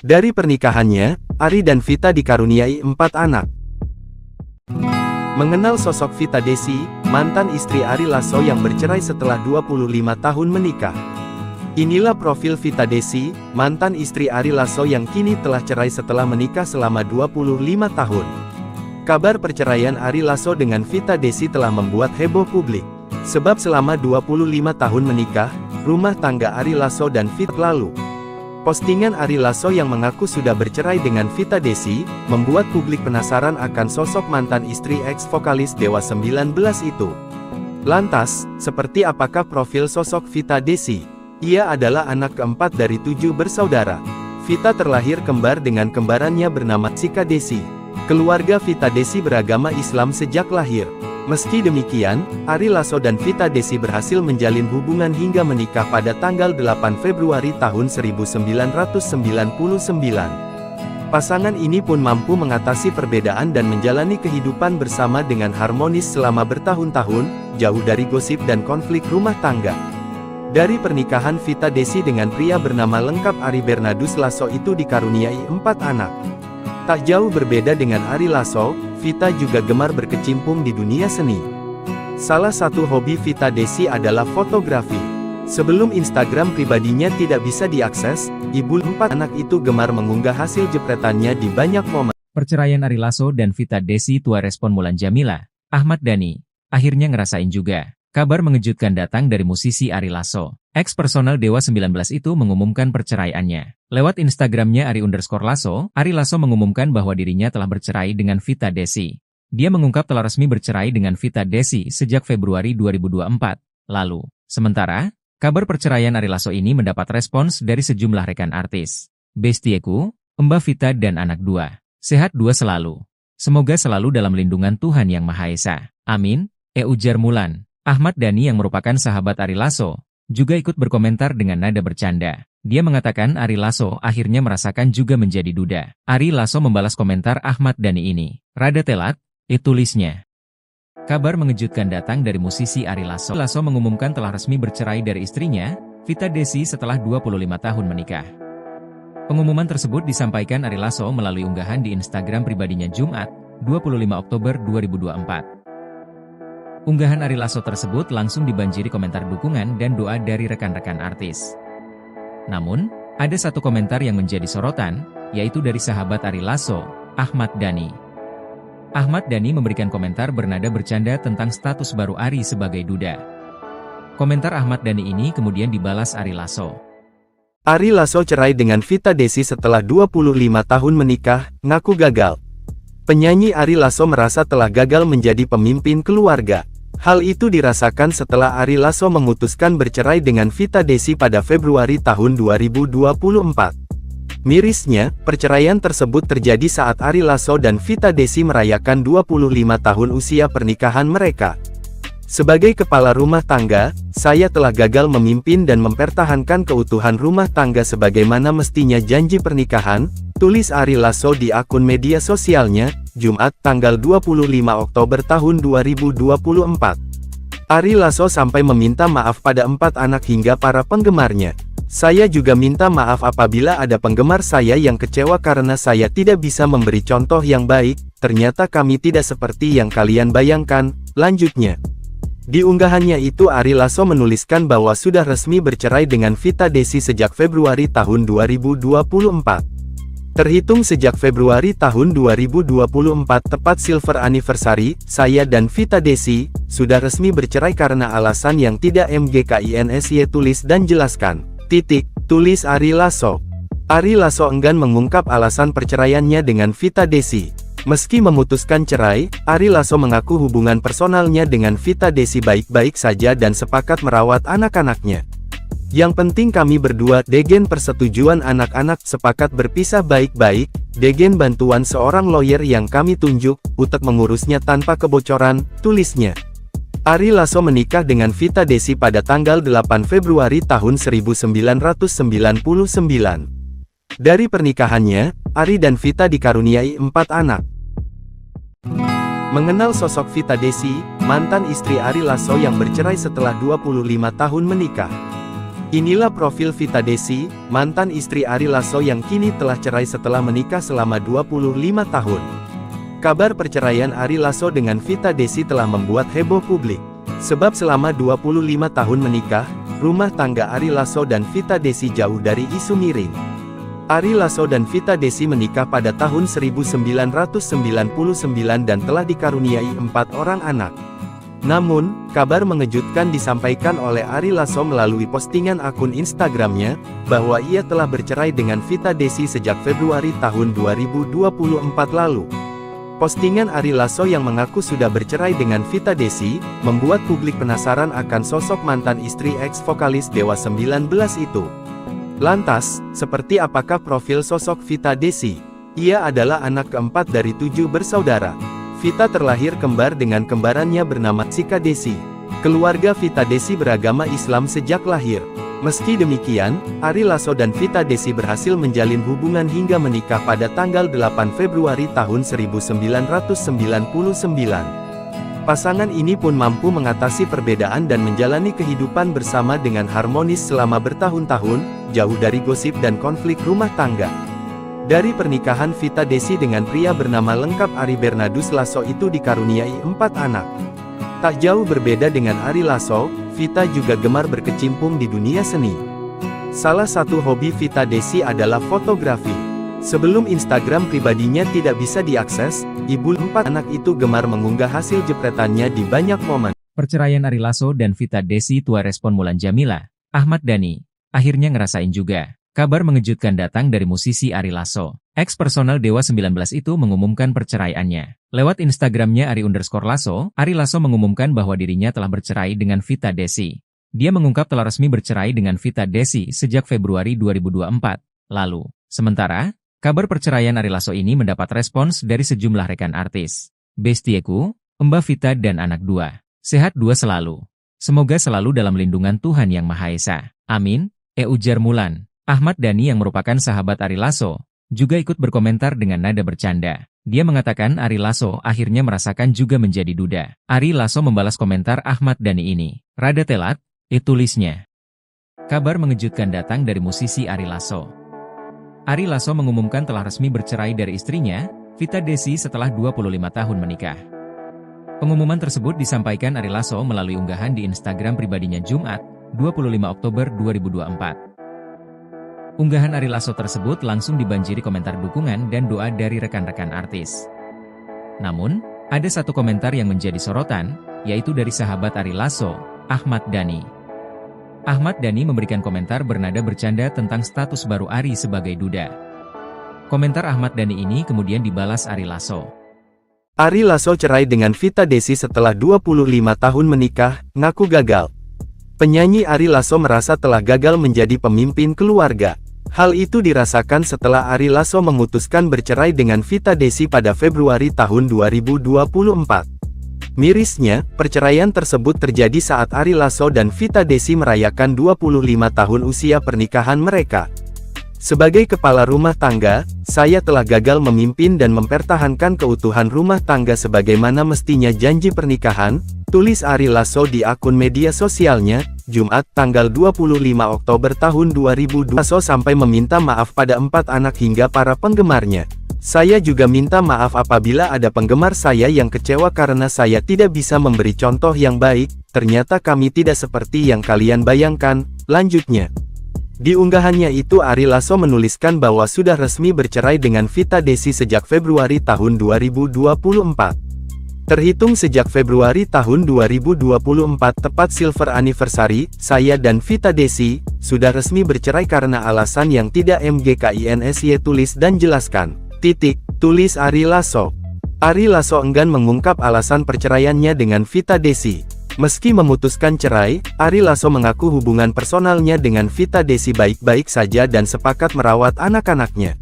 Dari pernikahannya, Ari dan Vita dikaruniai 4 anak. Mengenal sosok Vita Desi, mantan istri Ari Lasso yang bercerai setelah 25 tahun menikah. Inilah profil Vita Desi, mantan istri Ari Lasso yang kini telah cerai setelah menikah selama 25 tahun. Kabar perceraian Ari Lasso dengan Vita Desi telah membuat heboh publik. Sebab selama 25 tahun menikah, rumah tangga Ari Lasso dan Vita lalu. Postingan Ari Lasso yang mengaku sudah bercerai dengan Vita Desi, membuat publik penasaran akan sosok mantan istri ex-vokalis Dewa 19 itu. Lantas, seperti apakah profil sosok Vita Desi? Ia adalah anak keempat dari 7 bersaudara. Vita terlahir kembar dengan kembarannya bernama Sika Desi. Keluarga Vita Desi beragama Islam sejak lahir. Meski demikian, Ari Lasso dan Vita Desi berhasil menjalin hubungan hingga menikah pada tanggal 8 Februari tahun 1999. Pasangan ini pun mampu mengatasi perbedaan dan menjalani kehidupan bersama dengan harmonis selama bertahun-tahun, jauh dari gosip dan konflik rumah tangga. Dari pernikahan Vita Desi dengan pria bernama lengkap Ari Bernardus Lasso itu dikaruniai 4 anak. Tak jauh berbeda dengan Ari Lasso, Vita juga gemar berkecimpung di dunia seni. Salah satu hobi Vita Desi adalah fotografi. Sebelum Instagram pribadinya tidak bisa diakses, ibu 4 anak itu gemar mengunggah hasil jepretannya di banyak momen. Perceraian Ari Lasso dan Vita Desi tuai respon Mulan Jamila, Ahmad Dhani, akhirnya ngerasain juga. Kabar mengejutkan datang dari musisi Ari Lasso. Ex-personal Dewa 19 itu mengumumkan perceraiannya. Lewat Instagramnya Ari_Lasso, Ari Lasso mengumumkan bahwa dirinya telah bercerai dengan Vita Desi. Dia mengungkap telah resmi bercerai dengan Vita Desi sejak Februari 2024 lalu. Sementara, kabar perceraian Ari Lasso ini mendapat respons dari sejumlah rekan artis. Bestieku, Mbak Vita dan anak dua. Sehat dua selalu. Semoga selalu dalam lindungan Tuhan Yang Maha Esa. Amin, ujar Mulan. Ahmad Dhani yang merupakan sahabat Ari Lasso, juga ikut berkomentar dengan nada bercanda. Dia mengatakan Ari Lasso akhirnya merasakan juga menjadi duda. Ari Lasso membalas komentar Ahmad Dhani ini. Rada telat, tulisnya. Kabar mengejutkan datang dari musisi Ari Lasso. Lasso mengumumkan telah resmi bercerai dari istrinya, Vita Desi setelah 25 tahun menikah. Pengumuman tersebut disampaikan Ari Lasso melalui unggahan di Instagram pribadinya Jumat, 25 Oktober 2024. Unggahan Ari Lasso tersebut langsung dibanjiri komentar dukungan dan doa dari rekan-rekan artis. Namun, ada satu komentar yang menjadi sorotan, yaitu dari sahabat Ari Lasso, Ahmad Dhani. Ahmad Dhani memberikan komentar bernada bercanda tentang status baru Ari sebagai duda. Komentar Ahmad Dhani ini kemudian dibalas Ari Lasso. Ari Lasso cerai dengan Vita Desi setelah 25 tahun menikah, ngaku gagal. Penyanyi Ari Lasso merasa telah gagal menjadi pemimpin keluarga. Hal itu dirasakan setelah Ari Lasso memutuskan bercerai dengan Vita Desi pada Februari tahun 2024. Mirisnya, perceraian tersebut terjadi saat Ari Lasso dan Vita Desi merayakan 25 tahun usia pernikahan mereka. Sebagai kepala rumah tangga, saya telah gagal memimpin dan mempertahankan keutuhan rumah tangga sebagaimana mestinya janji pernikahan, tulis Ari Lasso di akun media sosialnya, Jumat tanggal 25 Oktober tahun 2024. Ari Lasso sampai meminta maaf pada 4 anak hingga para penggemarnya. Saya juga minta maaf apabila ada penggemar saya yang kecewa karena saya tidak bisa memberi contoh yang baik, ternyata kami tidak seperti yang kalian bayangkan, lanjutnya. Di unggahannya itu Ari Lasso menuliskan bahwa sudah resmi bercerai dengan Vita Desi sejak Februari tahun 2024. Terhitung sejak Februari tahun 2024 tepat silver anniversary, saya dan Vita Desi sudah resmi bercerai karena alasan yang tidak MGKINSY tulis dan jelaskan. Tulis Ari Lasso. Ari Lasso enggan mengungkap alasan perceraiannya dengan Vita Desi. Meski memutuskan cerai, Ari Lasso mengaku hubungan personalnya dengan Vita Desi baik-baik saja dan sepakat merawat anak-anaknya. Yang penting kami berdua, degen persetujuan anak-anak, sepakat berpisah baik-baik, degen bantuan seorang lawyer yang kami tunjuk, untuk mengurusnya tanpa kebocoran, tulisnya. Ari Lasso menikah dengan Vita Desi pada tanggal 8 Februari tahun 1999. Dari pernikahannya, Ari dan Vita dikaruniai 4 anak. Mengenal sosok Vita Desi, mantan istri Ari Lasso yang bercerai setelah 25 tahun menikah. Inilah profil Vita Desi, mantan istri Ari Lasso yang kini telah cerai setelah menikah selama 25 tahun. Kabar perceraian Ari Lasso dengan Vita Desi telah membuat heboh publik. Sebab selama 25 tahun menikah, rumah tangga Ari Lasso dan Vita Desi jauh dari isu miring. Ari Lasso dan Vita Desi menikah pada tahun 1999 dan telah dikaruniai 4 orang anak. Namun, kabar mengejutkan disampaikan oleh Ari Lasso melalui postingan akun Instagramnya, bahwa ia telah bercerai dengan Vita Desi sejak Februari tahun 2024 lalu. Postingan Ari Lasso yang mengaku sudah bercerai dengan Vita Desi, membuat publik penasaran akan sosok mantan istri ex-vokalis Dewa 19 itu. Lantas, seperti apakah profil sosok Vita Desi? Ia adalah anak keempat dari 7 bersaudara. Vita terlahir kembar dengan kembarannya bernama Sika Desi. Keluarga Vita Desi beragama Islam sejak lahir. Meski demikian, Ari Lasso dan Vita Desi berhasil menjalin hubungan hingga menikah pada tanggal 8 Februari tahun 1999. Pasangan ini pun mampu mengatasi perbedaan dan menjalani kehidupan bersama dengan harmonis selama bertahun-tahun, jauh dari gosip dan konflik rumah tangga. Dari pernikahan Vita Desi dengan pria bernama lengkap Ari Bernardus Lasso itu dikaruniai 4 anak. Tak jauh berbeda dengan Ari Lasso, Vita juga gemar berkecimpung di dunia seni. Salah satu hobi Vita Desi adalah fotografi. Sebelum Instagram pribadinya tidak bisa diakses, ibu 4 anak itu gemar mengunggah hasil jepretannya di banyak momen. Perceraian Ari Lasso dan Vita Desi tua respon Mulan Jamila, Ahmad Dhani, akhirnya ngerasain juga. Kabar mengejutkan datang dari musisi Ari Lasso. Ex personal Dewa 19 itu mengumumkan perceraiannya. Lewat Instagramnya Ari_Lasso, Ari Lasso mengumumkan bahwa dirinya telah bercerai dengan Vita Desi. Dia mengungkap telah resmi bercerai dengan Vita Desi sejak Februari 2024 lalu. Sementara, kabar perceraian Ari Lasso ini mendapat respons dari sejumlah rekan artis. Bestieku, Mbak Vita dan anak 2. Sehat 2 selalu. Semoga selalu dalam lindungan Tuhan Yang Maha Esa. Amin, ujar Mulan. Ahmad Dhani yang merupakan sahabat Ari Lasso, juga ikut berkomentar dengan nada bercanda. Dia mengatakan Ari Lasso akhirnya merasakan juga menjadi duda. Ari Lasso membalas komentar Ahmad Dhani ini. Rada telat, tulisnya. Kabar mengejutkan datang dari musisi Ari Lasso. Ari Lasso mengumumkan telah resmi bercerai dari istrinya, Vita Desi setelah 25 tahun menikah. Pengumuman tersebut disampaikan Ari Lasso melalui unggahan di Instagram pribadinya Jumat, 25 Oktober 2024. Unggahan Ari Lasso tersebut langsung dibanjiri komentar dukungan dan doa dari rekan-rekan artis. Namun, ada satu komentar yang menjadi sorotan, yaitu dari sahabat Ari Lasso, Ahmad Dhani. Ahmad Dhani memberikan komentar bernada bercanda tentang status baru Ari sebagai duda. Komentar Ahmad Dhani ini kemudian dibalas Ari Lasso. Ari Lasso cerai dengan Vita Desi setelah 25 tahun menikah, ngaku gagal. Penyanyi Ari Lasso merasa telah gagal menjadi pemimpin keluarga. Hal itu dirasakan setelah Ari Lasso memutuskan bercerai dengan Vita Desi pada Februari tahun 2024. Mirisnya, perceraian tersebut terjadi saat Ari Lasso dan Vita Desi merayakan 25 tahun usia pernikahan mereka. Sebagai kepala rumah tangga, saya telah gagal memimpin dan mempertahankan keutuhan rumah tangga sebagaimana mestinya janji pernikahan, tulis Ari Lasso di akun media sosialnya, Jumat, tanggal 25 Oktober tahun 2020. Lasso sampai meminta maaf pada 4 anak hingga para penggemarnya. Saya juga minta maaf apabila ada penggemar saya yang kecewa karena saya tidak bisa memberi contoh yang baik, ternyata kami tidak seperti yang kalian bayangkan, lanjutnya. Di unggahannya itu Ari Lasso menuliskan bahwa sudah resmi bercerai dengan Vita Desi sejak Februari tahun 2024. Terhitung sejak Februari tahun 2024 tepat silver anniversary, saya dan Vita Desi, sudah resmi bercerai karena alasan yang tidak mgkinsy tulis dan jelaskan. Tulis Ari Lasso. Ari Lasso enggan mengungkap alasan perceraiannya dengan Vita Desi. Meski memutuskan cerai, Ari Lasso mengaku hubungan personalnya dengan Vita Desi baik-baik saja dan sepakat merawat anak-anaknya.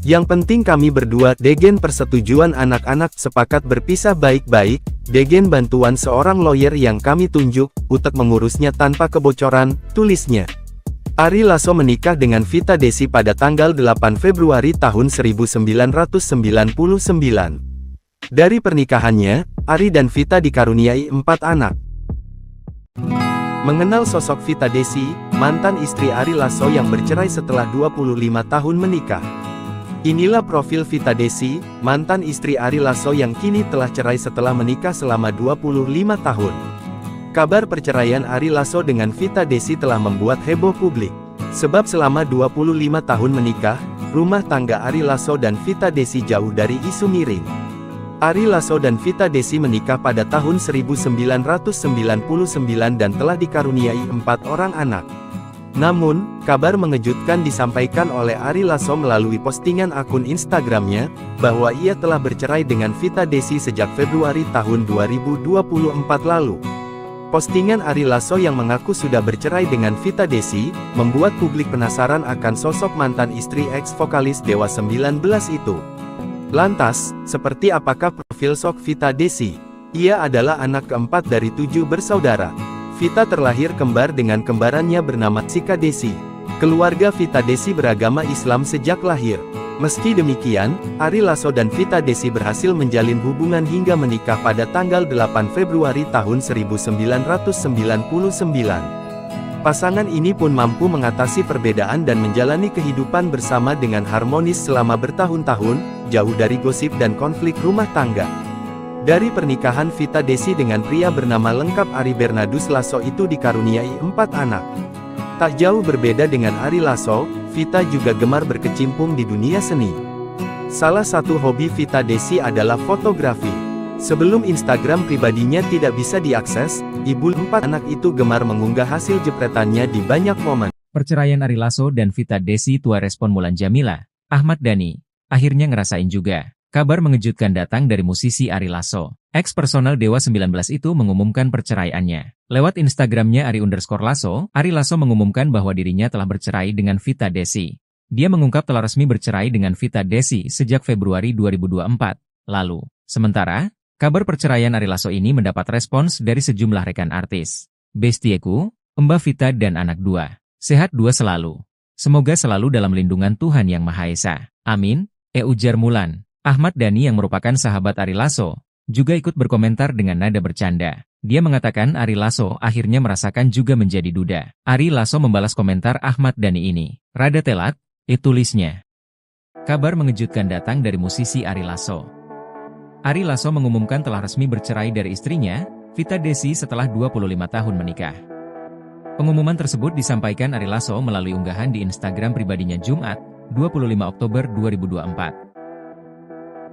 Yang penting kami berdua, degen persetujuan anak-anak, sepakat berpisah baik-baik, degen bantuan seorang lawyer yang kami tunjuk, untuk mengurusnya tanpa kebocoran, tulisnya. Ari Lasso menikah dengan Vita Desi pada tanggal 8 Februari tahun 1999. Dari pernikahannya, Ari dan Vita dikaruniai 4 anak. Mengenal sosok Vita Desi, mantan istri Ari Lasso yang bercerai setelah 25 tahun menikah. Inilah profil Vita Desi, mantan istri Ari Lasso yang kini telah cerai setelah menikah selama 25 tahun. Kabar perceraian Ari Lasso dengan Vita Desi telah membuat heboh publik. Sebab selama 25 tahun menikah, rumah tangga Ari Lasso dan Vita Desi jauh dari isu miring. Ari Lasso dan Vita Desi menikah pada tahun 1999 dan telah dikaruniai 4 orang anak. Namun, kabar mengejutkan disampaikan oleh Ari Lasso melalui postingan akun Instagramnya, bahwa ia telah bercerai dengan Vita Desi sejak Februari tahun 2024 lalu. Postingan Ari Lasso yang mengaku sudah bercerai dengan Vita Desi, membuat publik penasaran akan sosok mantan istri ex-vokalis Dewa 19 itu. Lantas, seperti apakah profil sok Vita Desi? Ia adalah anak keempat dari 7 bersaudara. Vita terlahir kembar dengan kembarannya bernama Sika Desi. Keluarga Vita Desi beragama Islam sejak lahir. Meski demikian, Ari Lasso dan Vita Desi berhasil menjalin hubungan hingga menikah pada tanggal 8 Februari tahun 1999. Pasangan ini pun mampu mengatasi perbedaan dan menjalani kehidupan bersama dengan harmonis selama bertahun-tahun, jauh dari gosip dan konflik rumah tangga. Dari pernikahan Vita Desi dengan pria bernama lengkap Ari Bernardus Lasso itu dikaruniai 4 anak. Tak jauh berbeda dengan Ari Lasso, Vita juga gemar berkecimpung di dunia seni. Salah satu hobi Vita Desi adalah fotografi. Sebelum Instagram pribadinya tidak bisa diakses, ibu 4 anak itu gemar mengunggah hasil jepretannya di banyak momen. Perceraian Ari Lasso dan Vita Desi tua respon Mulan Jamila, Ahmad Dhani, akhirnya ngerasain juga. Kabar mengejutkan datang dari musisi Ari Lasso. Ex personal Dewa 19 itu mengumumkan perceraiannya. Lewat Instagramnya Ari_Lasso, Ari Lasso mengumumkan bahwa dirinya telah bercerai dengan Vita Desi. Dia mengungkap telah resmi bercerai dengan Vita Desi sejak Februari 2024 lalu. Sementara, kabar perceraian Ari Lasso ini mendapat respons dari sejumlah rekan artis. Bestieku, Mbak Vita dan anak 2. Sehat 2 selalu. Semoga selalu dalam lindungan Tuhan Yang Maha Esa. Amin, ujar Mulan. Ahmad Dhani yang merupakan sahabat Ari Lasso, juga ikut berkomentar dengan nada bercanda. Dia mengatakan Ari Lasso akhirnya merasakan juga menjadi duda. Ari Lasso membalas komentar Ahmad Dhani ini. Rada telat, tulisnya. Kabar mengejutkan datang dari musisi Ari Lasso. Ari Lasso mengumumkan telah resmi bercerai dari istrinya, Vita Desi setelah 25 tahun menikah. Pengumuman tersebut disampaikan Ari Lasso melalui unggahan di Instagram pribadinya Jumat, 25 Oktober 2024.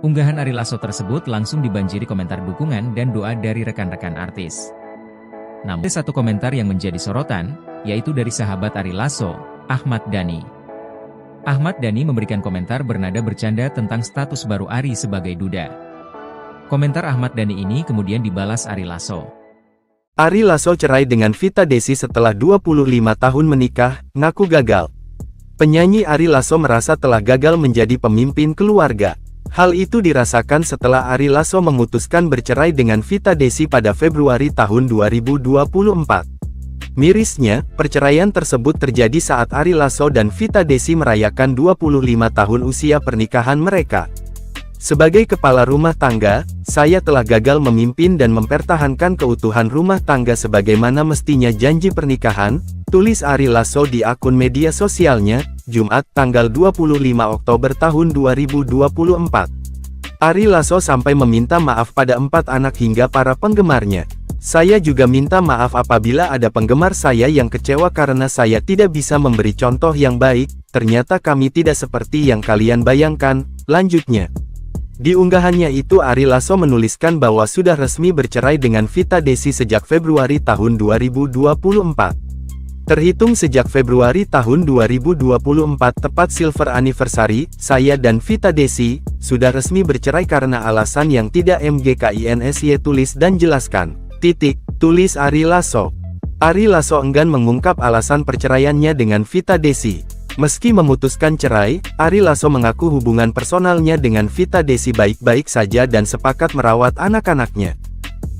Unggahan Ari Lasso tersebut langsung dibanjiri komentar dukungan dan doa dari rekan-rekan artis. Namun, ada satu komentar yang menjadi sorotan, yaitu dari sahabat Ari Lasso, Ahmad Dhani. Ahmad Dhani memberikan komentar bernada bercanda tentang status baru Ari sebagai duda. Komentar Ahmad Dhani ini kemudian dibalas Ari Lasso. Ari Lasso cerai dengan Vita Desi setelah 25 tahun menikah, ngaku gagal. Penyanyi Ari Lasso merasa telah gagal menjadi pemimpin keluarga. Hal itu dirasakan setelah Ari Lasso memutuskan bercerai dengan Vita Desi pada Februari tahun 2024. Mirisnya, perceraian tersebut terjadi saat Ari Lasso dan Vita Desi merayakan 25 tahun usia pernikahan mereka. Sebagai kepala rumah tangga, saya telah gagal memimpin dan mempertahankan keutuhan rumah tangga sebagaimana mestinya janji pernikahan, tulis Ari Lasso di akun media sosialnya, Jumat tanggal 25 Oktober tahun 2024. Ari Lasso sampai meminta maaf pada 4 anak hingga para penggemarnya. Saya juga minta maaf apabila ada penggemar saya yang kecewa karena saya tidak bisa memberi contoh yang baik, ternyata kami tidak seperti yang kalian bayangkan, lanjutnya. Di unggahannya itu Ari Lasso menuliskan bahwa sudah resmi bercerai dengan Vita Desi sejak Februari tahun 2024. Terhitung sejak Februari tahun 2024 tepat silver anniversary, saya dan Vita Desi, sudah resmi bercerai karena alasan yang tidak MGKINSY tulis dan jelaskan. Tulis Ari Lasso. Ari Lasso enggan mengungkap alasan perceraiannya dengan Vita Desi. Meski memutuskan cerai, Ari Lasso mengaku hubungan personalnya dengan Vita Desi baik-baik saja dan sepakat merawat anak-anaknya.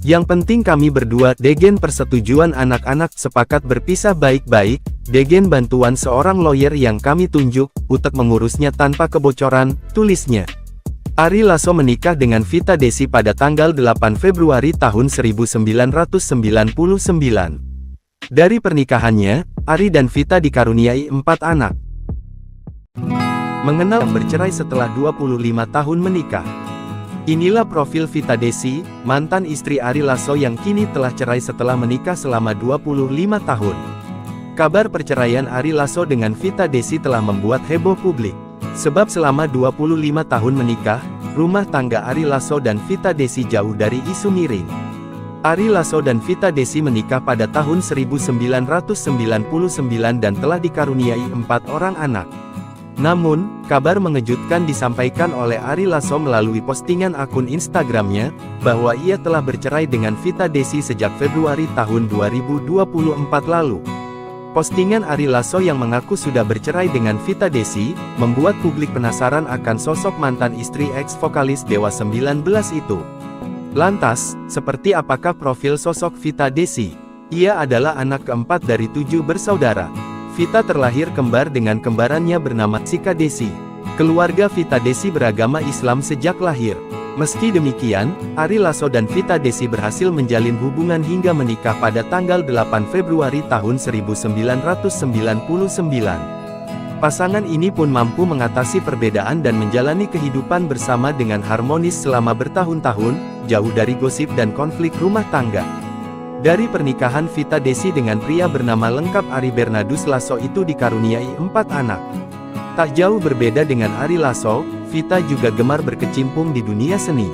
Yang penting kami berdua, degen persetujuan anak-anak, sepakat berpisah baik-baik, degen bantuan seorang lawyer yang kami tunjuk, untuk mengurusnya tanpa kebocoran, tulisnya. Ari Lasso menikah dengan Vita Desi pada tanggal 8 Februari tahun 1999. Dari pernikahannya, Ari dan Vita dikaruniai 4 anak. Mengenal bercerai setelah 25 tahun menikah. Inilah profil Vita Desi, mantan istri Ari Lasso yang kini telah cerai setelah menikah selama 25 tahun. Kabar perceraian Ari Lasso dengan Vita Desi telah membuat heboh publik. Sebab selama 25 tahun menikah, rumah tangga Ari Lasso dan Vita Desi jauh dari isu miring. Ari Lasso dan Vita Desi menikah pada tahun 1999 dan telah dikaruniai 4 orang anak. Namun, kabar mengejutkan disampaikan oleh Ari Lasso melalui postingan akun Instagramnya, bahwa ia telah bercerai dengan Vita Desi sejak Februari tahun 2024 lalu. Postingan Ari Lasso yang mengaku sudah bercerai dengan Vita Desi, membuat publik penasaran akan sosok mantan istri ex-vokalis Dewa 19 itu. Lantas, seperti apakah profil sosok Vita Desi? Ia adalah anak keempat dari 7 bersaudara. Vita terlahir kembar dengan kembarannya bernama Sika Desi. Keluarga Vita Desi beragama Islam sejak lahir. Meski demikian, Ari Lasso dan Vita Desi berhasil menjalin hubungan hingga menikah pada tanggal 8 Februari tahun 1999. Pasangan ini pun mampu mengatasi perbedaan dan menjalani kehidupan bersama dengan harmonis selama bertahun-tahun, jauh dari gosip dan konflik rumah tangga. Dari pernikahan Vita Desi dengan pria bernama lengkap Ari Bernardus Lasso itu dikaruniai 4 anak. Tak jauh berbeda dengan Ari Lasso, Vita juga gemar berkecimpung di dunia seni.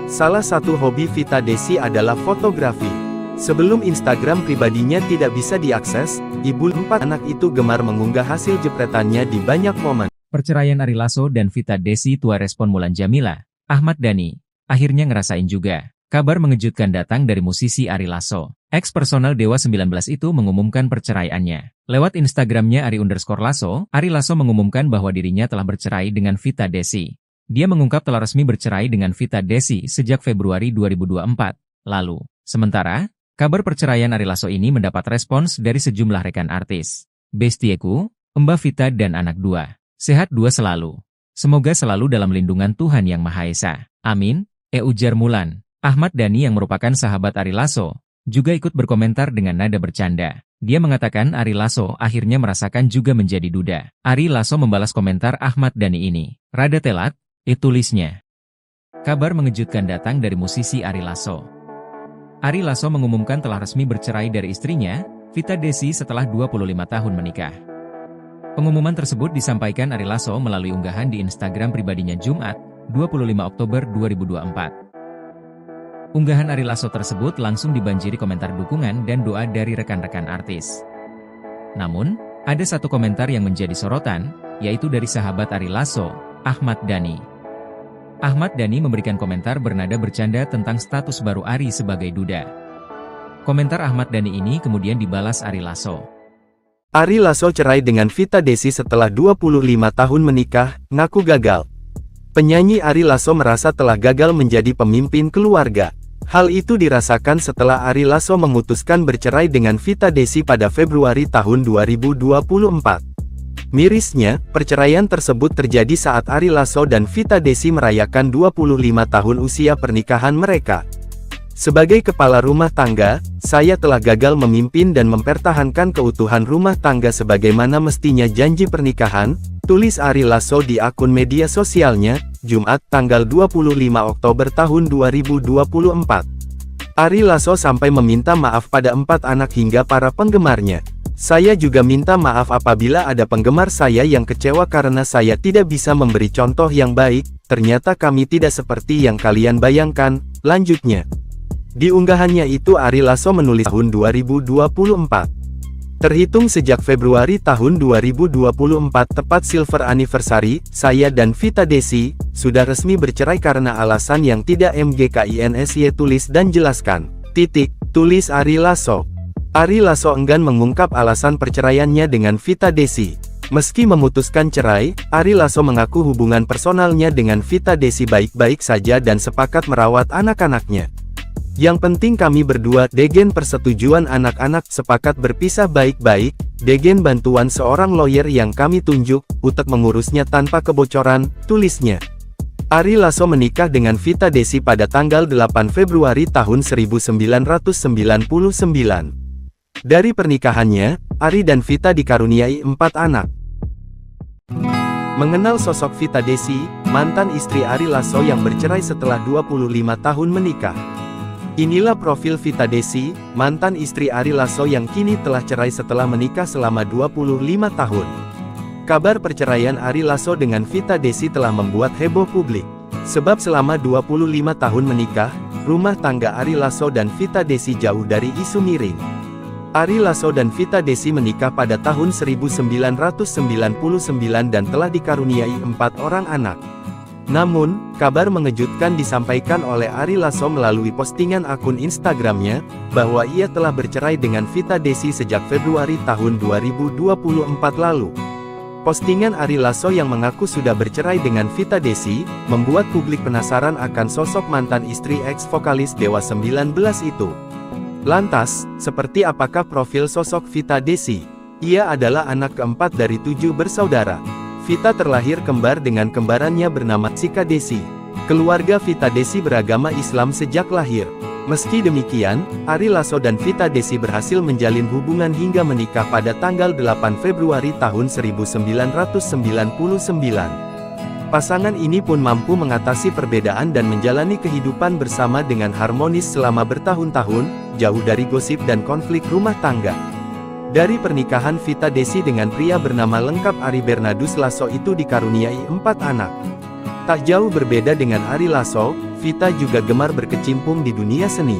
Salah satu hobi Vita Desi adalah fotografi. Sebelum Instagram pribadinya tidak bisa diakses, ibu 4 anak itu gemar mengunggah hasil jepretannya di banyak momen. Perceraian Ari Lasso dan Vita Desi tua respon Mulan Jamila, Ahmad Dhani, akhirnya ngerasain juga. Kabar mengejutkan datang dari musisi Ari Lasso. Ex personal Dewa 19 itu mengumumkan perceraiannya. Lewat Instagramnya Ari_Lasso, Ari Lasso mengumumkan bahwa dirinya telah bercerai dengan Vita Desi. Dia mengungkap telah resmi bercerai dengan Vita Desi sejak Februari 2024 lalu. Sementara, kabar perceraian Ari Lasso ini mendapat respons dari sejumlah rekan artis. Bestieku, Mbak Vita dan anak 2. Sehat 2 selalu. Semoga selalu dalam lindungan Tuhan Yang Maha Esa. Amin, ujar Mulan. Ahmad Dhani yang merupakan sahabat Ari Lasso, juga ikut berkomentar dengan nada bercanda. Dia mengatakan Ari Lasso akhirnya merasakan juga menjadi duda. Ari Lasso membalas komentar Ahmad Dhani ini. Rada telat, tulisnya. Kabar mengejutkan datang dari musisi Ari Lasso. Ari Lasso mengumumkan telah resmi bercerai dari istrinya, Vita Desi setelah 25 tahun menikah. Pengumuman tersebut disampaikan Ari Lasso melalui unggahan di Instagram pribadinya Jumat, 25 Oktober 2024. Unggahan Ari Lasso tersebut langsung dibanjiri komentar dukungan dan doa dari rekan-rekan artis. Namun, ada satu komentar yang menjadi sorotan, yaitu dari sahabat Ari Lasso, Ahmad Dhani. Ahmad Dhani memberikan komentar bernada bercanda tentang status baru Ari sebagai duda. Komentar Ahmad Dhani ini kemudian dibalas Ari Lasso. Ari Lasso cerai dengan Vita Desi setelah 25 tahun menikah, ngaku gagal. Penyanyi Ari Lasso merasa telah gagal menjadi pemimpin keluarga. Hal itu dirasakan setelah Ari Lasso memutuskan bercerai dengan Vita Desi pada Februari tahun 2024. Mirisnya, perceraian tersebut terjadi saat Ari Lasso dan Vita Desi merayakan 25 tahun usia pernikahan mereka. Sebagai kepala rumah tangga, saya telah gagal memimpin dan mempertahankan keutuhan rumah tangga sebagaimana mestinya janji pernikahan, tulis Ari Lasso di akun media sosialnya, Jumat tanggal 25 Oktober tahun 2024. Ari Lasso sampai meminta maaf pada 4 anak hingga para penggemarnya. Saya juga minta maaf apabila ada penggemar saya yang kecewa karena saya tidak bisa memberi contoh yang baik, ternyata kami tidak seperti yang kalian bayangkan, lanjutnya. Di unggahannya itu Ari Lasso menulis tahun 2024. Terhitung sejak Februari tahun 2024 tepat silver anniversary, saya dan Vita Desi, sudah resmi bercerai karena alasan yang tidak MGKINSY tulis dan jelaskan. Tulis Ari Lasso. Ari Lasso enggan mengungkap alasan perceraiannya dengan Vita Desi. Meski memutuskan cerai, Ari Lasso mengaku hubungan personalnya dengan Vita Desi baik-baik saja dan sepakat merawat anak-anaknya. Yang penting kami berdua, degen persetujuan anak-anak, sepakat berpisah baik-baik, degen bantuan seorang lawyer yang kami tunjuk, untuk mengurusnya tanpa kebocoran, tulisnya. Ari Lasso menikah dengan Vita Desi pada tanggal 8 Februari tahun 1999. Dari pernikahannya, Ari dan Vita dikaruniai 4 anak. Mengenal sosok Vita Desi, mantan istri Ari Lasso yang bercerai setelah 25 tahun menikah. Inilah profil Vita Desi, mantan istri Ari Lasso yang kini telah cerai setelah menikah selama 25 tahun. Kabar perceraian Ari Lasso dengan Vita Desi telah membuat heboh publik. Sebab selama 25 tahun menikah, rumah tangga Ari Lasso dan Vita Desi jauh dari isu miring. Ari Lasso dan Vita Desi menikah pada tahun 1999 dan telah dikaruniai 4 orang anak. Namun, kabar mengejutkan disampaikan oleh Ari Lasso melalui postingan akun Instagramnya, bahwa ia telah bercerai dengan Vita Desi sejak Februari tahun 2024 lalu. Postingan Ari Lasso yang mengaku sudah bercerai dengan Vita Desi, membuat publik penasaran akan sosok mantan istri ex-vokalis Dewa 19 itu. Lantas, seperti apakah profil sosok Vita Desi? Ia adalah anak keempat dari 7 bersaudara. Vita terlahir kembar dengan kembarannya bernama Sika Desi. Keluarga Vita Desi beragama Islam sejak lahir. Meski demikian, Ari Lasso dan Vita Desi berhasil menjalin hubungan hingga menikah pada tanggal 8 Februari tahun 1999. Pasangan ini pun mampu mengatasi perbedaan dan menjalani kehidupan bersama dengan harmonis selama bertahun-tahun, jauh dari gosip dan konflik rumah tangga. Dari pernikahan Vita Desi dengan pria bernama lengkap Ari Bernardus Lasso itu dikaruniai 4 anak. Tak jauh berbeda dengan Ari Lasso, Vita juga gemar berkecimpung di dunia seni.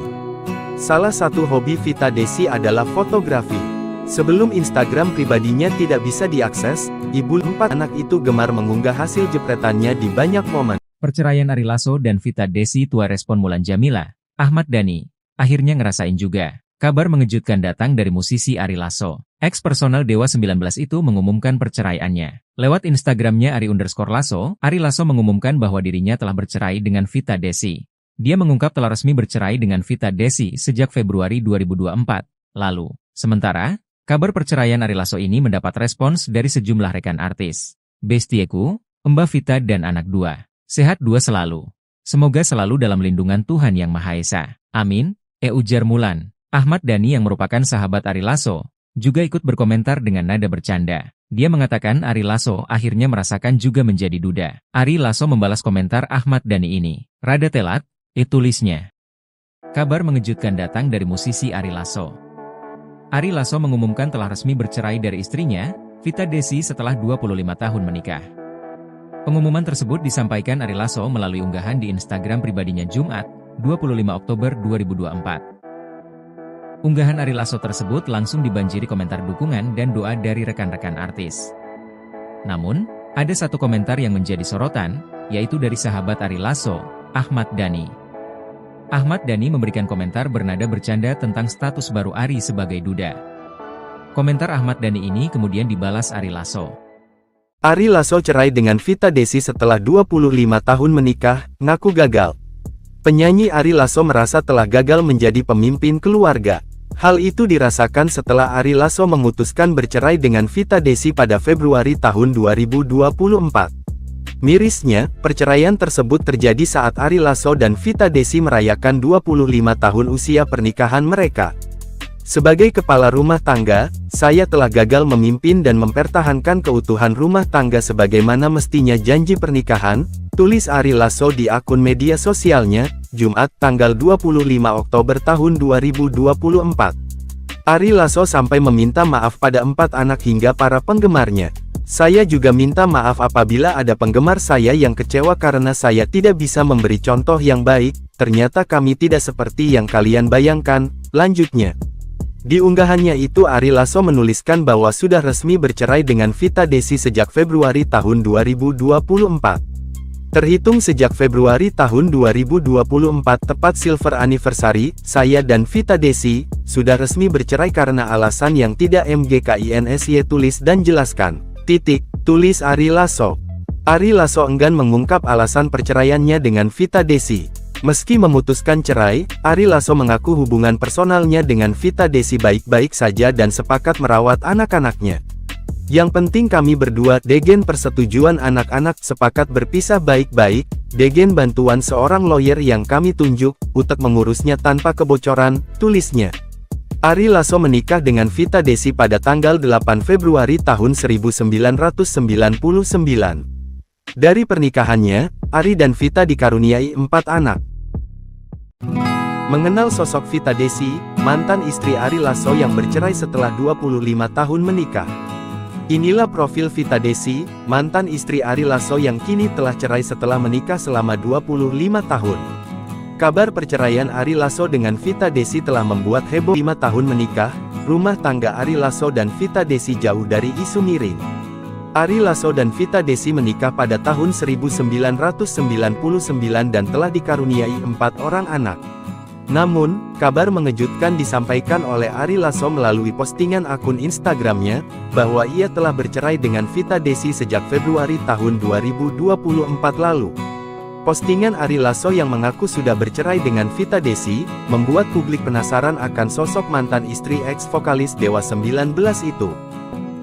Salah satu hobi Vita Desi adalah fotografi. Sebelum Instagram pribadinya tidak bisa diakses, ibu 4 anak itu gemar mengunggah hasil jepretannya di banyak momen. Perceraian Ari Lasso dan Vita Desi tua respon Mulan Jamila, Ahmad Dhani, akhirnya ngerasain juga. Kabar mengejutkan datang dari musisi Ari Lasso. Ex personal Dewa 19 itu mengumumkan perceraiannya. Lewat Instagramnya Ari_Lasso, Ari Lasso mengumumkan bahwa dirinya telah bercerai dengan Vita Desi. Dia mengungkap telah resmi bercerai dengan Vita Desi sejak Februari 2024 lalu. Sementara, kabar perceraian Ari Lasso ini mendapat respons dari sejumlah rekan artis. Bestieku, Mbak Vita dan anak 2. Sehat 2 selalu. Semoga selalu dalam lindungan Tuhan Yang Maha Esa. Amin, ujar Mulan. Ahmad Dhani yang merupakan sahabat Ari Lasso, juga ikut berkomentar dengan nada bercanda. Dia mengatakan Ari Lasso akhirnya merasakan juga menjadi duda. Ari Lasso membalas komentar Ahmad Dhani ini. Rada telat, tulisnya. Kabar mengejutkan datang dari musisi Ari Lasso. Ari Lasso mengumumkan telah resmi bercerai dari istrinya, Vita Desi setelah 25 tahun menikah. Pengumuman tersebut disampaikan Ari Lasso melalui unggahan di Instagram pribadinya Jumat, 25 Oktober 2024. Unggahan Ari Lasso tersebut langsung dibanjiri komentar dukungan dan doa dari rekan-rekan artis. Namun, ada satu komentar yang menjadi sorotan, yaitu dari sahabat Ari Lasso, Ahmad Dhani. Ahmad Dhani memberikan komentar bernada bercanda tentang status baru Ari sebagai duda. Komentar Ahmad Dhani ini kemudian dibalas Ari Lasso. Ari Lasso cerai dengan Vita Desi setelah 25 tahun menikah, ngaku gagal. Penyanyi Ari Lasso merasa telah gagal menjadi pemimpin keluarga. Hal itu dirasakan setelah Ari Lasso memutuskan bercerai dengan Vita Desi pada Februari tahun 2024. Mirisnya, perceraian tersebut terjadi saat Ari Lasso dan Vita Desi merayakan 25 tahun usia pernikahan mereka. Sebagai kepala rumah tangga, saya telah gagal memimpin dan mempertahankan keutuhan rumah tangga sebagaimana mestinya janji pernikahan, tulis Ari Lasso di akun media sosialnya, Jumat tanggal 25 Oktober tahun 2024. Ari Lasso sampai meminta maaf pada 4 anak hingga para penggemarnya. Saya juga minta maaf apabila ada penggemar saya yang kecewa karena saya tidak bisa memberi contoh yang baik, ternyata kami tidak seperti yang kalian bayangkan, lanjutnya. Di unggahannya itu Ari Lasso menuliskan bahwa sudah resmi bercerai dengan Vita Desi sejak Februari tahun 2024. Terhitung sejak Februari tahun 2024 tepat silver anniversary, saya dan Vita Desi sudah resmi bercerai karena alasan yang tidak MGKINSY tulis dan jelaskan. Tulis Ari Lasso. Ari Lasso enggan mengungkap alasan perceraiannya dengan Vita Desi. Meski memutuskan cerai, Ari Lasso mengaku hubungan personalnya dengan Vita Desi baik-baik saja dan sepakat merawat anak-anaknya. Yang penting kami berdua, degen persetujuan anak-anak, sepakat berpisah baik-baik, degen bantuan seorang lawyer yang kami tunjuk, untuk mengurusnya tanpa kebocoran, tulisnya. Ari Lasso menikah dengan Vita Desi pada tanggal 8 Februari tahun 1999. Dari pernikahannya, Ari dan Vita dikaruniai 4 anak. Mengenal sosok Vita Desi, mantan istri Ari Lasso yang bercerai setelah 25 tahun menikah. Inilah profil Vita Desi, mantan istri Ari Lasso yang kini telah cerai setelah menikah selama 25 tahun. Kabar perceraian Ari Lasso dengan Vita Desi telah membuat heboh. 5 tahun menikah, rumah tangga Ari Lasso dan Vita Desi jauh dari isu miring. Ari Lasso dan Vita Desi menikah pada tahun 1999 dan telah dikaruniai 4 orang anak. Namun, kabar mengejutkan disampaikan oleh Ari Lasso melalui postingan akun Instagramnya, bahwa ia telah bercerai dengan Vita Desi sejak Februari tahun 2024 lalu. Postingan Ari Lasso yang mengaku sudah bercerai dengan Vita Desi, membuat publik penasaran akan sosok mantan istri ex-vokalis Dewa 19 itu.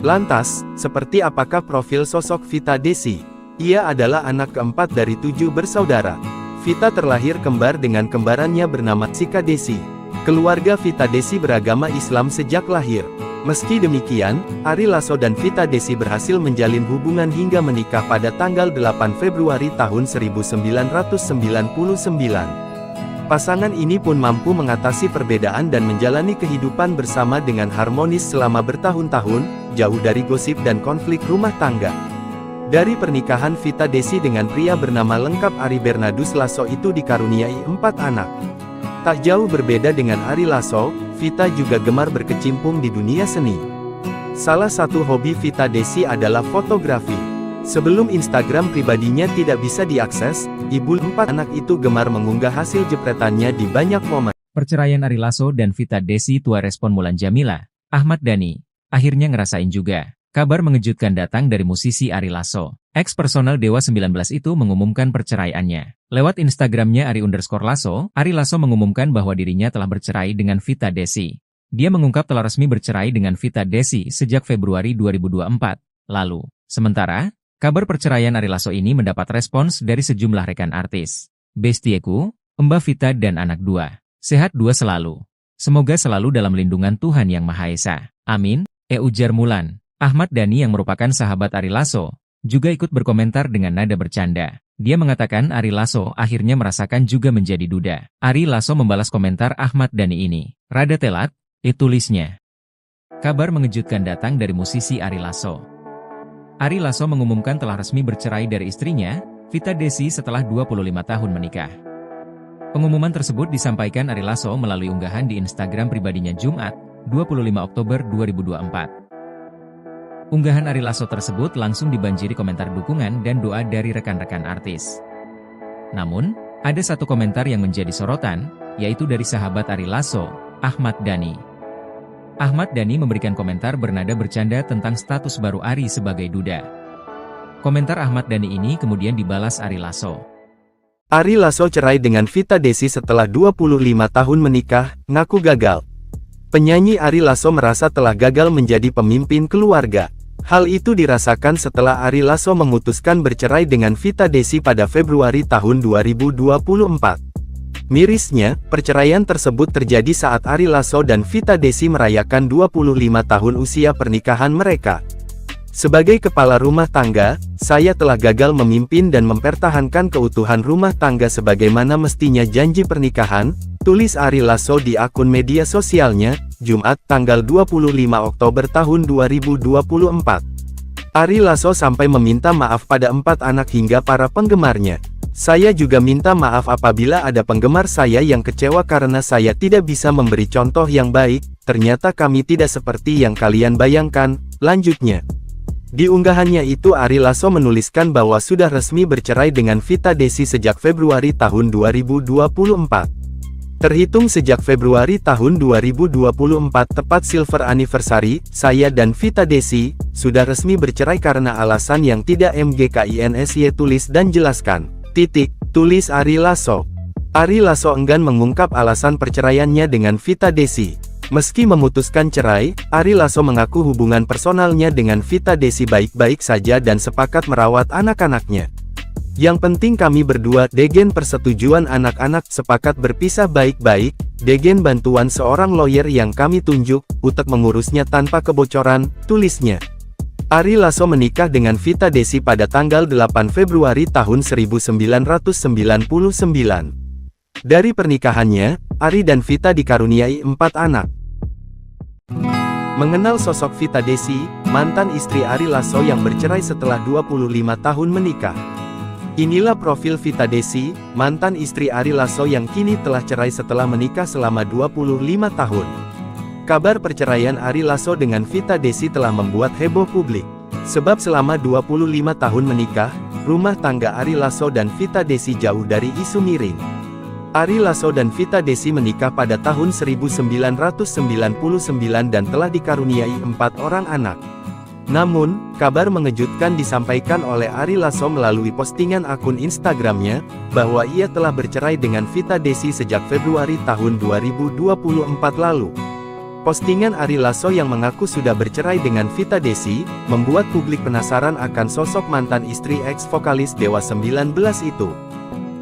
Lantas, seperti apakah profil sosok Vita Desi? Ia adalah anak keempat dari 7 bersaudara. Vita terlahir kembar dengan kembarannya bernama Sika Desi. Keluarga Vita Desi beragama Islam sejak lahir. Meski demikian, Ari Lasso dan Vita Desi berhasil menjalin hubungan hingga menikah pada tanggal 8 Februari tahun 1999. Pasangan ini pun mampu mengatasi perbedaan dan menjalani kehidupan bersama dengan harmonis selama bertahun-tahun, jauh dari gosip dan konflik rumah tangga. Dari pernikahan Vita Desi dengan pria bernama lengkap Ari Bernardus Lasso itu dikaruniai 4 anak. Tak jauh berbeda dengan Ari Lasso, Vita juga gemar berkecimpung di dunia seni. Salah satu hobi Vita Desi adalah fotografi. Sebelum Instagram pribadinya tidak bisa diakses, ibu 4 anak itu gemar mengunggah hasil jepretannya di banyak momen. Perceraian Ari Lasso dan Vita Desi tua respon Mulan Jamila, Ahmad Dhani, akhirnya ngerasain juga. Kabar mengejutkan datang dari musisi Ari Lasso. Ex personal Dewa 19 itu mengumumkan perceraiannya. Lewat Instagramnya Ari_Lasso, Ari Lasso mengumumkan bahwa dirinya telah bercerai dengan Vita Desi. Dia mengungkap telah resmi bercerai dengan Vita Desi sejak Februari 2024 lalu. Sementara, kabar perceraian Ari Lasso ini mendapat respons dari sejumlah rekan artis. Bestieku, Mbak Vita dan anak 2. Sehat 2 selalu. Semoga selalu dalam lindungan Tuhan Yang Maha Esa. Amin, ujar Mulan. Ahmad Dhani yang merupakan sahabat Ari Lasso, juga ikut berkomentar dengan nada bercanda. Dia mengatakan Ari Lasso akhirnya merasakan juga menjadi duda. Ari Lasso membalas komentar Ahmad Dhani ini. Rada telat, tulisnya. Kabar mengejutkan datang dari musisi Ari Lasso. Ari Lasso mengumumkan telah resmi bercerai dari istrinya, Vita Desi setelah 25 tahun menikah. Pengumuman tersebut disampaikan Ari Lasso melalui unggahan di Instagram pribadinya Jumat, 25 Oktober 2024. Unggahan Ari Lasso tersebut langsung dibanjiri komentar dukungan dan doa dari rekan-rekan artis. Namun, ada satu komentar yang menjadi sorotan, yaitu dari sahabat Ari Lasso, Ahmad Dhani. Ahmad Dhani memberikan komentar bernada bercanda tentang status baru Ari sebagai duda. Komentar Ahmad Dhani ini kemudian dibalas Ari Lasso. Ari Lasso cerai dengan Vita Desi setelah 25 tahun menikah, ngaku gagal. Penyanyi Ari Lasso merasa telah gagal menjadi pemimpin keluarga. Hal itu dirasakan setelah Ari Lasso memutuskan bercerai dengan Vita Desi pada Februari tahun 2024. Mirisnya, perceraian tersebut terjadi saat Ari Lasso dan Vita Desi merayakan 25 tahun usia pernikahan mereka. Sebagai kepala rumah tangga, saya telah gagal memimpin dan mempertahankan keutuhan rumah tangga sebagaimana mestinya janji pernikahan, tulis Ari Lasso di akun media sosialnya, Jumat tanggal 25 Oktober tahun 2024. Ari Lasso sampai meminta maaf pada 4 anak hingga para penggemarnya. Saya juga minta maaf apabila ada penggemar saya yang kecewa karena saya tidak bisa memberi contoh yang baik, ternyata kami tidak seperti yang kalian bayangkan, lanjutnya. Di unggahannya itu Ari Lasso menuliskan bahwa sudah resmi bercerai dengan Vita Desi sejak Februari tahun 2024. Terhitung sejak Februari tahun 2024 tepat silver anniversary, saya dan Vita Desi, sudah resmi bercerai karena alasan yang tidak MGKINSY tulis dan jelaskan. Tulis Ari Lasso. Ari Lasso enggan mengungkap alasan perceraiannya dengan Vita Desi. Meski memutuskan cerai, Ari Lasso mengaku hubungan personalnya dengan Vita Desi baik-baik saja dan sepakat merawat anak-anaknya. Yang penting kami berdua, degen persetujuan anak-anak, sepakat berpisah baik-baik, degen bantuan seorang lawyer yang kami tunjuk, untuk mengurusnya tanpa kebocoran, tulisnya. Ari Lasso menikah dengan Vita Desi pada tanggal 8 Februari tahun 1999. Dari pernikahannya, Ari dan Vita dikaruniai 4 anak. Mengenal sosok Vita Desi, mantan istri Ari Lasso yang bercerai setelah 25 tahun menikah. Inilah profil Vita Desi, mantan istri Ari Lasso yang kini telah cerai setelah menikah selama 25 tahun. Kabar perceraian Ari Lasso dengan Vita Desi telah membuat heboh publik. Sebab selama 25 tahun menikah, rumah tangga Ari Lasso dan Vita Desi jauh dari isu miring. Ari Lasso dan Vita Desi menikah pada tahun 1999 dan telah dikaruniai 4 orang anak. Namun, kabar mengejutkan disampaikan oleh Ari Lasso melalui postingan akun Instagramnya, bahwa ia telah bercerai dengan Vita Desi sejak Februari tahun 2024 lalu. Postingan Ari Lasso yang mengaku sudah bercerai dengan Vita Desi, membuat publik penasaran akan sosok mantan istri ex-vokalis Dewa 19 itu.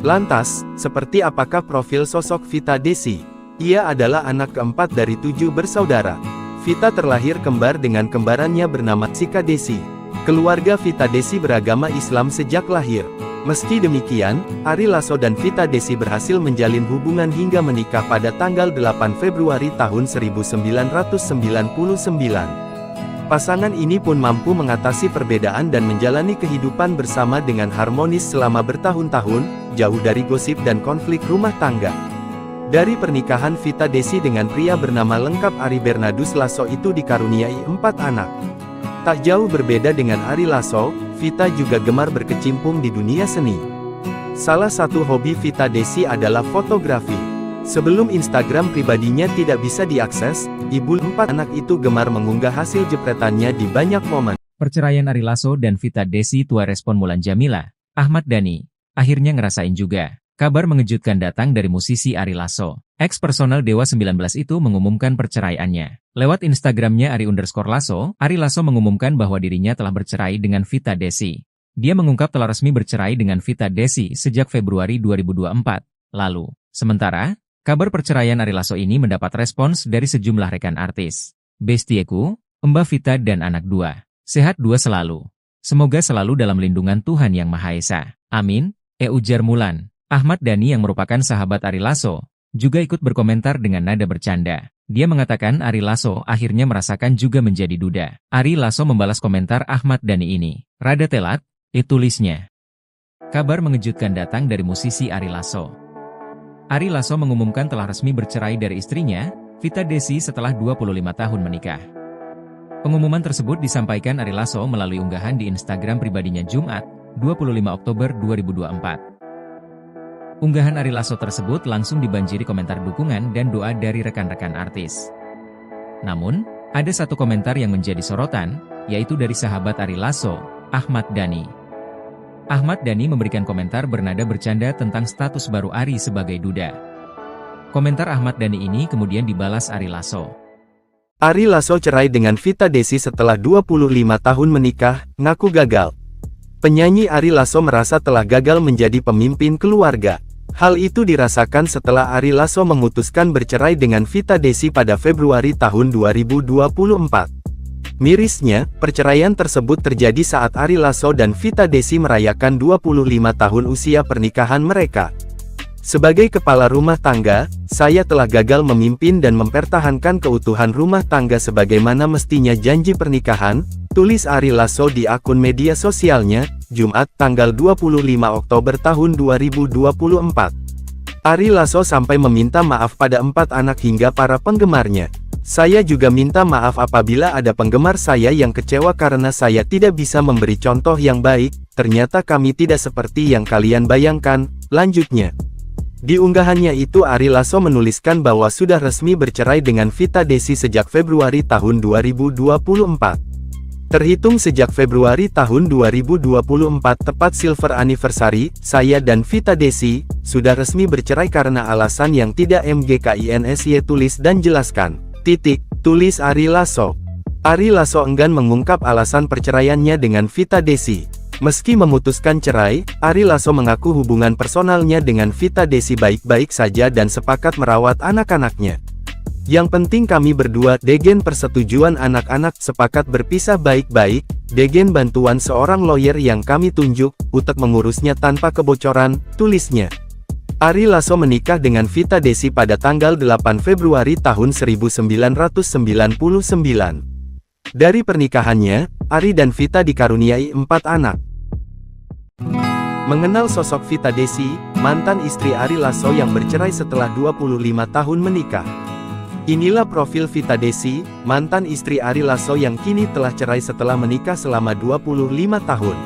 Lantas, seperti apakah profil sosok Vita Desi? Ia adalah anak keempat dari 7 bersaudara. Vita terlahir kembar dengan kembarannya bernama Chika Desi. Keluarga Vita Desi beragama Islam sejak lahir. Meski demikian, Ari Lasso dan Vita Desi berhasil menjalin hubungan hingga menikah pada tanggal 8 Februari tahun 1999. Pasangan ini pun mampu mengatasi perbedaan dan menjalani kehidupan bersama dengan harmonis selama bertahun-tahun, jauh dari gosip dan konflik rumah tangga. Dari pernikahan Vita Desi dengan pria bernama lengkap Ari Bernardus Lasso itu dikaruniai 4 anak. Tak jauh berbeda dengan Ari Lasso, Vita juga gemar berkecimpung di dunia seni. Salah satu hobi Vita Desi adalah fotografi. Sebelum Instagram pribadinya tidak bisa diakses, ibu 4 anak itu gemar mengunggah hasil jepretannya di banyak momen. Perceraian Ari Lasso dan Vita Desi tua respon Mulan Jamila, Ahmad Dhani, akhirnya ngerasain juga. Kabar mengejutkan datang dari musisi Ari Lasso. Ex-personal Dewa 19 itu mengumumkan perceraiannya. Lewat Instagramnya Ari_Lasso, Ari Lasso mengumumkan bahwa dirinya telah bercerai dengan Vita Desi. Dia mengungkap telah resmi bercerai dengan Vita Desi sejak Februari 2024 lalu. Sementara, kabar perceraian Ari Lasso ini mendapat respons dari sejumlah rekan artis. Bestieku, Mbak Vita dan anak 2. Sehat 2 selalu. Semoga selalu dalam lindungan Tuhan Yang Maha Esa. Amin, ujar Mulan. Ahmad Dhani yang merupakan sahabat Ari Lasso, juga ikut berkomentar dengan nada bercanda. Dia mengatakan Ari Lasso akhirnya merasakan juga menjadi duda. Ari Lasso membalas komentar Ahmad Dhani ini. Rada telat, tulisnya. Kabar mengejutkan datang dari musisi Ari Lasso. Ari Lasso mengumumkan telah resmi bercerai dari istrinya, Vita Desi setelah 25 tahun menikah. Pengumuman tersebut disampaikan Ari Lasso melalui unggahan di Instagram pribadinya Jumat, 25 Oktober 2024. Unggahan Ari Lasso tersebut langsung dibanjiri komentar dukungan dan doa dari rekan-rekan artis. Namun, ada satu komentar yang menjadi sorotan, yaitu dari sahabat Ari Lasso, Ahmad Dhani. Ahmad Dhani memberikan komentar bernada bercanda tentang status baru Ari sebagai duda. Komentar Ahmad Dhani ini kemudian dibalas Ari Lasso. Ari Lasso cerai dengan Vita Desi setelah 25 tahun menikah, ngaku gagal. Penyanyi Ari Lasso merasa telah gagal menjadi pemimpin keluarga. Hal itu dirasakan setelah Ari Lasso memutuskan bercerai dengan Vita Desi pada Februari tahun 2024. Mirisnya, perceraian tersebut terjadi saat Ari Lasso dan Vita Desi merayakan 25 tahun usia pernikahan mereka. Sebagai kepala rumah tangga, saya telah gagal memimpin dan mempertahankan keutuhan rumah tangga sebagaimana mestinya janji pernikahan, tulis Ari Lasso di akun media sosialnya, Jumat tanggal 25 Oktober tahun 2024. Ari Lasso sampai meminta maaf pada 4 anak hingga para penggemarnya. Saya juga minta maaf apabila ada penggemar saya yang kecewa karena saya tidak bisa memberi contoh yang baik, ternyata kami tidak seperti yang kalian bayangkan, lanjutnya. Di unggahannya itu Ari Lasso menuliskan bahwa sudah resmi bercerai dengan Vita Desi sejak Februari tahun 2024. Terhitung sejak Februari tahun 2024 tepat silver anniversary, saya dan Vita Desi, sudah resmi bercerai karena alasan yang tidak mgkinsy tulis dan jelaskan. Tulis Ari Lasso. Ari Lasso enggan mengungkap alasan perceraiannya dengan Vita Desi. Meski memutuskan cerai, Ari Lasso mengaku hubungan personalnya dengan Vita Desi baik-baik saja dan sepakat merawat anak-anaknya. Yang penting kami berdua, degen persetujuan anak-anak, sepakat berpisah baik-baik, degen bantuan seorang lawyer yang kami tunjuk, untuk mengurusnya tanpa kebocoran, tulisnya. Ari Lasso menikah dengan Vita Desi pada tanggal 8 Februari tahun 1999. Dari pernikahannya, Ari dan Vita dikaruniai 4 anak. Mengenal sosok Vita Desi, mantan istri Ari Lasso yang bercerai setelah 25 tahun menikah. Inilah profil Vita Desi, mantan istri Ari Lasso yang kini telah cerai setelah menikah selama 25 tahun.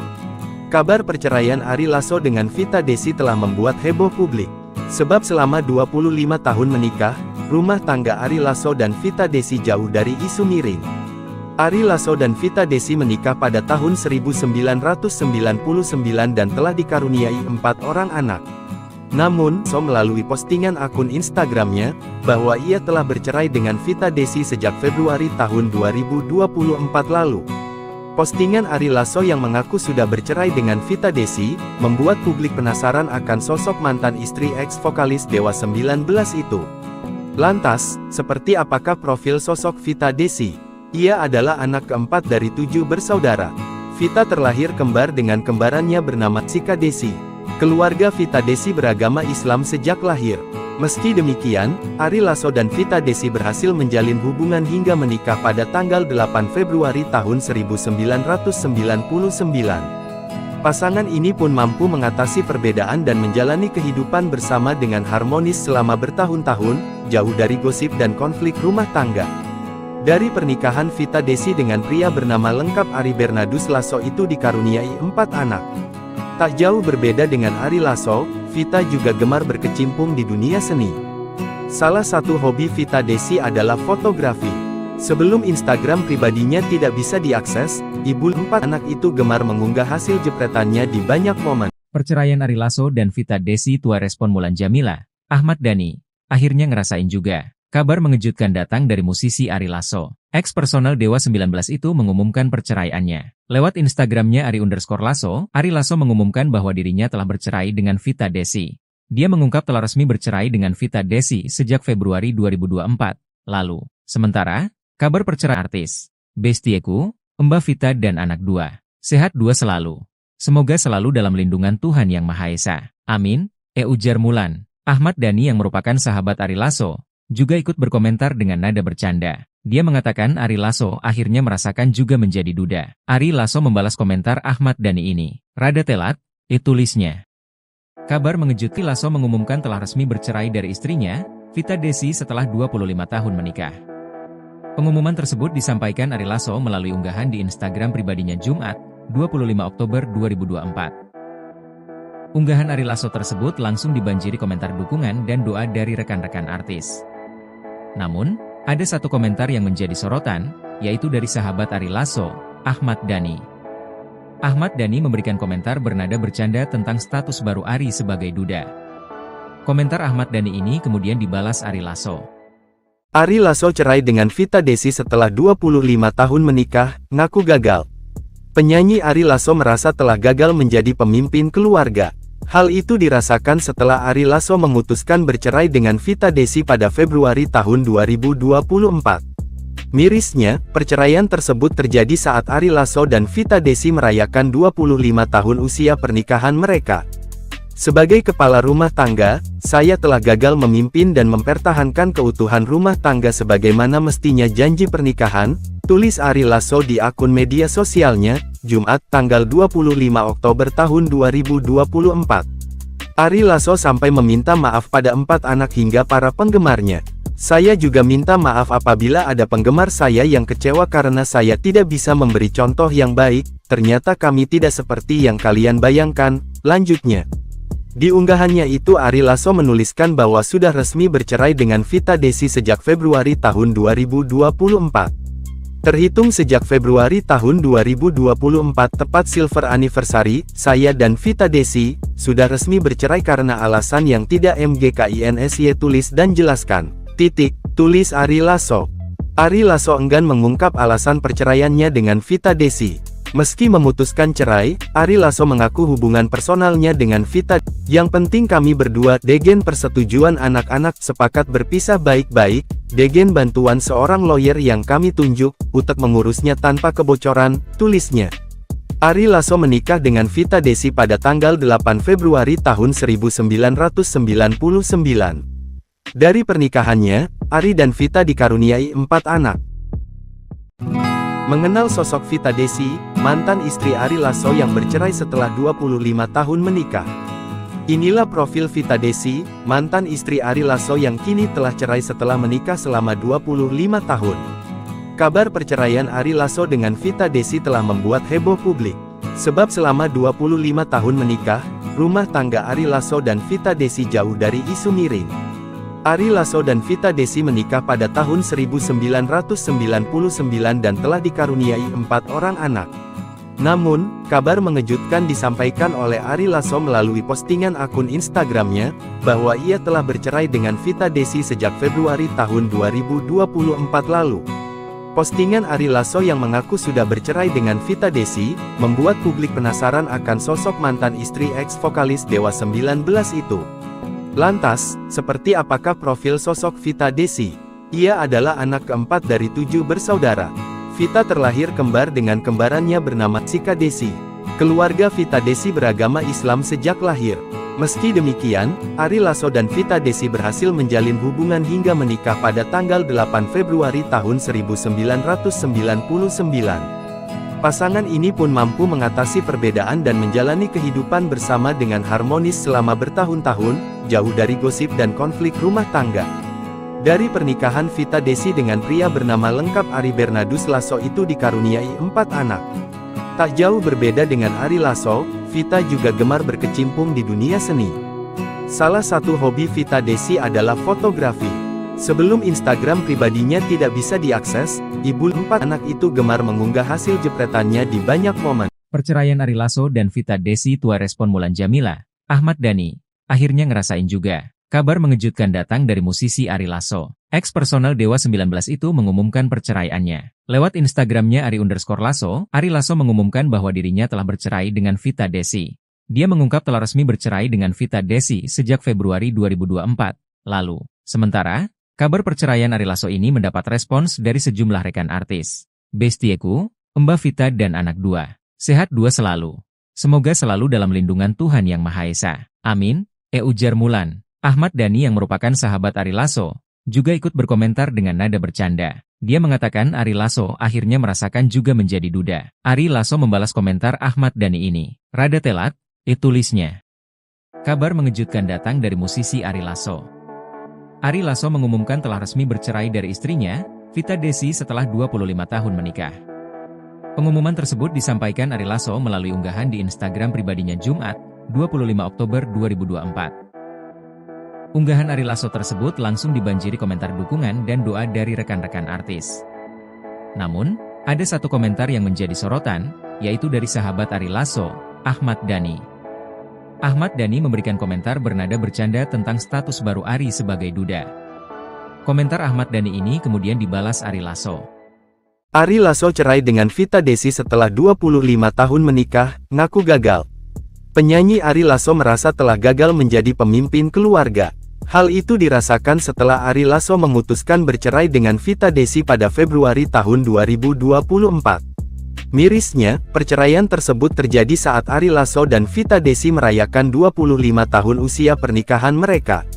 Kabar perceraian Ari Lasso dengan Vita Desi telah membuat heboh publik. Sebab selama 25 tahun menikah, rumah tangga Ari Lasso dan Vita Desi jauh dari isu miring. Ari Lasso dan Vita Desi menikah pada tahun 1999 dan telah dikaruniai 4 orang anak. Namun, melalui postingan akun Instagramnya, bahwa ia telah bercerai dengan Vita Desi sejak Februari tahun 2024 lalu. Postingan Ari Lasso yang mengaku sudah bercerai dengan Vita Desi, membuat publik penasaran akan sosok mantan istri ex-vokalis Dewa 19 itu. Lantas, seperti apakah profil sosok Vita Desi? Ia adalah anak keempat dari 7 bersaudara. Vita terlahir kembar dengan kembarannya bernama Sika Desi. Keluarga Vita Desi beragama Islam sejak lahir. Meski demikian, Ari Lasso dan Vita Desi berhasil menjalin hubungan hingga menikah pada tanggal 8 Februari tahun 1999. Pasangan ini pun mampu mengatasi perbedaan dan menjalani kehidupan bersama dengan harmonis selama bertahun-tahun, jauh dari gosip dan konflik rumah tangga. Dari pernikahan Vita Desi dengan pria bernama lengkap Ari Bernardus Lasso itu dikaruniai 4 anak. Tak jauh berbeda dengan Ari Lasso, Vita juga gemar berkecimpung di dunia seni. Salah satu hobi Vita Desi adalah fotografi. Sebelum Instagram pribadinya tidak bisa diakses, ibu 4 anak itu gemar mengunggah hasil jepretannya di banyak momen. Perceraian Ari Lasso dan Vita Desi, tua respon Mulan Jamila, Ahmad Dhani, akhirnya ngerasain juga. Kabar mengejutkan datang dari musisi Ari Lasso. Ex personal Dewa 19 itu mengumumkan perceraiannya. Lewat Instagramnya Ari_Lasso, Ari Lasso mengumumkan bahwa dirinya telah bercerai dengan Vita Desi. Dia mengungkap telah resmi bercerai dengan Vita Desi sejak Februari 2024 lalu. Sementara, kabar perceraian artis bestieku, Mbak Vita dan anak 2. Sehat 2 selalu. Semoga selalu dalam lindungan Tuhan Yang Maha Esa. Amin, ujar Mulan. Ahmad Dhani yang merupakan sahabat Ari Lasso, juga ikut berkomentar dengan nada bercanda. Dia mengatakan Ari Lasso akhirnya merasakan juga menjadi duda. Ari Lasso membalas komentar Ahmad Dhani ini. Rada telat, tulisnya. Kabar mengejutkan. Lasso mengumumkan telah resmi bercerai dari istrinya, Vita Desi setelah 25 tahun menikah. Pengumuman tersebut disampaikan Ari Lasso melalui unggahan di Instagram pribadinya Jumat, 25 Oktober 2024. Unggahan Ari Lasso tersebut langsung dibanjiri komentar dukungan dan doa dari rekan-rekan artis. Namun, ada satu komentar yang menjadi sorotan, yaitu dari sahabat Ari Lasso, Ahmad Dhani. Ahmad Dhani memberikan komentar bernada bercanda tentang status baru Ari sebagai duda. Komentar Ahmad Dhani ini kemudian dibalas Ari Lasso. Ari Lasso cerai dengan Vita Desi setelah 25 tahun menikah, ngaku gagal. Penyanyi Ari Lasso merasa telah gagal menjadi pemimpin keluarga. Hal itu dirasakan setelah Ari Lasso memutuskan bercerai dengan Vita Desi pada Februari tahun 2024. Mirisnya, perceraian tersebut terjadi saat Ari Lasso dan Vita Desi merayakan 25 tahun usia pernikahan mereka. Sebagai kepala rumah tangga, saya telah gagal memimpin dan mempertahankan keutuhan rumah tangga sebagaimana mestinya janji pernikahan, tulis Ari Lasso di akun media sosialnya, Jumat, tanggal 25 Oktober tahun 2024. Ari Lasso sampai meminta maaf pada 4 anak hingga para penggemarnya. Saya juga minta maaf apabila ada penggemar saya yang kecewa karena saya tidak bisa memberi contoh yang baik, ternyata kami tidak seperti yang kalian bayangkan, lanjutnya. Di unggahannya itu Ari Lasso menuliskan bahwa sudah resmi bercerai dengan Vita Desi sejak Februari tahun 2024. Terhitung sejak Februari tahun 2024 tepat silver anniversary, saya dan Vita Desi sudah resmi bercerai karena alasan yang tidak mgkinsy tulis dan jelaskan. Tulis Ari Lasso. Ari Lasso enggan mengungkap alasan perceraiannya dengan Vita Desi. Meski memutuskan cerai, Ari Lasso mengaku hubungan personalnya dengan Vita. Yang penting kami berdua, degen persetujuan anak-anak, sepakat berpisah baik-baik, degen bantuan seorang lawyer yang kami tunjuk, untuk mengurusnya tanpa kebocoran, tulisnya. Ari Lasso menikah dengan Vita Desi pada tanggal 8 Februari tahun 1999. Dari pernikahannya, Ari dan Vita dikaruniai 4 anak. Mengenal sosok Vita Desi, mantan istri Ari Lasso yang bercerai setelah 25 tahun menikah. Inilah profil Vita Desi, mantan istri Ari Lasso yang kini telah cerai setelah menikah selama 25 tahun. Kabar perceraian Ari Lasso dengan Vita Desi telah membuat heboh publik. Sebab selama 25 tahun menikah, rumah tangga Ari Lasso dan Vita Desi jauh dari isu miring. Ari Lasso dan Vita Desi menikah pada tahun 1999 dan telah dikaruniai 4 orang anak. Namun, kabar mengejutkan disampaikan oleh Ari Lasso melalui postingan akun Instagramnya, bahwa ia telah bercerai dengan Vita Desi sejak Februari tahun 2024 lalu. Postingan Ari Lasso yang mengaku sudah bercerai dengan Vita Desi, membuat publik penasaran akan sosok mantan istri ex-vokalis Dewa 19 itu. Lantas, seperti apakah profil sosok Vita Desi? Ia adalah anak keempat dari 7 bersaudara. Vita terlahir kembar dengan kembarannya bernama Sika Desi. Keluarga Vita Desi beragama Islam sejak lahir. Meski demikian, Ari Lasso dan Vita Desi berhasil menjalin hubungan hingga menikah pada tanggal 8 Februari tahun 1999. Pasangan ini pun mampu mengatasi perbedaan dan menjalani kehidupan bersama dengan harmonis selama bertahun-tahun, jauh dari gosip dan konflik rumah tangga. Dari pernikahan Vita Desi dengan pria bernama lengkap Ari Bernardus Lasso itu dikaruniai 4 anak. Tak jauh berbeda dengan Ari Lasso, Vita juga gemar berkecimpung di dunia seni. Salah satu hobi Vita Desi adalah fotografi. Sebelum Instagram pribadinya tidak bisa diakses, ibu 4 anak itu gemar mengunggah hasil jepretannya di banyak momen. Perceraian Ari Lasso dan Vita Desi tuai respon Mulan Jamila, Ahmad Dhani, akhirnya ngerasain juga. Kabar mengejutkan datang dari musisi Ari Lasso. Ex-personal Dewa 19 itu mengumumkan perceraiannya. Lewat Instagramnya Ari_Lasso, Ari Lasso mengumumkan bahwa dirinya telah bercerai dengan Vita Desi. Dia mengungkap telah resmi bercerai dengan Vita Desi sejak Februari 2024 lalu. Sementara, kabar perceraian Ari Lasso ini mendapat respons dari sejumlah rekan artis. Bestieku, Mbak Vita dan anak 2. Sehat 2 selalu. Semoga selalu dalam lindungan Tuhan Yang Maha Esa. Amin, ujar Mulan. Ahmad Dhani yang merupakan sahabat Ari Lasso, juga ikut berkomentar dengan nada bercanda. Dia mengatakan Ari Lasso akhirnya merasakan juga menjadi duda. Ari Lasso membalas komentar Ahmad Dhani ini. Rada telat, tulisnya. Kabar mengejutkan datang dari musisi Ari Lasso. Ari Lasso mengumumkan telah resmi bercerai dari istrinya, Vita Desi setelah 25 tahun menikah. Pengumuman tersebut disampaikan Ari Lasso melalui unggahan di Instagram pribadinya Jumat, 25 Oktober 2024. Unggahan Ari Lasso tersebut langsung dibanjiri komentar dukungan dan doa dari rekan-rekan artis. Namun, ada satu komentar yang menjadi sorotan, yaitu dari sahabat Ari Lasso, Ahmad Dhani. Ahmad Dhani memberikan komentar bernada bercanda tentang status baru Ari sebagai duda. Komentar Ahmad Dhani ini kemudian dibalas Ari Lasso. Ari Lasso cerai dengan Vita Desi setelah 25 tahun menikah, ngaku gagal. Penyanyi Ari Lasso merasa telah gagal menjadi pemimpin keluarga. Hal itu dirasakan setelah Ari Lasso memutuskan bercerai dengan Vita Desi pada Februari tahun 2024. Mirisnya, perceraian tersebut terjadi saat Ari Lasso dan Vita Desi merayakan 25 tahun usia pernikahan mereka.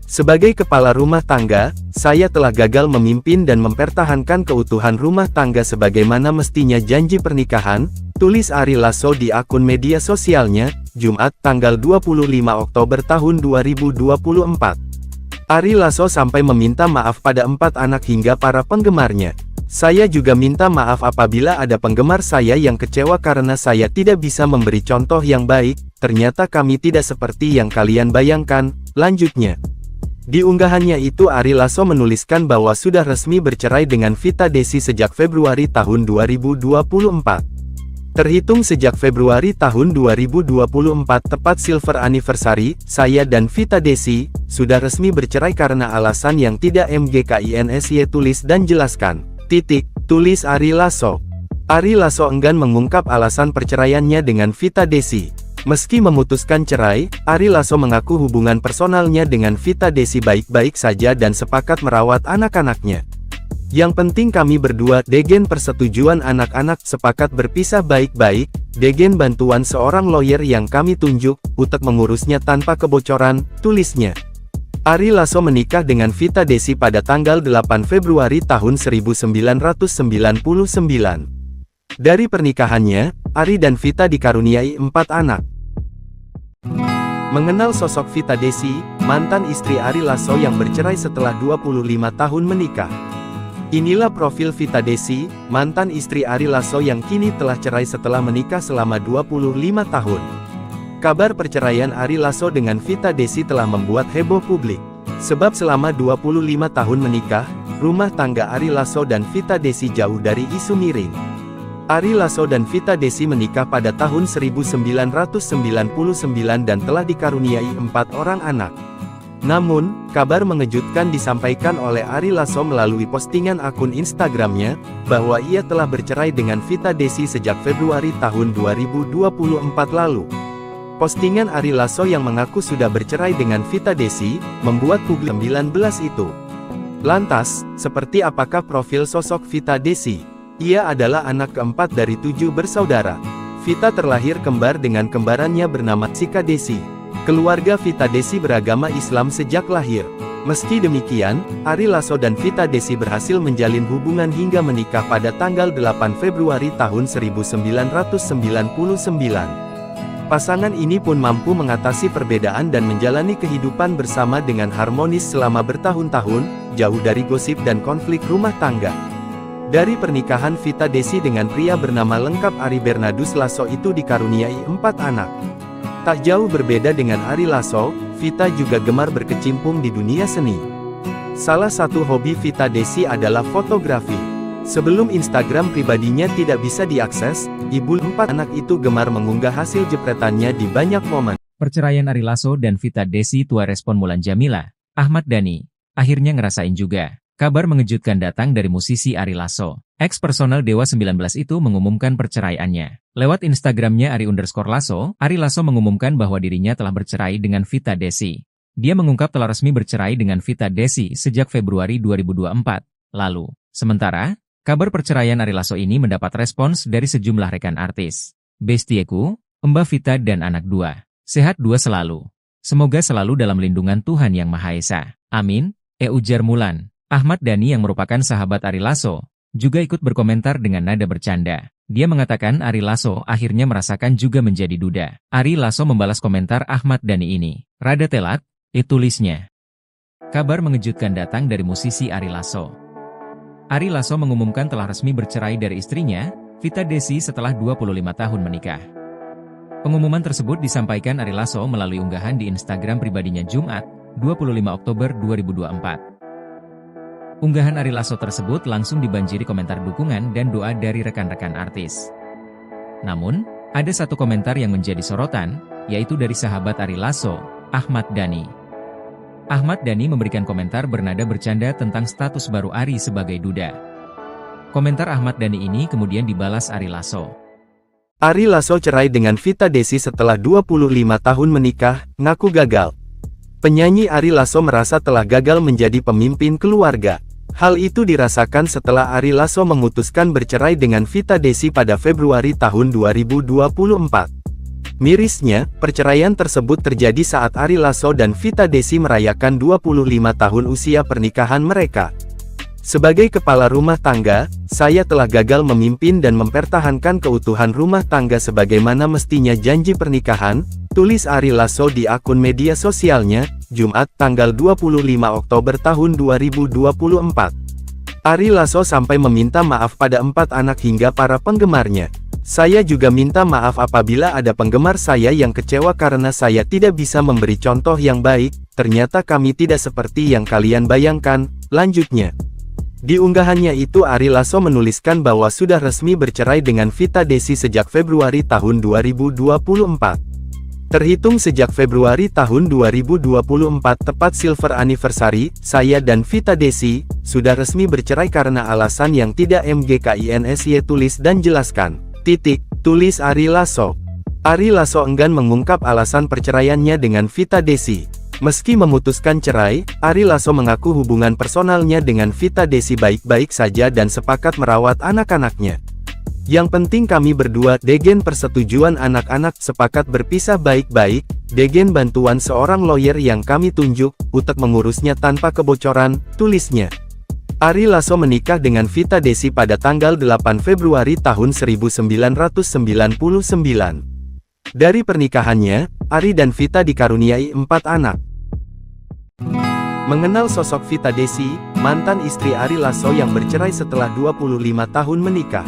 Sebagai kepala rumah tangga, saya telah gagal memimpin dan mempertahankan keutuhan rumah tangga sebagaimana mestinya janji pernikahan, tulis Ari Lasso di akun media sosialnya, Jumat, tanggal 25 Oktober tahun 2024. Ari Lasso sampai meminta maaf pada 4 anak hingga para penggemarnya. Saya juga minta maaf apabila ada penggemar saya yang kecewa karena saya tidak bisa memberi contoh yang baik, ternyata kami tidak seperti yang kalian bayangkan, lanjutnya. Di unggahannya itu Ari Lasso menuliskan bahwa sudah resmi bercerai dengan Vita Desi sejak Februari tahun 2024. Terhitung sejak Februari tahun 2024 tepat silver anniversary, saya dan Vita Desi sudah resmi bercerai karena alasan yang tidak MGKINSY tulis dan jelaskan. Tulis Ari Lasso. Ari Lasso enggan mengungkap alasan perceraiannya dengan Vita Desi. Meski memutuskan cerai, Ari Lasso mengaku hubungan personalnya dengan Vita Desi baik-baik saja dan sepakat merawat anak-anaknya. Yang penting kami berdua, degen persetujuan anak-anak, sepakat berpisah baik-baik, degen bantuan seorang lawyer yang kami tunjuk, untuk mengurusnya tanpa kebocoran, tulisnya. Ari Lasso menikah dengan Vita Desi pada tanggal 8 Februari tahun 1999. Dari pernikahannya, Ari dan Vita dikaruniai 4 anak. Mengenal sosok Vita Desi, mantan istri Ari Lasso yang bercerai setelah 25 tahun menikah. Inilah profil Vita Desi, mantan istri Ari Lasso yang kini telah cerai setelah menikah selama 25 tahun. Kabar perceraian Ari Lasso dengan Vita Desi telah membuat heboh publik. Sebab selama 25 tahun menikah, rumah tangga Ari Lasso dan Vita Desi jauh dari isu miring. Ari Lasso dan Vita Desi menikah pada tahun 1999 dan telah dikaruniai 4 orang anak. Namun, kabar mengejutkan disampaikan oleh Ari Lasso melalui postingan akun Instagramnya, bahwa ia telah bercerai dengan Vita Desi sejak Februari tahun 2024 lalu. Postingan Ari Lasso yang mengaku sudah bercerai dengan Vita Desi, membuat publik 19 itu. Lantas, seperti apakah profil sosok Vita Desi? Ia adalah anak keempat dari 7 bersaudara. Vita terlahir kembar dengan kembarannya bernama Sika Desi. Keluarga Vita Desi beragama Islam sejak lahir. Meski demikian, Ari Lasso dan Vita Desi berhasil menjalin hubungan hingga menikah pada tanggal 8 Februari tahun 1999. Pasangan ini pun mampu mengatasi perbedaan dan menjalani kehidupan bersama dengan harmonis selama bertahun-tahun, jauh dari gosip dan konflik rumah tangga. Dari pernikahan Vita Desi dengan pria bernama lengkap Ari Bernardus Lasso itu dikaruniai 4 anak. Tak jauh berbeda dengan Ari Lasso, Vita juga gemar berkecimpung di dunia seni. Salah satu hobi Vita Desi adalah fotografi. Sebelum Instagram pribadinya tidak bisa diakses, ibu 4 anak itu gemar mengunggah hasil jepretannya di banyak momen. Perceraian Ari Lasso dan Vita Desi tua respon Mulan Jamila, Ahmad Dhani, akhirnya ngerasain juga. Kabar mengejutkan datang dari musisi Ari Lasso. Ex-personal Dewa 19 itu mengumumkan perceraiannya. Lewat Instagramnya Ari_Lasso, Ari Lasso mengumumkan bahwa dirinya telah bercerai dengan Vita Desi. Dia mengungkap telah resmi bercerai dengan Vita Desi sejak Februari 2024 lalu. Sementara, kabar perceraian Ari Lasso ini mendapat respons dari sejumlah rekan artis. Bestieku, Mbak Vita dan anak 2. Sehat 2 selalu. Semoga selalu dalam lindungan Tuhan Yang Maha Esa. Amin, ujar Mulan. Ahmad Dhani yang merupakan sahabat Ari Lasso, juga ikut berkomentar dengan nada bercanda. Dia mengatakan Ari Lasso akhirnya merasakan juga menjadi duda. Ari Lasso membalas komentar Ahmad Dhani ini. Rada telat, tulisnya. Kabar mengejutkan datang dari musisi Ari Lasso. Ari Lasso mengumumkan telah resmi bercerai dari istrinya, Vita Desi setelah 25 tahun menikah. Pengumuman tersebut disampaikan Ari Lasso melalui unggahan di Instagram pribadinya Jumat, 25 Oktober 2024. Unggahan Ari Lasso tersebut langsung dibanjiri komentar dukungan dan doa dari rekan-rekan artis. Namun, ada satu komentar yang menjadi sorotan, yaitu dari sahabat Ari Lasso, Ahmad Dhani. Ahmad Dhani memberikan komentar bernada bercanda tentang status baru Ari sebagai duda. Komentar Ahmad Dhani ini kemudian dibalas Ari Lasso. Ari Lasso cerai dengan Vita Desi setelah 25 tahun menikah, ngaku gagal. Penyanyi Ari Lasso merasa telah gagal menjadi pemimpin keluarga. Hal itu dirasakan setelah Ari Lasso memutuskan bercerai dengan Vita Desi pada Februari tahun 2024. Mirisnya, perceraian tersebut terjadi saat Ari Lasso dan Vita Desi merayakan 25 tahun usia pernikahan mereka. Sebagai kepala rumah tangga, saya telah gagal memimpin dan mempertahankan keutuhan rumah tangga sebagaimana mestinya janji pernikahan, tulis Ari Lasso di akun media sosialnya, Jumat tanggal 25 Oktober tahun 2024. Ari Lasso sampai meminta maaf pada 4 anak hingga para penggemarnya. Saya juga minta maaf apabila ada penggemar saya yang kecewa karena saya tidak bisa memberi contoh yang baik, ternyata kami tidak seperti yang kalian bayangkan, lanjutnya. Di unggahannya itu Ari Lasso menuliskan bahwa sudah resmi bercerai dengan Vita Desi sejak Februari tahun 2024. Terhitung sejak Februari tahun 2024 tepat silver anniversary, saya dan Vita Desi, sudah resmi bercerai karena alasan yang tidak MGKINSY tulis dan jelaskan. Tulis Ari Lasso. Ari Lasso enggan mengungkap alasan perceraiannya dengan Vita Desi. Meski memutuskan cerai, Ari Lasso mengaku hubungan personalnya dengan Vita Desi baik-baik saja dan sepakat merawat anak-anaknya. Yang penting kami berdua, degen persetujuan anak-anak, sepakat berpisah baik-baik, degen bantuan seorang lawyer yang kami tunjuk, untuk mengurusnya tanpa kebocoran, tulisnya. Ari Lasso menikah dengan Vita Desi pada tanggal 8 Februari tahun 1999. Dari pernikahannya, Ari dan Vita dikaruniai 4 anak. Mengenal sosok Vita Desi, mantan istri Ari Lasso yang bercerai setelah 25 tahun menikah.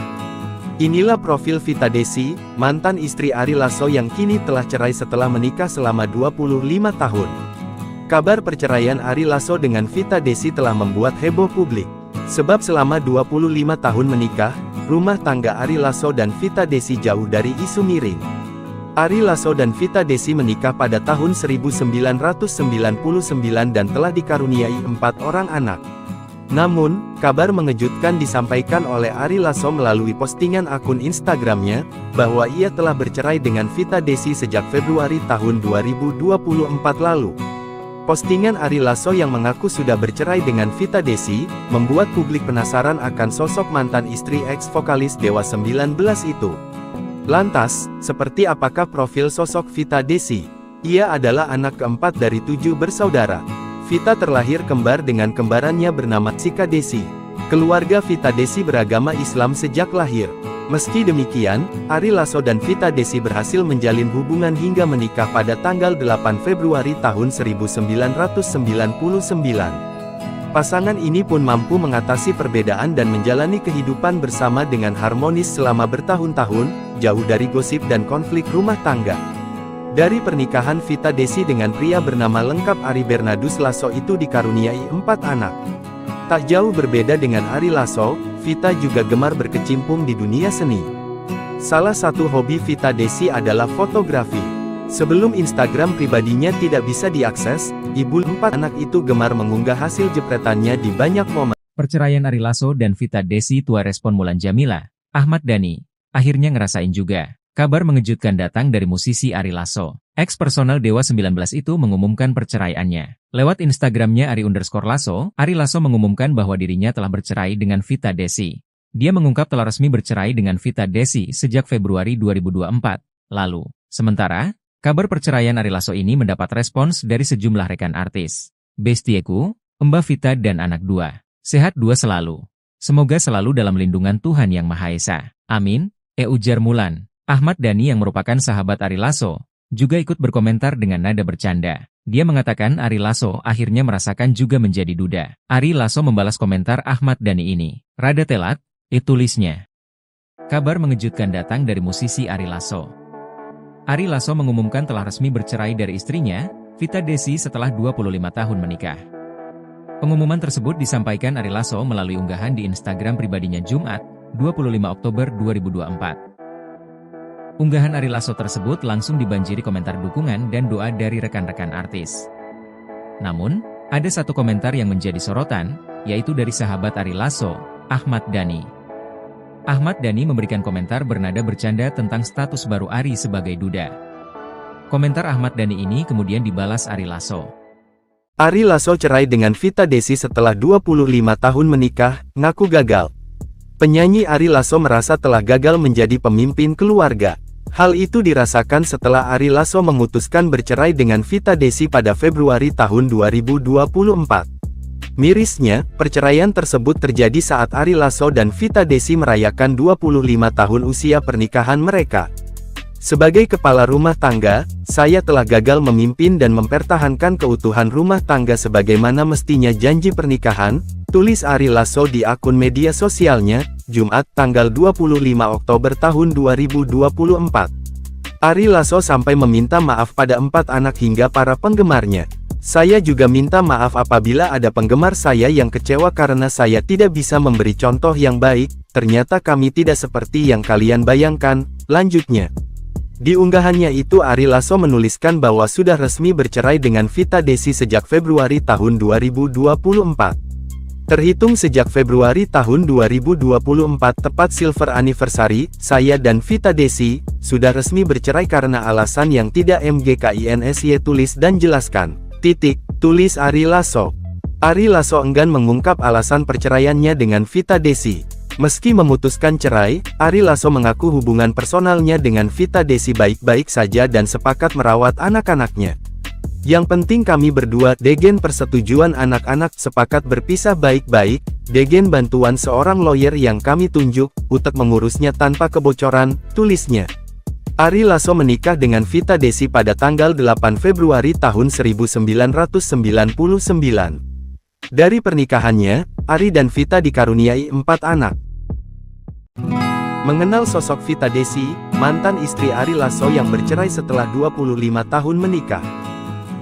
Inilah profil Vita Desi, mantan istri Ari Lasso yang kini telah cerai setelah menikah selama 25 tahun. Kabar perceraian Ari Lasso dengan Vita Desi telah membuat heboh publik. Sebab selama 25 tahun menikah, rumah tangga Ari Lasso dan Vita Desi jauh dari isu miring. Ari Lasso dan Vita Desi menikah pada tahun 1999 dan telah dikaruniai 4 orang anak. Namun, kabar mengejutkan disampaikan oleh Ari Lasso melalui postingan akun Instagramnya, bahwa ia telah bercerai dengan Vita Desi sejak Februari tahun 2024 lalu. Postingan Ari Lasso yang mengaku sudah bercerai dengan Vita Desi, membuat publik penasaran akan sosok mantan istri ex-vokalis Dewa 19 itu. Lantas, seperti apakah profil sosok Vita Desi? Ia adalah anak keempat dari 7 bersaudara. Vita terlahir kembar dengan kembarannya bernama Sika Desi. Keluarga Vita Desi beragama Islam sejak lahir. Meski demikian, Ari Lasso dan Vita Desi berhasil menjalin hubungan hingga menikah pada tanggal 8 Februari tahun 1999. Pasangan ini pun mampu mengatasi perbedaan dan menjalani kehidupan bersama dengan harmonis selama bertahun-tahun, jauh dari gosip dan konflik rumah tangga. Dari pernikahan Vita Desi dengan pria bernama lengkap Ari Bernardus Lasso itu dikaruniai 4 anak. Tak jauh berbeda dengan Ari Lasso, Vita juga gemar berkecimpung di dunia seni. Salah satu hobi Vita Desi adalah fotografi. Sebelum Instagram pribadinya tidak bisa diakses, ibu 4 anak itu gemar mengunggah hasil jepretannya di banyak momen. Perceraian Ari Lasso dan Vita Desi, tua respon Mulan Jamila, Ahmad Dhani, akhirnya ngerasain juga. Kabar mengejutkan datang dari musisi Ari Lasso. Ex-personal Dewa 19 itu mengumumkan perceraiannya. Lewat Instagramnya Ari_Lasso, Ari Lasso mengumumkan bahwa dirinya telah bercerai dengan Vita Desi. Dia mengungkap telah resmi bercerai dengan Vita Desi sejak Februari 2024 lalu. Sementara, kabar perceraian Ari Lasso ini mendapat respons dari sejumlah rekan artis. Bestieku, Mbak Vita dan anak 2. Sehat 2 selalu. Semoga selalu dalam lindungan Tuhan Yang Maha Esa. Amin, ujar Mulan. Ahmad Dhani yang merupakan sahabat Ari Lasso, juga ikut berkomentar dengan nada bercanda. Dia mengatakan Ari Lasso akhirnya merasakan juga menjadi duda. Ari Lasso membalas komentar Ahmad Dhani ini. Rada telat, tulisnya. Kabar mengejutkan datang dari musisi Ari Lasso. Ari Lasso mengumumkan telah resmi bercerai dari istrinya, Vita Desi setelah 25 tahun menikah. Pengumuman tersebut disampaikan Ari Lasso melalui unggahan di Instagram pribadinya Jumat, 25 Oktober 2024. Unggahan Ari Lasso tersebut langsung dibanjiri komentar dukungan dan doa dari rekan-rekan artis. Namun, ada satu komentar yang menjadi sorotan, yaitu dari sahabat Ari Lasso, Ahmad Dhani. Ahmad Dhani memberikan komentar bernada bercanda tentang status baru Ari sebagai duda. Komentar Ahmad Dhani ini kemudian dibalas Ari Lasso. Ari Lasso cerai dengan Vita Desi setelah 25 tahun menikah, ngaku gagal. Penyanyi Ari Lasso merasa telah gagal menjadi pemimpin keluarga. Hal itu dirasakan setelah Ari Lasso memutuskan bercerai dengan Vita Desi pada Februari tahun 2024. Mirisnya, perceraian tersebut terjadi saat Ari Lasso dan Vita Desi merayakan 25 tahun usia pernikahan mereka. Sebagai kepala rumah tangga, saya telah gagal memimpin dan mempertahankan keutuhan rumah tangga sebagaimana mestinya janji pernikahan, tulis Ari Lasso di akun media sosialnya, Jumat tanggal 25 Oktober tahun 2024. Ari Lasso sampai meminta maaf pada 4 anak hingga para penggemarnya. Saya juga minta maaf apabila ada penggemar saya yang kecewa karena saya tidak bisa memberi contoh yang baik, ternyata kami tidak seperti yang kalian bayangkan, lanjutnya. Di unggahannya itu Ari Lasso menuliskan bahwa sudah resmi bercerai dengan Vita Desi sejak Februari tahun 2024. Terhitung sejak Februari tahun 2024 tepat silver anniversary, saya dan Vita Desi, sudah resmi bercerai karena alasan yang tidak MGKINSY tulis dan jelaskan. Tulis Ari Lasso. Ari Lasso enggan mengungkap alasan perceraiannya dengan Vita Desi. Meski memutuskan cerai, Ari Lasso mengaku hubungan personalnya dengan Vita Desi baik-baik saja dan sepakat merawat anak-anaknya. Yang penting kami berdua, degen persetujuan anak-anak, sepakat berpisah baik-baik, degen bantuan seorang lawyer yang kami tunjuk, untuk mengurusnya tanpa kebocoran, tulisnya. Ari Lasso menikah dengan Vita Desi pada tanggal 8 Februari tahun 1999. Dari pernikahannya, Ari dan Vita dikaruniai 4 anak. Mengenal sosok Vita Desi, mantan istri Ari Lasso yang bercerai setelah 25 tahun menikah.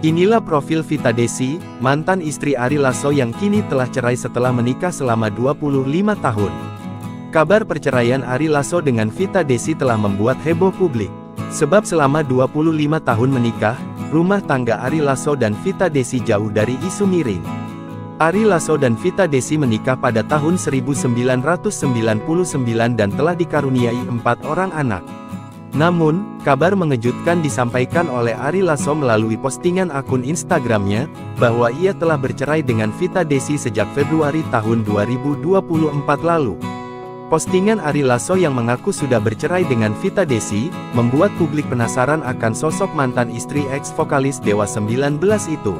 Inilah profil Vita Desi, mantan istri Ari Lasso yang kini telah cerai setelah menikah selama 25 tahun. Kabar perceraian Ari Lasso dengan Vita Desi telah membuat heboh publik. Sebab selama 25 tahun menikah, rumah tangga Ari Lasso dan Vita Desi jauh dari isu miring. Ari Lasso dan Vita Desi menikah pada tahun 1999 dan telah dikaruniai 4 orang anak. Namun, kabar mengejutkan disampaikan oleh Ari Lasso melalui postingan akun Instagramnya, bahwa ia telah bercerai dengan Vita Desi sejak Februari tahun 2024 lalu. Postingan Ari Lasso yang mengaku sudah bercerai dengan Vita Desi, membuat publik penasaran akan sosok mantan istri ex-vokalis Dewa 19 itu.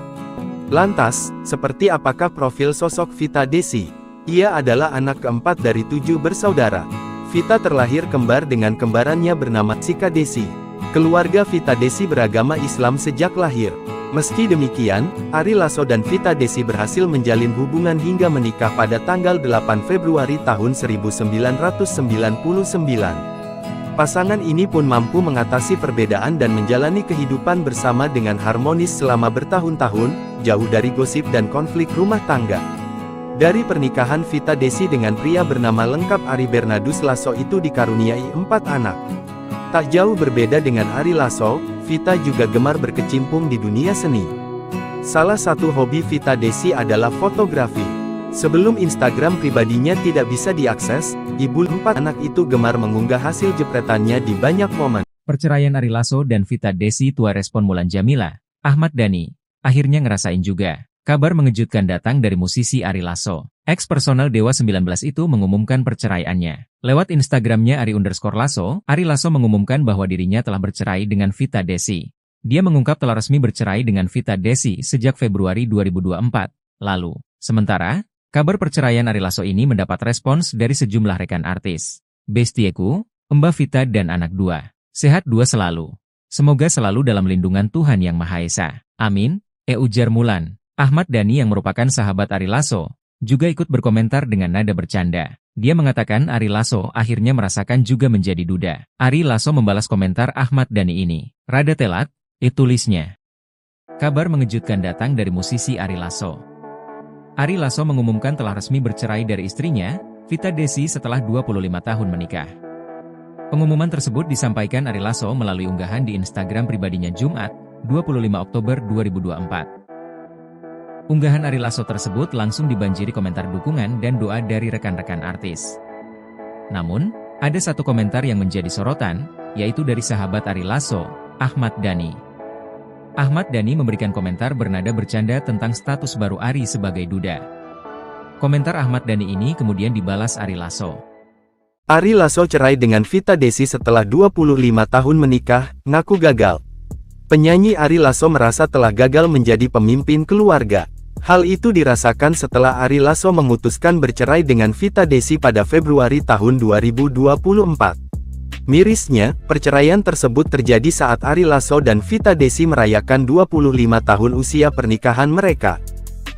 Lantas, seperti apakah profil sosok Vita Desi? Ia adalah anak keempat dari 7 bersaudara. Vita terlahir kembar dengan kembarannya bernama Sika Desi. Keluarga Vita Desi beragama Islam sejak lahir. Meski demikian, Ari Lasso dan Vita Desi berhasil menjalin hubungan hingga menikah pada tanggal 8 Februari tahun 1999. Pasangan ini pun mampu mengatasi perbedaan dan menjalani kehidupan bersama dengan harmonis selama bertahun-tahun, jauh dari gosip dan konflik rumah tangga. Dari pernikahan Vita Desi dengan pria bernama lengkap Ari Bernardus Lasso itu dikaruniai 4 anak. Tak jauh berbeda dengan Ari Lasso, Vita juga gemar berkecimpung di dunia seni. Salah satu hobi Vita Desi adalah fotografi. Sebelum Instagram pribadinya tidak bisa diakses, ibu 4 anak itu gemar mengunggah hasil jepretannya di banyak momen. Perceraian Ari Lasso dan Vita Desi tua respon Mulan Jamila, Ahmad Dhani, akhirnya ngerasain juga. Kabar mengejutkan datang dari musisi Ari Lasso. Ex-personal Dewa 19 itu mengumumkan perceraiannya. Lewat Instagramnya Ari_Lasso, Ari Lasso mengumumkan bahwa dirinya telah bercerai dengan Vita Desi. Dia mengungkap telah resmi bercerai dengan Vita Desi sejak Februari 2024 lalu. Sementara, kabar perceraian Ari Lasso ini mendapat respons dari sejumlah rekan artis. Bestieku, Mbak Vita dan anak 2. Sehat 2 selalu. Semoga selalu dalam lindungan Tuhan Yang Maha Esa. Amin, ujar Mulan. Ahmad Dhani yang merupakan sahabat Ari Lasso, juga ikut berkomentar dengan nada bercanda. Dia mengatakan Ari Lasso akhirnya merasakan juga menjadi duda. Ari Lasso membalas komentar Ahmad Dhani ini. Rada telat, tulisnya. Kabar mengejutkan datang dari musisi Ari Lasso. Ari Lasso mengumumkan telah resmi bercerai dari istrinya, Vita Desi setelah 25 tahun menikah. Pengumuman tersebut disampaikan Ari Lasso melalui unggahan di Instagram pribadinya Jumat, 25 Oktober 2024. Unggahan Ari Lasso tersebut langsung dibanjiri komentar dukungan dan doa dari rekan-rekan artis. Namun, ada satu komentar yang menjadi sorotan, yaitu dari sahabat Ari Lasso, Ahmad Dhani. Ahmad Dhani memberikan komentar bernada bercanda tentang status baru Ari sebagai duda. Komentar Ahmad Dhani ini kemudian dibalas Ari Lasso. Ari Lasso cerai dengan Vita Desi setelah 25 tahun menikah, ngaku gagal. Penyanyi Ari Lasso merasa telah gagal menjadi pemimpin keluarga. Hal itu dirasakan setelah Ari Lasso memutuskan bercerai dengan Vita Desi pada Februari tahun 2024. Mirisnya, perceraian tersebut terjadi saat Ari Lasso dan Vita Desi merayakan 25 tahun usia pernikahan mereka.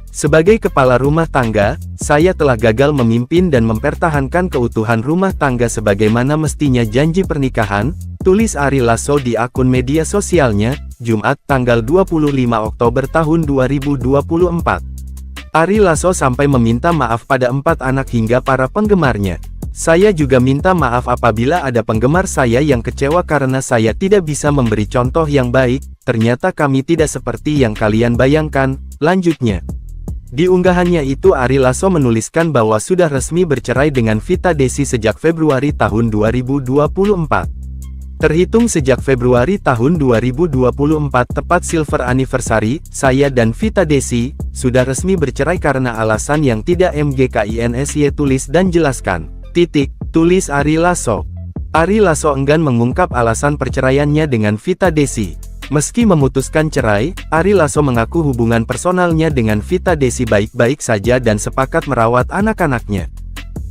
Sebagai kepala rumah tangga, saya telah gagal memimpin dan mempertahankan keutuhan rumah tangga sebagaimana mestinya janji pernikahan, tulis Ari Lasso di akun media sosialnya, Jumat tanggal 25 Oktober tahun 2024. Ari Lasso sampai meminta maaf pada 4 anak hingga para penggemarnya. Saya juga minta maaf apabila ada penggemar saya yang kecewa karena saya tidak bisa memberi contoh yang baik, ternyata kami tidak seperti yang kalian bayangkan, lanjutnya. Di unggahannya itu Ari Lasso menuliskan bahwa sudah resmi bercerai dengan Vita Desi sejak Februari tahun 2024. Terhitung sejak Februari tahun 2024 tepat silver anniversary, saya dan Vita Desi, sudah resmi bercerai karena alasan yang tidak MGKINSY tulis dan jelaskan. Tulis Ari Lasso. Ari Lasso enggan mengungkap alasan perceraiannya dengan Vita Desi. Meski memutuskan cerai, Ari Lasso mengaku hubungan personalnya dengan Vita Desi baik-baik saja dan sepakat merawat anak-anaknya.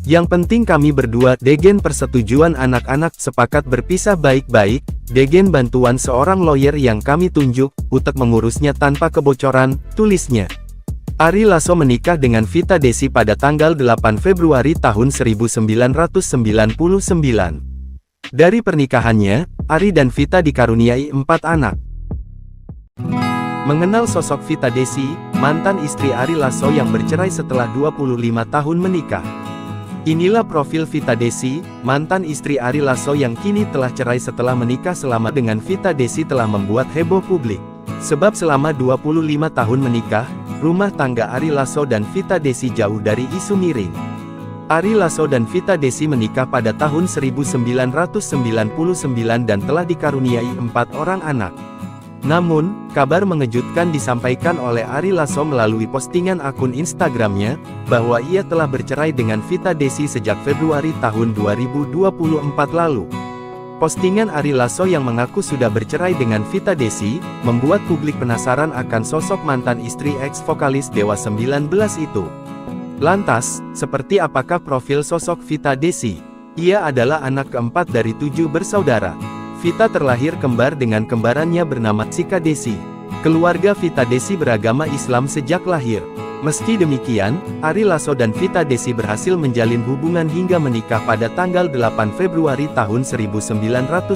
Yang penting kami berdua, degen persetujuan anak-anak, sepakat berpisah baik-baik, degen bantuan seorang lawyer yang kami tunjuk, untuk mengurusnya tanpa kebocoran, tulisnya. Ari Lasso menikah dengan Vita Desi pada tanggal 8 Februari tahun 1999. Dari pernikahannya, Ari dan Vita dikaruniai 4 anak. Mengenal sosok Vita Desi, mantan istri Ari Lasso yang bercerai setelah 25 tahun menikah. Inilah profil Vita Desi, mantan istri Ari Lasso yang kini telah cerai setelah menikah. Selama dengan Vita Desi telah membuat heboh publik. Sebab selama 25 tahun menikah, rumah tangga Ari Lasso dan Vita Desi jauh dari isu miring. Ari Lasso dan Vita Desi menikah pada tahun 1999 dan telah dikaruniai 4 orang anak. Namun, kabar mengejutkan disampaikan oleh Ari Lasso melalui postingan akun Instagramnya, bahwa ia telah bercerai dengan Vita Desi sejak Februari tahun 2024 lalu. Postingan Ari Lasso yang mengaku sudah bercerai dengan Vita Desi, membuat publik penasaran akan sosok mantan istri ex-vokalis Dewa 19 itu. Lantas, seperti apakah profil sosok Vita Desi? Ia adalah anak keempat dari 7 bersaudara. Vita terlahir kembar dengan kembarannya bernama Sika Desi. Keluarga Vita Desi beragama Islam sejak lahir. Meski demikian, Ari Lasso dan Vita Desi berhasil menjalin hubungan hingga menikah pada tanggal 8 Februari tahun 1999.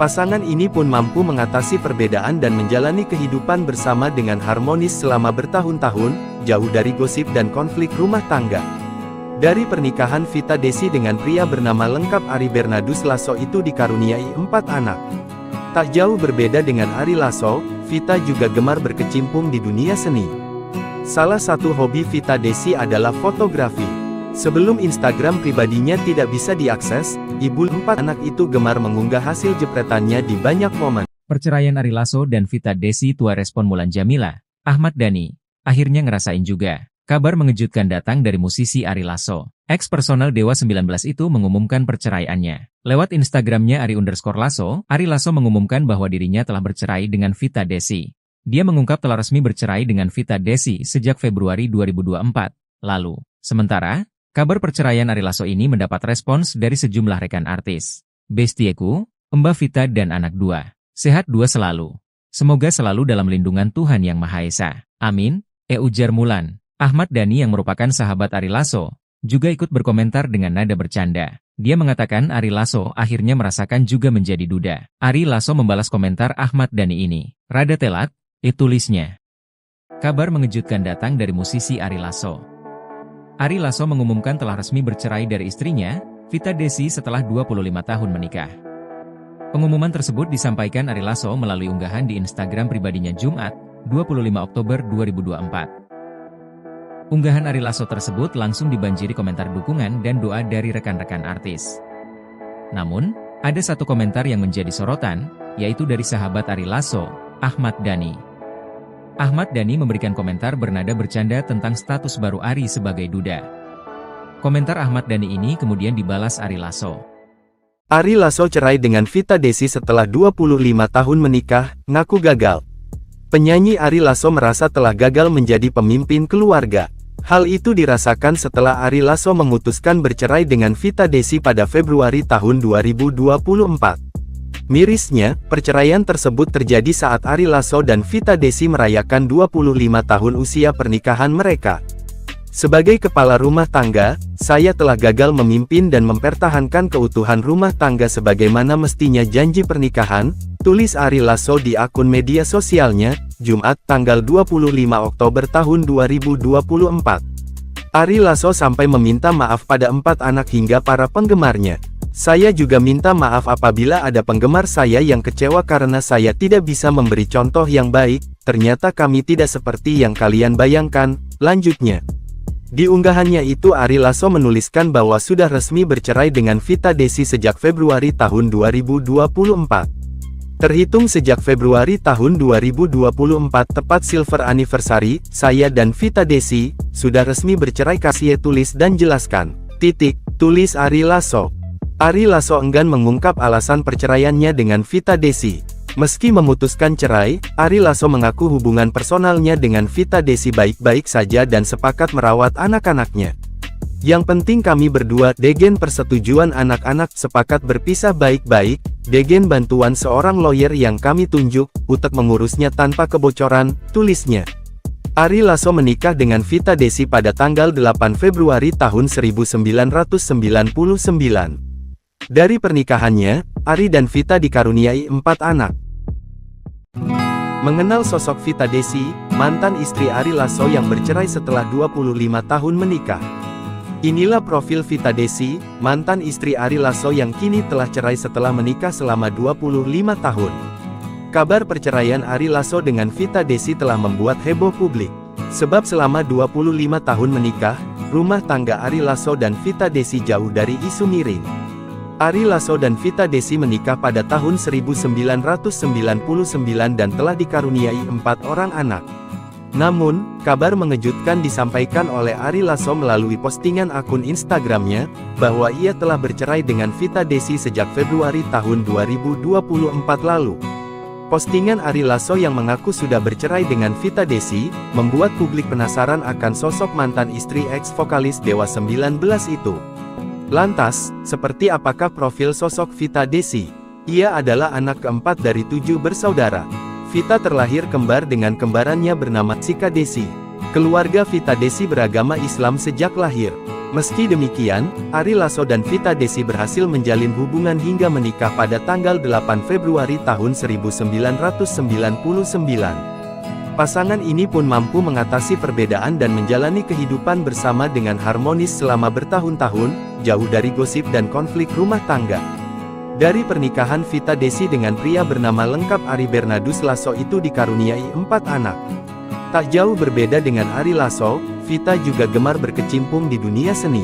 Pasangan ini pun mampu mengatasi perbedaan dan menjalani kehidupan bersama dengan harmonis selama bertahun-tahun, jauh dari gosip dan konflik rumah tangga. Dari pernikahan Vita Desi dengan pria bernama lengkap Ari Bernardus Lasso itu dikaruniai 4 anak. Tak jauh berbeda dengan Ari Lasso, Vita juga gemar berkecimpung di dunia seni. Salah satu hobi Vita Desi adalah fotografi. Sebelum Instagram pribadinya tidak bisa diakses, ibu 4 anak itu gemar mengunggah hasil jepretannya di banyak momen. Perceraian Ari Lasso dan Vita Desi tua respon Mulan Jamila, Ahmad Dhani, akhirnya ngerasain juga. Kabar mengejutkan datang dari musisi Ari Lasso. Ex-personal Dewa 19 itu mengumumkan perceraiannya. Lewat Instagramnya Ari_Lasso, Ari Lasso mengumumkan bahwa dirinya telah bercerai dengan Vita Desi. Dia mengungkap telah resmi bercerai dengan Vita Desi sejak Februari 2024 lalu. Sementara, kabar perceraian Ari Lasso ini mendapat respons dari sejumlah rekan artis. Bestieku, Mbak Vita dan anak 2. Sehat 2 selalu. Semoga selalu dalam lindungan Tuhan Yang Maha Esa. Amin, ujar Mulan. Ahmad Dhani yang merupakan sahabat Ari Lasso, juga ikut berkomentar dengan nada bercanda. Dia mengatakan Ari Lasso akhirnya merasakan juga menjadi duda. Ari Lasso membalas komentar Ahmad Dhani ini. Rada telat, tulisnya. Kabar mengejutkan datang dari musisi Ari Lasso. Ari Lasso mengumumkan telah resmi bercerai dari istrinya, Vita Desi setelah 25 tahun menikah. Pengumuman tersebut disampaikan Ari Lasso melalui unggahan di Instagram pribadinya Jumat, 25 Oktober 2024. Unggahan Ari Lasso tersebut langsung dibanjiri komentar dukungan dan doa dari rekan-rekan artis. Namun, ada satu komentar yang menjadi sorotan, yaitu dari sahabat Ari Lasso, Ahmad Dhani. Ahmad Dhani memberikan komentar bernada bercanda tentang status baru Ari sebagai duda. Komentar Ahmad Dhani ini kemudian dibalas Ari Lasso. Ari Lasso cerai dengan Vita Desi setelah 25 tahun menikah, ngaku gagal. Penyanyi Ari Lasso merasa telah gagal menjadi pemimpin keluarga. Hal itu dirasakan setelah Ari Lasso memutuskan bercerai dengan Vita Desi pada Februari tahun 2024. Mirisnya, perceraian tersebut terjadi saat Ari Lasso dan Vita Desi merayakan 25 tahun usia pernikahan mereka. Sebagai kepala rumah tangga, saya telah gagal memimpin dan mempertahankan keutuhan rumah tangga sebagaimana mestinya janji pernikahan, tulis Ari Lasso di akun media sosialnya, Jumat tanggal 25 Oktober tahun 2024. Ari Lasso sampai meminta maaf pada 4 anak hingga para penggemarnya. Saya juga minta maaf apabila ada penggemar saya yang kecewa karena saya tidak bisa memberi contoh yang baik, ternyata kami tidak seperti yang kalian bayangkan, lanjutnya. Di unggahannya itu Ari Lasso menuliskan bahwa sudah resmi bercerai dengan Vita Desi sejak Februari tahun 2024. Terhitung sejak Februari tahun 2024 tepat silver anniversary, saya dan Vita Desi, sudah resmi bercerai kasih tulis dan jelaskan. Tulis Ari Lasso. Ari Lasso enggan mengungkap alasan perceraiannya dengan Vita Desi. Meski memutuskan cerai, Ari Lasso mengaku hubungan personalnya dengan Vita Desi baik-baik saja dan sepakat merawat anak-anaknya. Yang penting kami berdua, degen persetujuan anak-anak, sepakat berpisah baik-baik, degen bantuan seorang lawyer yang kami tunjuk, untuk mengurusnya tanpa kebocoran, tulisnya. Ari Lasso menikah dengan Vita Desi pada tanggal 8 Februari tahun 1999. Dari pernikahannya, Ari dan Vita dikaruniai 4 anak. Mengenal sosok Vita Desi, mantan istri Ari Lasso yang bercerai setelah 25 tahun menikah. Inilah profil Vita Desi, mantan istri Ari Lasso yang kini telah cerai setelah menikah selama 25 tahun. Kabar perceraian Ari Lasso dengan Vita Desi telah membuat heboh publik. Sebab selama 25 tahun menikah, rumah tangga Ari Lasso dan Vita Desi jauh dari isu miring. Ari Lasso dan Vita Desi menikah pada tahun 1999 dan telah dikaruniai 4 orang anak. Namun, kabar mengejutkan disampaikan oleh Ari Lasso melalui postingan akun Instagramnya, bahwa ia telah bercerai dengan Vita Desi sejak Februari tahun 2024 lalu. Postingan Ari Lasso yang mengaku sudah bercerai dengan Vita Desi, membuat publik penasaran akan sosok mantan istri ex-vokalis Dewa 19 itu. Lantas, seperti apakah profil sosok Vita Desi? Ia adalah anak keempat dari 7 bersaudara. Vita terlahir kembar dengan kembarannya bernama Chika Desi. Keluarga Vita Desi beragama Islam sejak lahir. Meski demikian, Ari Lasso dan Vita Desi berhasil menjalin hubungan hingga menikah pada tanggal 8 Februari tahun 1999. Pasangan ini pun mampu mengatasi perbedaan dan menjalani kehidupan bersama dengan harmonis selama bertahun-tahun, jauh dari gosip dan konflik rumah tangga. Dari pernikahan Vita Desi dengan pria bernama lengkap Ari Bernardus Lasso itu dikaruniai 4 anak. Tak jauh berbeda dengan Ari Lasso, Vita juga gemar berkecimpung di dunia seni.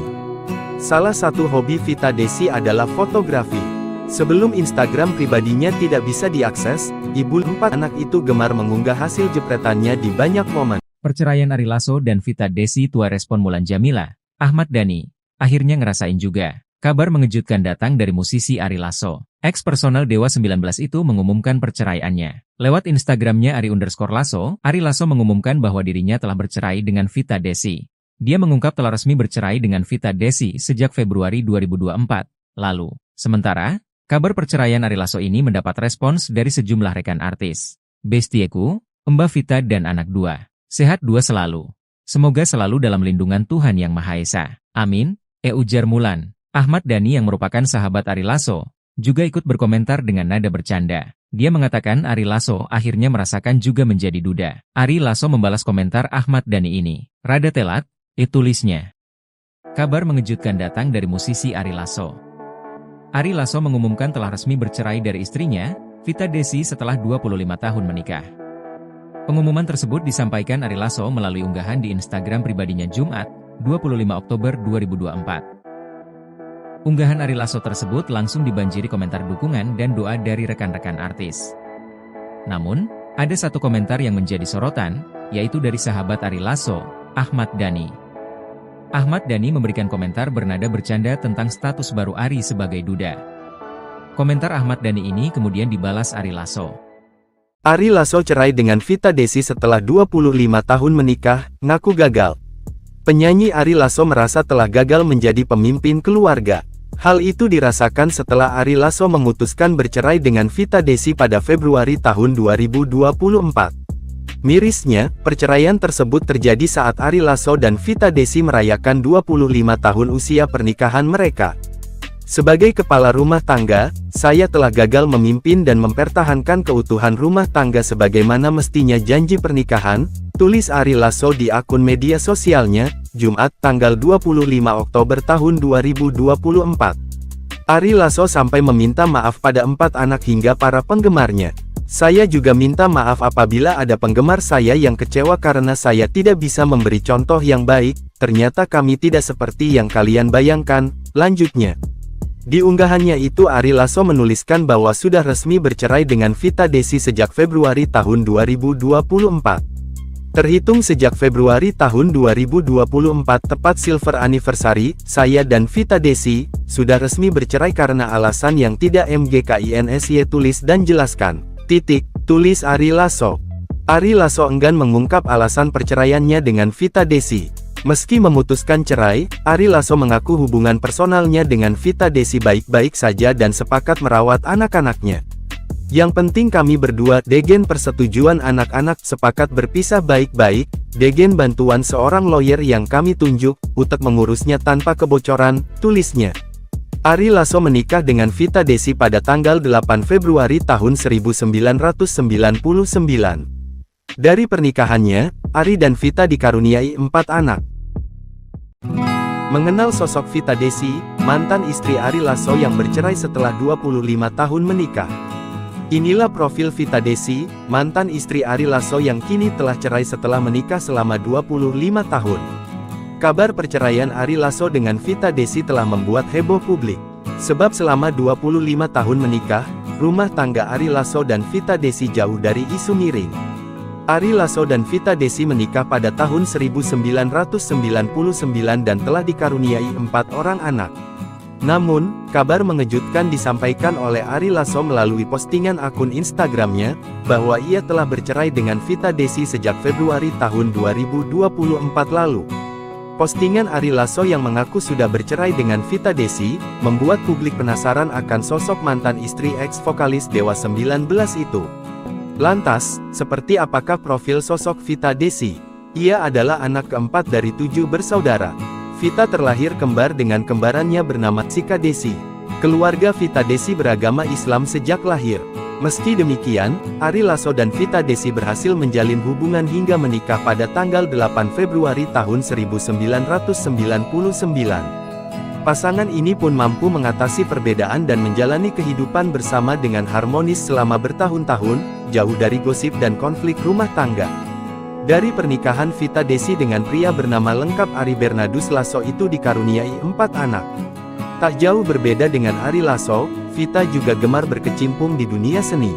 Salah satu hobi Vita Desi adalah fotografi. Sebelum Instagram pribadinya tidak bisa diakses, ibu 4 anak itu gemar mengunggah hasil jepretannya di banyak momen. Perceraian Ari Lasso dan Vita Desi tua respon Mulan Jamila, Ahmad Dhani, akhirnya ngerasain juga. Kabar mengejutkan datang dari musisi Ari Lasso. Ex-personal Dewa 19 itu mengumumkan perceraiannya. Lewat Instagramnya Ari_Lasso, Ari Lasso mengumumkan bahwa dirinya telah bercerai dengan Vita Desi. Dia mengungkap telah resmi bercerai dengan Vita Desi sejak Februari 2024 lalu. Sementara, kabar perceraian Ari Lasso ini mendapat respons dari sejumlah rekan artis. Bestieku, Mbak Vita dan anak 2. Sehat 2 selalu. Semoga selalu dalam lindungan Tuhan Yang Maha Esa. Amin, ujar Mulan. Ahmad Dhani yang merupakan sahabat Ari Lasso, juga ikut berkomentar dengan nada bercanda. Dia mengatakan Ari Lasso akhirnya merasakan juga menjadi duda. Ari Lasso membalas komentar Ahmad Dhani ini. Rada telat, tulisnya. Kabar mengejutkan datang dari musisi Ari Lasso. Ari Lasso mengumumkan telah resmi bercerai dari istrinya, Vita Desi setelah 25 tahun menikah. Pengumuman tersebut disampaikan Ari Lasso melalui unggahan di Instagram pribadinya Jumat, 25 Oktober 2024. Unggahan Ari Lasso tersebut langsung dibanjiri komentar dukungan dan doa dari rekan-rekan artis. Namun, ada satu komentar yang menjadi sorotan, yaitu dari sahabat Ari Lasso, Ahmad Dhani. Ahmad Dhani memberikan komentar bernada bercanda tentang status baru Ari sebagai duda. Komentar Ahmad Dhani ini kemudian dibalas Ari Lasso. Ari Lasso cerai dengan Vita Desi setelah 25 tahun menikah, ngaku gagal. Penyanyi Ari Lasso merasa telah gagal menjadi pemimpin keluarga. Hal itu dirasakan setelah Ari Lasso memutuskan bercerai dengan Vita Desi pada Februari tahun 2024. Mirisnya, perceraian tersebut terjadi saat Ari Lasso dan Vita Desi merayakan 25 tahun usia pernikahan mereka. Sebagai kepala rumah tangga, saya telah gagal memimpin dan mempertahankan keutuhan rumah tangga sebagaimana mestinya janji pernikahan, tulis Ari Lasso di akun media sosialnya, Jumat tanggal 25 Oktober tahun 2024. Ari Lasso sampai meminta maaf pada 4 anak hingga para penggemarnya. Saya juga minta maaf apabila ada penggemar saya yang kecewa karena saya tidak bisa memberi contoh yang baik, ternyata kami tidak seperti yang kalian bayangkan, lanjutnya. Di unggahannya itu Ari Lasso menuliskan bahwa sudah resmi bercerai dengan Vita Desi sejak Februari tahun 2024. Terhitung sejak Februari tahun 2024 tepat silver anniversary, saya dan Vita Desi, sudah resmi bercerai karena alasan yang tidak MGKINSY tulis dan jelaskan. Tulis Ari Lasso. Ari Lasso enggan mengungkap alasan perceraiannya dengan Vita Desi. Meski memutuskan cerai, Ari Lasso mengaku hubungan personalnya dengan Vita Desi baik-baik saja dan sepakat merawat anak-anaknya. Yang penting kami berdua, degen persetujuan anak-anak, sepakat berpisah baik-baik, degen bantuan seorang lawyer yang kami tunjuk, untuk mengurusnya tanpa kebocoran, tulisnya. Ari Lasso menikah dengan Vita Desi pada tanggal 8 Februari tahun 1999. Dari pernikahannya, Ari dan Vita dikaruniai 4 anak. Mengenal sosok Vita Desi, mantan istri Ari Lasso yang bercerai setelah 25 tahun menikah. Inilah profil Vita Desi, mantan istri Ari Lasso yang kini telah cerai setelah menikah selama 25 tahun. Kabar perceraian Ari Lasso dengan Vita Desi telah membuat heboh publik. Sebab selama 25 tahun menikah, rumah tangga Ari Lasso dan Vita Desi jauh dari isu miring. Ari Lasso dan Vita Desi menikah pada tahun 1999 dan telah dikaruniai 4 orang anak. Namun, kabar mengejutkan disampaikan oleh Ari Lasso melalui postingan akun Instagramnya, bahwa ia telah bercerai dengan Vita Desi sejak Februari tahun 2024 lalu. Postingan Ari Lasso yang mengaku sudah bercerai dengan Vita Desi, membuat publik penasaran akan sosok mantan istri ex-vokalis Dewa 19 itu. Lantas, seperti apakah profil sosok Vita Desi? Ia adalah anak keempat dari 7 bersaudara. Vita terlahir kembar dengan kembarannya bernama Sika Desi. Keluarga Vita Desi beragama Islam sejak lahir. Meski demikian, Ari Lasso dan Vita Desi berhasil menjalin hubungan hingga menikah pada tanggal 8 Februari tahun 1999. Pasangan ini pun mampu mengatasi perbedaan dan menjalani kehidupan bersama dengan harmonis selama bertahun-tahun, jauh dari gosip dan konflik rumah tangga. Dari pernikahan Vita Desi dengan pria bernama lengkap Ari Bernardus Lasso itu dikaruniai 4 anak. Tak jauh berbeda dengan Ari Lasso, Vita juga gemar berkecimpung di dunia seni.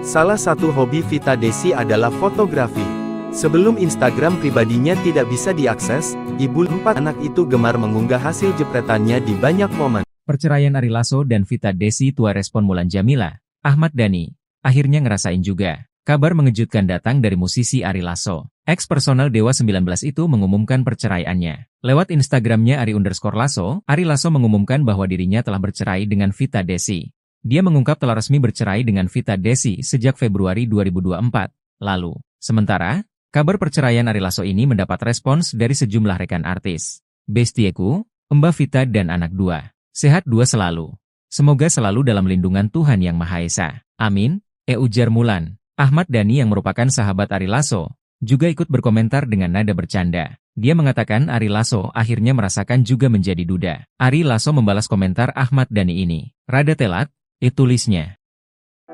Salah satu hobi Vita Desi adalah fotografi. Sebelum Instagram pribadinya tidak bisa diakses, ibu 4 anak itu gemar mengunggah hasil jepretannya di banyak momen. Perceraian Ari Lasso dan Vita Desi tua respon Mulan Jamila, Ahmad Dhani, akhirnya ngerasain juga. Kabar mengejutkan datang dari musisi Ari Lasso. Ex-personal Dewa 19 itu mengumumkan perceraiannya. Lewat Instagramnya Ari_Lasso, Ari Lasso mengumumkan bahwa dirinya telah bercerai dengan Vita Desi. Dia mengungkap telah resmi bercerai dengan Vita Desi sejak Februari 2024 lalu. Sementara, kabar perceraian Ari Lasso ini mendapat respons dari sejumlah rekan artis. Bestieku, Mbak Vita dan anak 2. Sehat 2 selalu. Semoga selalu dalam lindungan Tuhan Yang Maha Esa. Amin, ujar Mulan. Ahmad Dhani yang merupakan sahabat Ari Lasso, juga ikut berkomentar dengan nada bercanda. Dia mengatakan Ari Lasso akhirnya merasakan juga menjadi duda. Ari Lasso membalas komentar Ahmad Dhani ini. Rada telat, tulisnya.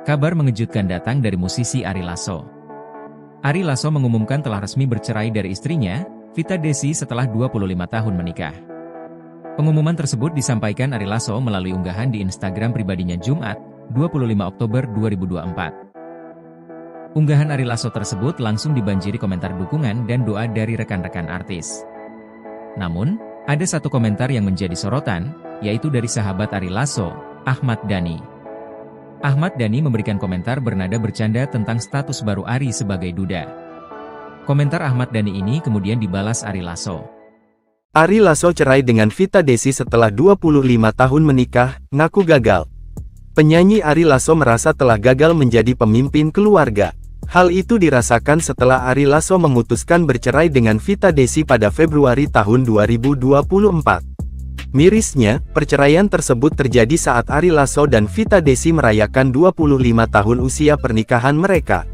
Kabar mengejutkan datang dari musisi Ari Lasso. Ari Lasso mengumumkan telah resmi bercerai dari istrinya, Vita Desi setelah 25 tahun menikah. Pengumuman tersebut disampaikan Ari Lasso melalui unggahan di Instagram pribadinya Jumat, 25 Oktober 2024. Unggahan Ari Lasso tersebut langsung dibanjiri komentar dukungan dan doa dari rekan-rekan artis. Namun, ada satu komentar yang menjadi sorotan, yaitu dari sahabat Ari Lasso, Ahmad Dhani. Ahmad Dhani memberikan komentar bernada bercanda tentang status baru Ari sebagai duda. Komentar Ahmad Dhani ini kemudian dibalas Ari Lasso. Ari Lasso cerai dengan Vita Desi setelah 25 tahun menikah, ngaku gagal. Penyanyi Ari Lasso merasa telah gagal menjadi pemimpin keluarga. Hal itu dirasakan setelah Ari Lasso memutuskan bercerai dengan Vita Desi pada Februari tahun 2024. Mirisnya, perceraian tersebut terjadi saat Ari Lasso dan Vita Desi merayakan 25 tahun usia pernikahan mereka.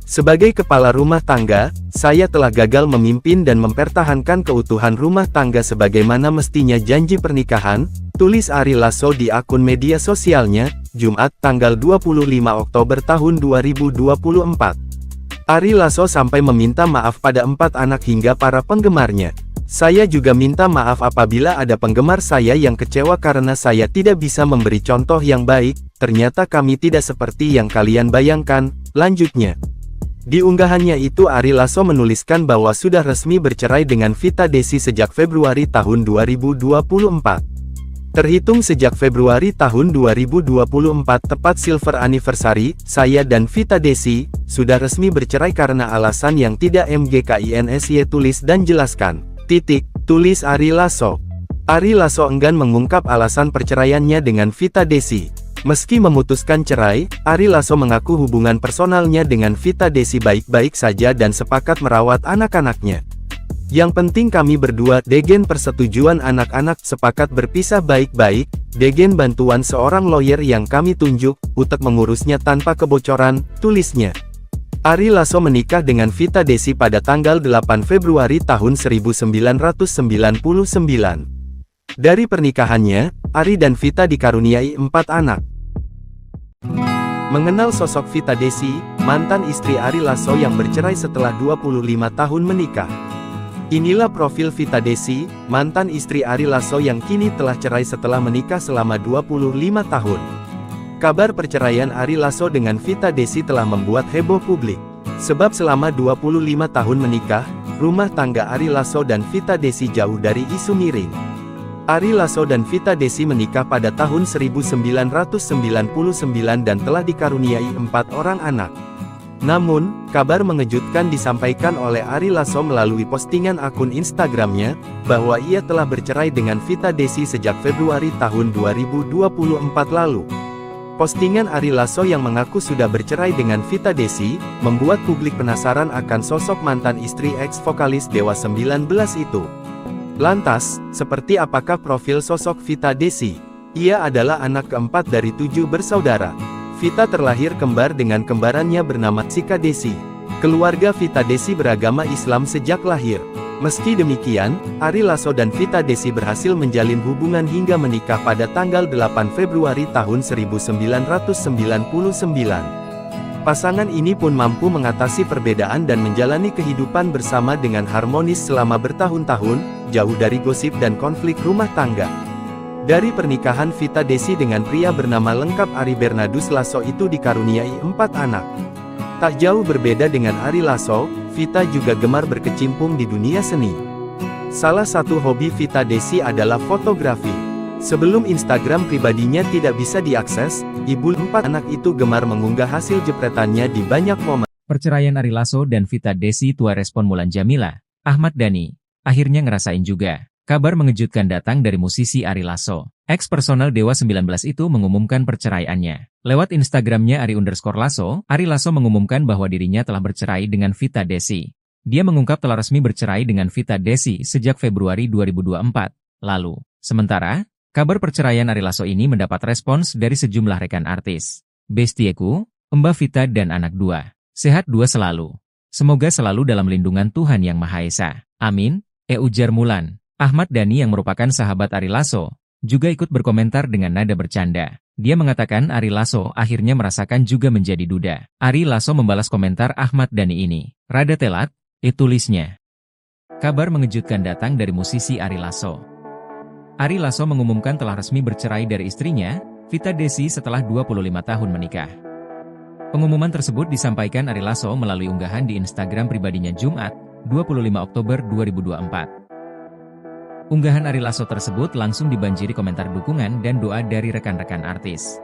Sebagai kepala rumah tangga, saya telah gagal memimpin dan mempertahankan keutuhan rumah tangga sebagaimana mestinya janji pernikahan, tulis Ari Lasso di akun media sosialnya, Jumat tanggal 25 Oktober tahun 2024. Ari Lasso sampai meminta maaf pada 4 anak hingga para penggemarnya. Saya juga minta maaf apabila ada penggemar saya yang kecewa karena saya tidak bisa memberi contoh yang baik, ternyata kami tidak seperti yang kalian bayangkan, lanjutnya. Di unggahannya itu Ari Lasso menuliskan bahwa sudah resmi bercerai dengan Vita Desi sejak Februari tahun 2024. Terhitung sejak Februari tahun 2024 tepat silver anniversary, saya dan Vita Desi, sudah resmi bercerai karena alasan yang tidak mgkinsy tulis dan jelaskan. Tulis Ari Lasso. Ari Lasso enggan mengungkap alasan perceraiannya dengan Vita Desi. Meski memutuskan cerai, Ari Lasso mengaku hubungan personalnya dengan Vita Desi baik-baik saja dan sepakat merawat anak-anaknya. Yang penting kami berdua, degen persetujuan anak-anak, sepakat berpisah baik-baik, degen bantuan seorang lawyer yang kami tunjuk, untuk mengurusnya tanpa kebocoran, tulisnya. Ari Lasso menikah dengan Vita Desi pada tanggal 8 Februari tahun 1999. Dari pernikahannya, Ari dan Vita dikaruniai 4 anak. Mengenal sosok Vita Desi, mantan istri Ari Lasso yang bercerai setelah 25 tahun menikah. Inilah profil Vita Desi, mantan istri Ari Lasso yang kini telah cerai setelah menikah selama 25 tahun. Kabar perceraian Ari Lasso dengan Vita Desi telah membuat heboh publik. Sebab selama 25 tahun menikah, rumah tangga Ari Lasso dan Vita Desi jauh dari isu miring. Ari Lasso dan Vita Desi menikah pada tahun 1999 dan telah dikaruniai 4 orang anak. Namun, kabar mengejutkan disampaikan oleh Ari Lasso melalui postingan akun Instagramnya, bahwa ia telah bercerai dengan Vita Desi sejak Februari tahun 2024 lalu. Postingan Ari Lasso yang mengaku sudah bercerai dengan Vita Desi, membuat publik penasaran akan sosok mantan istri ex-vokalis Dewa 19 itu. Lantas, seperti apakah profil sosok Vita Desi? Ia adalah anak keempat dari 7 bersaudara. Vita terlahir kembar dengan kembarannya bernama Sika Desi. Keluarga Vita Desi beragama Islam sejak lahir. Meski demikian, Ari Lasso dan Vita Desi berhasil menjalin hubungan hingga menikah pada tanggal 8 Februari tahun 1999. Pasangan ini pun mampu mengatasi perbedaan dan menjalani kehidupan bersama dengan harmonis selama bertahun-tahun, jauh dari gosip dan konflik rumah tangga. Dari pernikahan Vita Desi dengan pria bernama lengkap Ari Bernardus Lasso itu dikaruniai 4 anak. Tak jauh berbeda dengan Ari Lasso, Vita juga gemar berkecimpung di dunia seni. Salah satu hobi Vita Desi adalah fotografi. Sebelum Instagram pribadinya tidak bisa diakses, ibu 4 anak itu gemar mengunggah hasil jepretannya di banyak momen. Perceraian Ari Lasso dan Vita Desi tua respon Mulan Jamila, Ahmad Dhani, akhirnya ngerasain juga. Kabar mengejutkan datang dari musisi Ari Lasso. Ex-personal Dewa 19 itu mengumumkan perceraiannya. Lewat Instagramnya Ari_Lasso, Ari Lasso mengumumkan bahwa dirinya telah bercerai dengan Vita Desi. Dia mengungkap telah resmi bercerai dengan Vita Desi sejak Februari 2024 lalu. Sementara, kabar perceraian Ari Lasso ini mendapat respons dari sejumlah rekan artis. Bestieku, Mbak Vita dan anak 2. Sehat 2 selalu. Semoga selalu dalam lindungan Tuhan Yang Maha Esa. Amin, ujar Mulan. Ahmad Dhani yang merupakan sahabat Ari Lasso, juga ikut berkomentar dengan nada bercanda. Dia mengatakan Ari Lasso akhirnya merasakan juga menjadi duda. Ari Lasso membalas komentar Ahmad Dhani ini. Rada telat, tulisnya. Kabar mengejutkan datang dari musisi Ari Lasso. Ari Lasso mengumumkan telah resmi bercerai dari istrinya, Vita Desi setelah 25 tahun menikah. Pengumuman tersebut disampaikan Ari Lasso melalui unggahan di Instagram pribadinya Jumat, 25 Oktober 2024. Unggahan Ari Lasso tersebut langsung dibanjiri komentar dukungan dan doa dari rekan-rekan artis.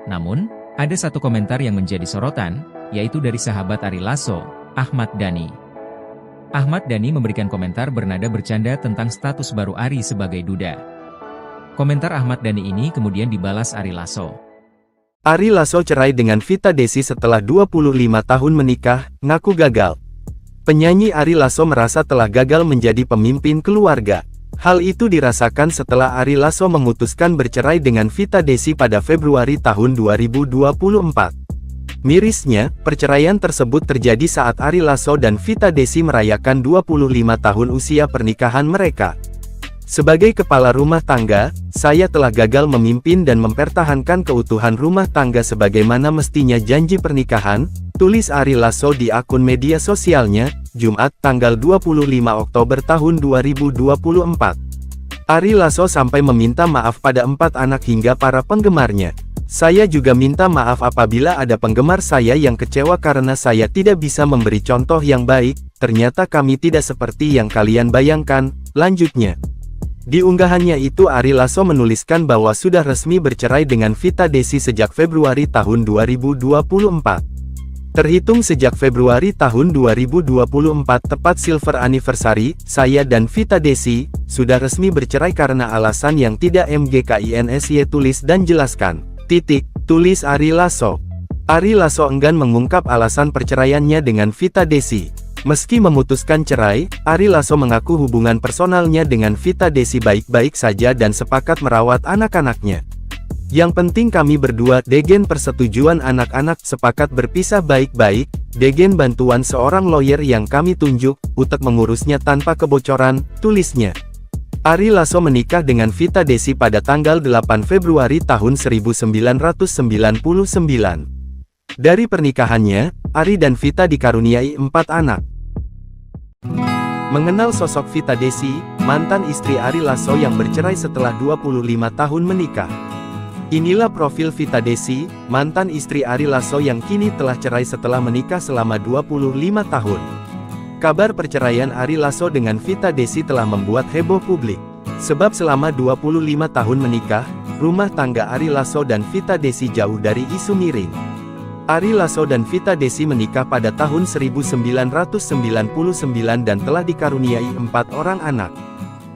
Namun, ada satu komentar yang menjadi sorotan, yaitu dari sahabat Ari Lasso, Ahmad Dhani. Ahmad Dhani memberikan komentar bernada bercanda tentang status baru Ari sebagai duda. Komentar Ahmad Dhani ini kemudian dibalas Ari Lasso. Ari Lasso cerai dengan Vita Desi setelah 25 tahun menikah, ngaku gagal. Penyanyi Ari Lasso merasa telah gagal menjadi pemimpin keluarga. Hal itu dirasakan setelah Ari Lasso memutuskan bercerai dengan Vita Desi pada Februari tahun 2024. Mirisnya, perceraian tersebut terjadi saat Ari Lasso dan Vita Desi merayakan 25 tahun usia pernikahan mereka. Sebagai kepala rumah tangga, saya telah gagal memimpin dan mempertahankan keutuhan rumah tangga sebagaimana mestinya janji pernikahan, tulis Ari Lasso di akun media sosialnya, Jumat tanggal 25 Oktober tahun 2024. Ari Lasso sampai meminta maaf pada 4 anak hingga para penggemarnya. Saya juga minta maaf apabila ada penggemar saya yang kecewa karena saya tidak bisa memberi contoh yang baik, ternyata kami tidak seperti yang kalian bayangkan, lanjutnya. Di unggahannya itu Ari Lasso menuliskan bahwa sudah resmi bercerai dengan Vita Desi sejak Februari tahun 2024. Terhitung sejak Februari tahun 2024 tepat silver anniversary, saya dan Vita Desi, sudah resmi bercerai karena alasan yang tidak mgkinsy tulis dan jelaskan. Tulis Ari Lasso. Ari Lasso enggan mengungkap alasan perceraiannya dengan Vita Desi. Meski memutuskan cerai, Ari Lasso mengaku hubungan personalnya dengan Vita Desi baik-baik saja dan sepakat merawat anak-anaknya. Yang penting kami berdua, degen persetujuan anak-anak, sepakat berpisah baik-baik, degen bantuan seorang lawyer yang kami tunjuk, untuk mengurusnya tanpa kebocoran, tulisnya. Ari Lasso menikah dengan Vita Desi pada tanggal 8 Februari tahun 1999. Dari pernikahannya, Ari dan Vita dikaruniai 4 anak. Mengenal sosok Vita Desi, mantan istri Ari Lasso yang bercerai setelah 25 tahun menikah. Inilah profil Vita Desi, mantan istri Ari Lasso yang kini telah cerai setelah menikah selama 25 tahun. Kabar perceraian Ari Lasso dengan Vita Desi telah membuat heboh publik. Sebab selama 25 tahun menikah, rumah tangga Ari Lasso dan Vita Desi jauh dari isu miring. Ari Lasso dan Vita Desi menikah pada tahun 1999 dan telah dikaruniai 4 orang anak.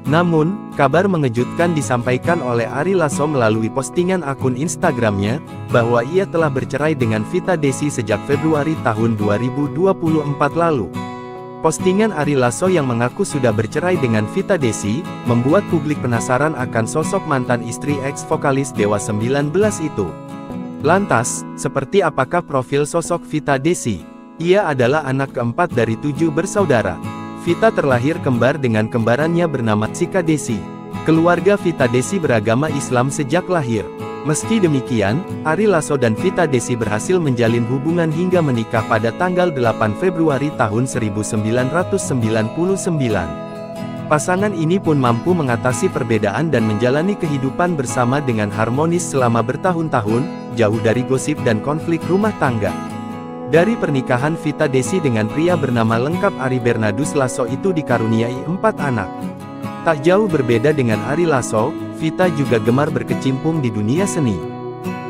Namun, kabar mengejutkan disampaikan oleh Ari Lasso melalui postingan akun Instagramnya, bahwa ia telah bercerai dengan Vita Desi sejak Februari tahun 2024 lalu. Postingan Ari Lasso yang mengaku sudah bercerai dengan Vita Desi, membuat publik penasaran akan sosok mantan istri ex-vokalis Dewa 19 itu. Lantas, seperti apakah profil sosok Vita Desi? Ia adalah anak keempat dari 7 bersaudara. Vita terlahir kembar dengan kembarannya bernama Chika Desi. Keluarga Vita Desi beragama Islam sejak lahir. Meski demikian, Ari Lasso dan Vita Desi berhasil menjalin hubungan hingga menikah pada tanggal 8 Februari tahun 1999. Pasangan ini pun mampu mengatasi perbedaan dan menjalani kehidupan bersama dengan harmonis selama bertahun-tahun, jauh dari gosip dan konflik rumah tangga. Dari pernikahan Vita Desi dengan pria bernama lengkap Ari Bernardus Lasso itu dikaruniai 4 anak. Tak jauh berbeda dengan Ari Lasso, Vita juga gemar berkecimpung di dunia seni.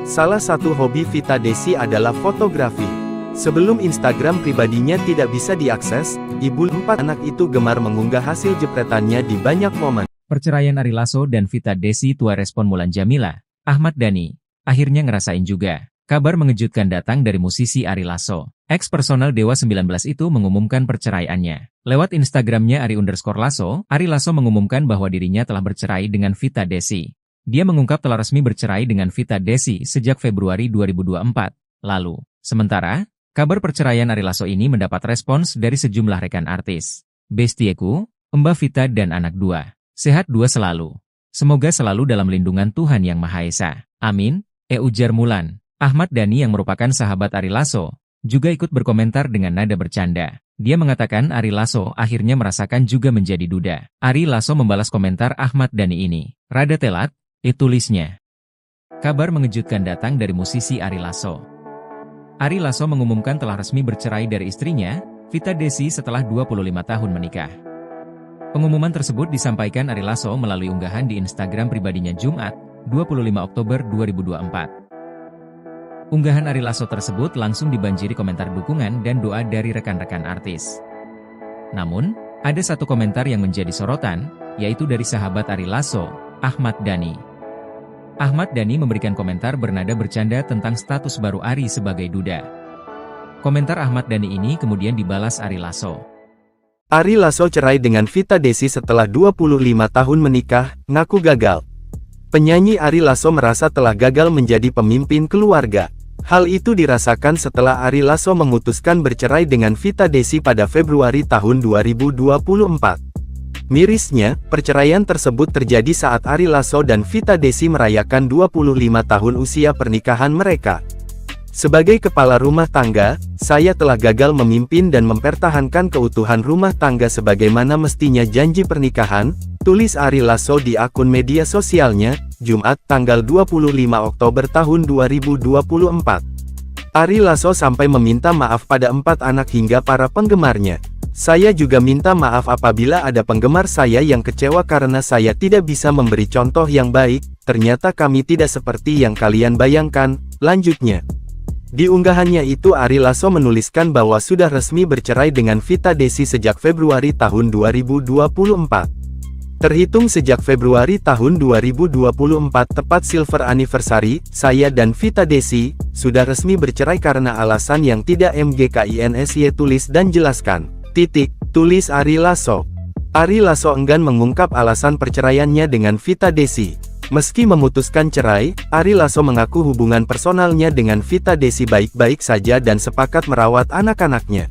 Salah satu hobi Vita Desi adalah fotografi. Sebelum Instagram pribadinya tidak bisa diakses, ibu 4 anak itu gemar mengunggah hasil jepretannya di banyak momen. Perceraian Ari Lasso dan Vita Desi tuai respon Mulan Jamila, Ahmad Dhani, akhirnya ngerasain juga. Kabar mengejutkan datang dari musisi Ari Lasso. Ex-personal Dewa 19 itu mengumumkan perceraiannya. Lewat Instagramnya Ari_Lasso, Ari Lasso mengumumkan bahwa dirinya telah bercerai dengan Vita Desi. Dia mengungkap telah resmi bercerai dengan Vita Desi sejak Februari 2024 lalu. Sementara, kabar perceraian Ari Lasso ini mendapat respons dari sejumlah rekan artis. Bestieku, Mbak Vita dan anak 2. Sehat 2 selalu. Semoga selalu dalam lindungan Tuhan Yang Maha Esa. Amin, ujar Mulan. Ahmad Dhani yang merupakan sahabat Ari Lasso, juga ikut berkomentar dengan nada bercanda. Dia mengatakan Ari Lasso akhirnya merasakan juga menjadi duda. Ari Lasso membalas komentar Ahmad Dhani ini. Rada telat, tulisnya. Kabar mengejutkan datang dari musisi Ari Lasso. Ari Lasso mengumumkan telah resmi bercerai dari istrinya, Vita Desi setelah 25 tahun menikah. Pengumuman tersebut disampaikan Ari Lasso melalui unggahan di Instagram pribadinya Jumat, 25 Oktober 2024. Unggahan Ari Lasso tersebut langsung dibanjiri komentar dukungan dan doa dari rekan-rekan artis. Namun, ada satu komentar yang menjadi sorotan, yaitu dari sahabat Ari Lasso, Ahmad Dhani. Ahmad Dhani memberikan komentar bernada bercanda tentang status baru Ari sebagai duda. Komentar Ahmad Dhani ini kemudian dibalas Ari Lasso. Ari Lasso cerai dengan Vita Desi setelah 25 tahun menikah, ngaku gagal. Penyanyi Ari Lasso merasa telah gagal menjadi pemimpin keluarga. Hal itu dirasakan setelah Ari Lasso memutuskan bercerai dengan Vita Desi pada Februari tahun 2024. Mirisnya, perceraian tersebut terjadi saat Ari Lasso dan Vita Desi merayakan 25 tahun usia pernikahan mereka. Sebagai kepala rumah tangga, saya telah gagal memimpin dan mempertahankan keutuhan rumah tangga sebagaimana mestinya janji pernikahan, tulis Ari Lasso di akun media sosialnya, Jumat tanggal 25 Oktober tahun 2024. Ari Lasso sampai meminta maaf pada 4 anak hingga para penggemarnya. Saya juga minta maaf apabila ada penggemar saya yang kecewa karena saya tidak bisa memberi contoh yang baik, ternyata kami tidak seperti yang kalian bayangkan, lanjutnya. Di unggahannya itu Ari Lasso menuliskan bahwa sudah resmi bercerai dengan Vita Desi sejak Februari tahun 2024. Terhitung sejak Februari tahun 2024 tepat silver anniversary, saya dan Vita Desi, sudah resmi bercerai karena alasan yang tidak mgkinsy tulis dan jelaskan. Tulis Ari Lasso. Ari Lasso enggan mengungkap alasan perceraiannya dengan Vita Desi. Meski memutuskan cerai, Ari Lasso mengaku hubungan personalnya dengan Vita Desi baik-baik saja dan sepakat merawat anak-anaknya.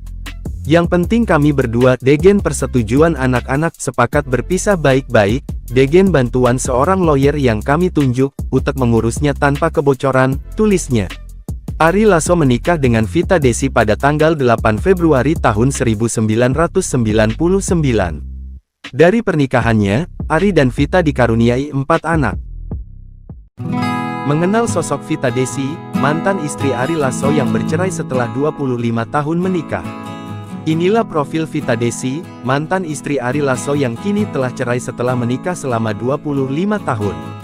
Yang penting kami berdua, degen persetujuan anak-anak, sepakat berpisah baik-baik, degen bantuan seorang lawyer yang kami tunjuk, untuk mengurusnya tanpa kebocoran, tulisnya. Ari Lasso menikah dengan Vita Desi pada tanggal 8 Februari tahun 1999. Dari pernikahannya, Ari dan Vita dikaruniai 4 anak. Mengenal sosok Vita Desi, mantan istri Ari Lasso yang bercerai setelah 25 tahun menikah. Inilah profil Vita Desi, mantan istri Ari Lasso yang kini telah cerai setelah menikah selama 25 tahun.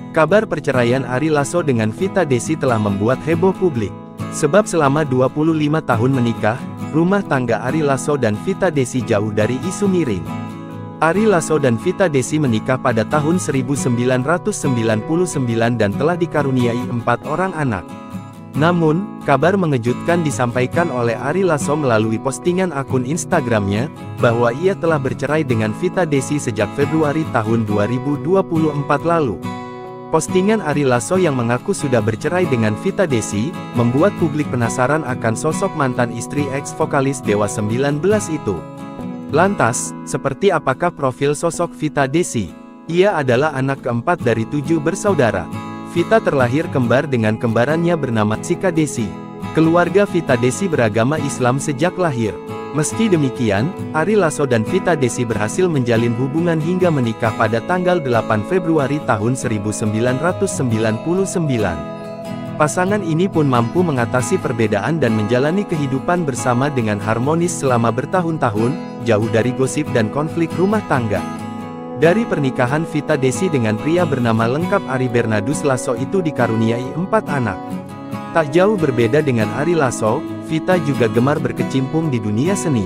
Kabar perceraian Ari Lasso dengan Vita Desi telah membuat heboh publik. Sebab selama 25 tahun menikah, rumah tangga Ari Lasso dan Vita Desi jauh dari isu miring. Ari Lasso dan Vita Desi menikah pada tahun 1999 dan telah dikaruniai 4 orang anak. Namun, kabar mengejutkan disampaikan oleh Ari Lasso melalui postingan akun Instagramnya, bahwa ia telah bercerai dengan Vita Desi sejak Februari tahun 2024 lalu. Postingan Ari Lasso yang mengaku sudah bercerai dengan Vita Desi, membuat publik penasaran akan sosok mantan istri ex-vokalis Dewa 19 itu. Lantas, seperti apakah profil sosok Vita Desi? Ia adalah anak keempat dari 7 bersaudara. Vita terlahir kembar dengan kembarannya bernama Chika Desi. Keluarga Vita Desi beragama Islam sejak lahir. Meski demikian, Ari Lasso dan Vita Desi berhasil menjalin hubungan hingga menikah pada tanggal 8 Februari tahun 1999. Pasangan ini pun mampu mengatasi perbedaan dan menjalani kehidupan bersama dengan harmonis selama bertahun-tahun, jauh dari gosip dan konflik rumah tangga. Dari pernikahan Vita Desi dengan pria bernama lengkap Ari Bernardus Lasso itu dikaruniai 4 anak. Tak jauh berbeda dengan Ari Lasso, Vita juga gemar berkecimpung di dunia seni.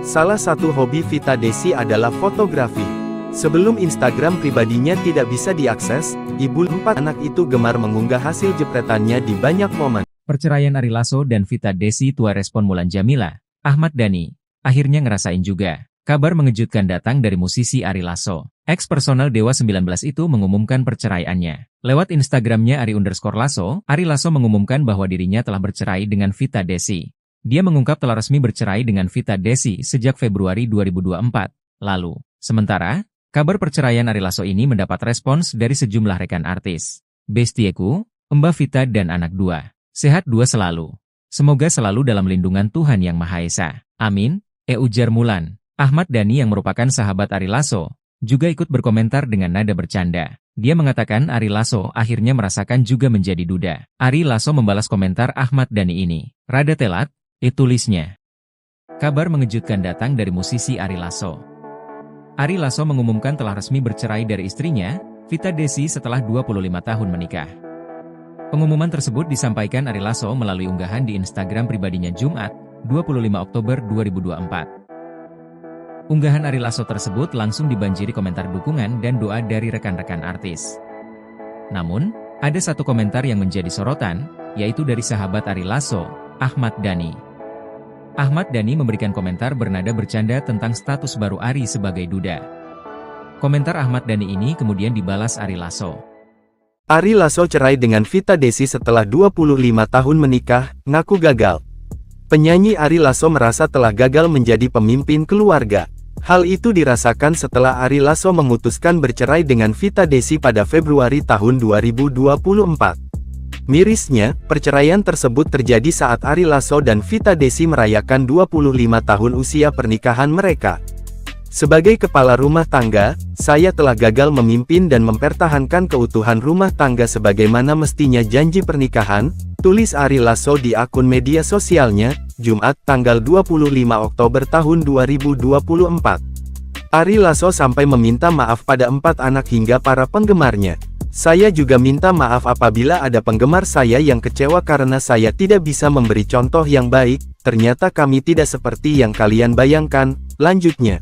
Salah satu hobi Vita Desi adalah fotografi. Sebelum Instagram pribadinya tidak bisa diakses, ibu 4 anak itu gemar mengunggah hasil jepretannya di banyak momen. Perceraian Ari Lasso dan Vita Desi, tua respon Mulan Jamila, Ahmad Dhani, akhirnya ngerasain juga. Kabar mengejutkan datang dari musisi Ari Lasso. Ex-personal Dewa 19 itu mengumumkan perceraiannya. Lewat Instagramnya Ari_Lasso, Ari Lasso mengumumkan bahwa dirinya telah bercerai dengan Vita Desi. Dia mengungkap telah resmi bercerai dengan Vita Desi sejak Februari 2024 lalu. Sementara, kabar perceraian Ari Lasso ini mendapat respons dari sejumlah rekan artis. Bestieku, Mbak Vita dan anak 2. Sehat 2 selalu. Semoga selalu dalam lindungan Tuhan Yang Maha Esa. Amin, ujar Mulan. Ahmad Dhani yang merupakan sahabat Ari Lasso, juga ikut berkomentar dengan nada bercanda. Dia mengatakan Ari Lasso akhirnya merasakan juga menjadi duda. Ari Lasso membalas komentar Ahmad Dhani ini. Rada telat, tulisnya. Kabar mengejutkan datang dari musisi Ari Lasso. Ari Lasso mengumumkan telah resmi bercerai dari istrinya, Vita Desi setelah 25 tahun menikah. Pengumuman tersebut disampaikan Ari Lasso melalui unggahan di Instagram pribadinya Jumat, 25 Oktober 2024. Unggahan Ari Lasso tersebut langsung dibanjiri komentar dukungan dan doa dari rekan-rekan artis. Namun, ada satu komentar yang menjadi sorotan, yaitu dari sahabat Ari Lasso, Ahmad Dhani. Ahmad Dhani memberikan komentar bernada bercanda tentang status baru Ari sebagai duda. Komentar Ahmad Dhani ini kemudian dibalas Ari Lasso. Ari Lasso cerai dengan Vita Desi setelah 25 tahun menikah, ngaku gagal. Penyanyi Ari Lasso merasa telah gagal menjadi pemimpin keluarga. Hal itu dirasakan setelah Ari Lasso memutuskan bercerai dengan Vita Desi pada Februari tahun 2024. Mirisnya, perceraian tersebut terjadi saat Ari Lasso dan Vita Desi merayakan 25 tahun usia pernikahan mereka. Sebagai kepala rumah tangga, saya telah gagal memimpin dan mempertahankan keutuhan rumah tangga sebagaimana mestinya janji pernikahan, tulis Ari Lasso di akun media sosialnya, Jumat tanggal 25 Oktober tahun 2024. Ari Lasso sampai meminta maaf pada 4 anak hingga para penggemarnya. Saya juga minta maaf apabila ada penggemar saya yang kecewa karena saya tidak bisa memberi contoh yang baik, ternyata kami tidak seperti yang kalian bayangkan, lanjutnya.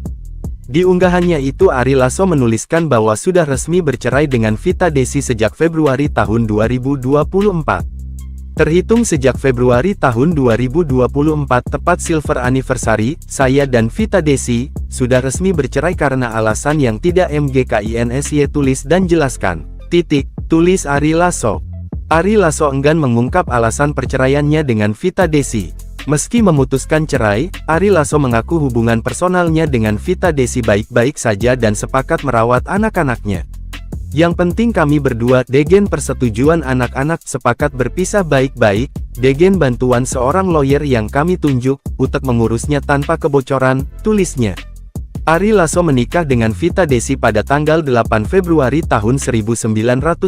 Di unggahannya itu Ari Lasso menuliskan bahwa sudah resmi bercerai dengan Vita Desi sejak Februari tahun 2024. Terhitung sejak Februari tahun 2024 tepat silver anniversary, saya dan Vita Desi, sudah resmi bercerai karena alasan yang tidak mgkinsy tulis dan jelaskan. Tulis Ari Lasso. Ari Lasso enggan mengungkap alasan perceraiannya dengan Vita Desi. Meski memutuskan cerai, Ari Lasso mengaku hubungan personalnya dengan Vita Desi baik-baik saja dan sepakat merawat anak-anaknya. Yang penting kami berdua degen persetujuan anak-anak sepakat berpisah baik-baik, degen bantuan seorang lawyer yang kami tunjuk, utek mengurusnya tanpa kebocoran, tulisnya. Ari Lasso menikah dengan Vita Desi pada tanggal 8 Februari tahun 1999.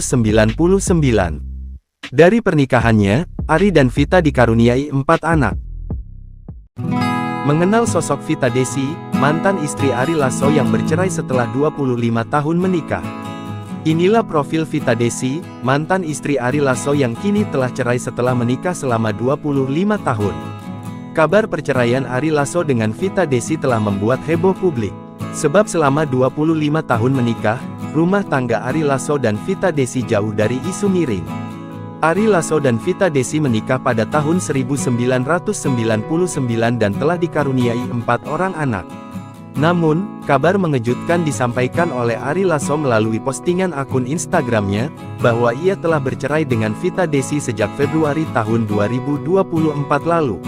Dari pernikahannya, Ari dan Vita dikaruniai 4 anak. Mengenal sosok Vita Desi, mantan istri Ari Lasso yang bercerai setelah 25 tahun menikah. Inilah profil Vita Desi, mantan istri Ari Lasso yang kini telah cerai setelah menikah selama 25 tahun. Kabar perceraian Ari Lasso dengan Vita Desi telah membuat heboh publik. Sebab selama 25 tahun menikah, rumah tangga Ari Lasso dan Vita Desi jauh dari isu miring. Ari Lasso dan Vita Desi menikah pada tahun 1999 dan telah dikaruniai 4 orang anak. Namun, kabar mengejutkan disampaikan oleh Ari Lasso melalui postingan akun Instagramnya, bahwa ia telah bercerai dengan Vita Desi sejak Februari tahun 2024 lalu.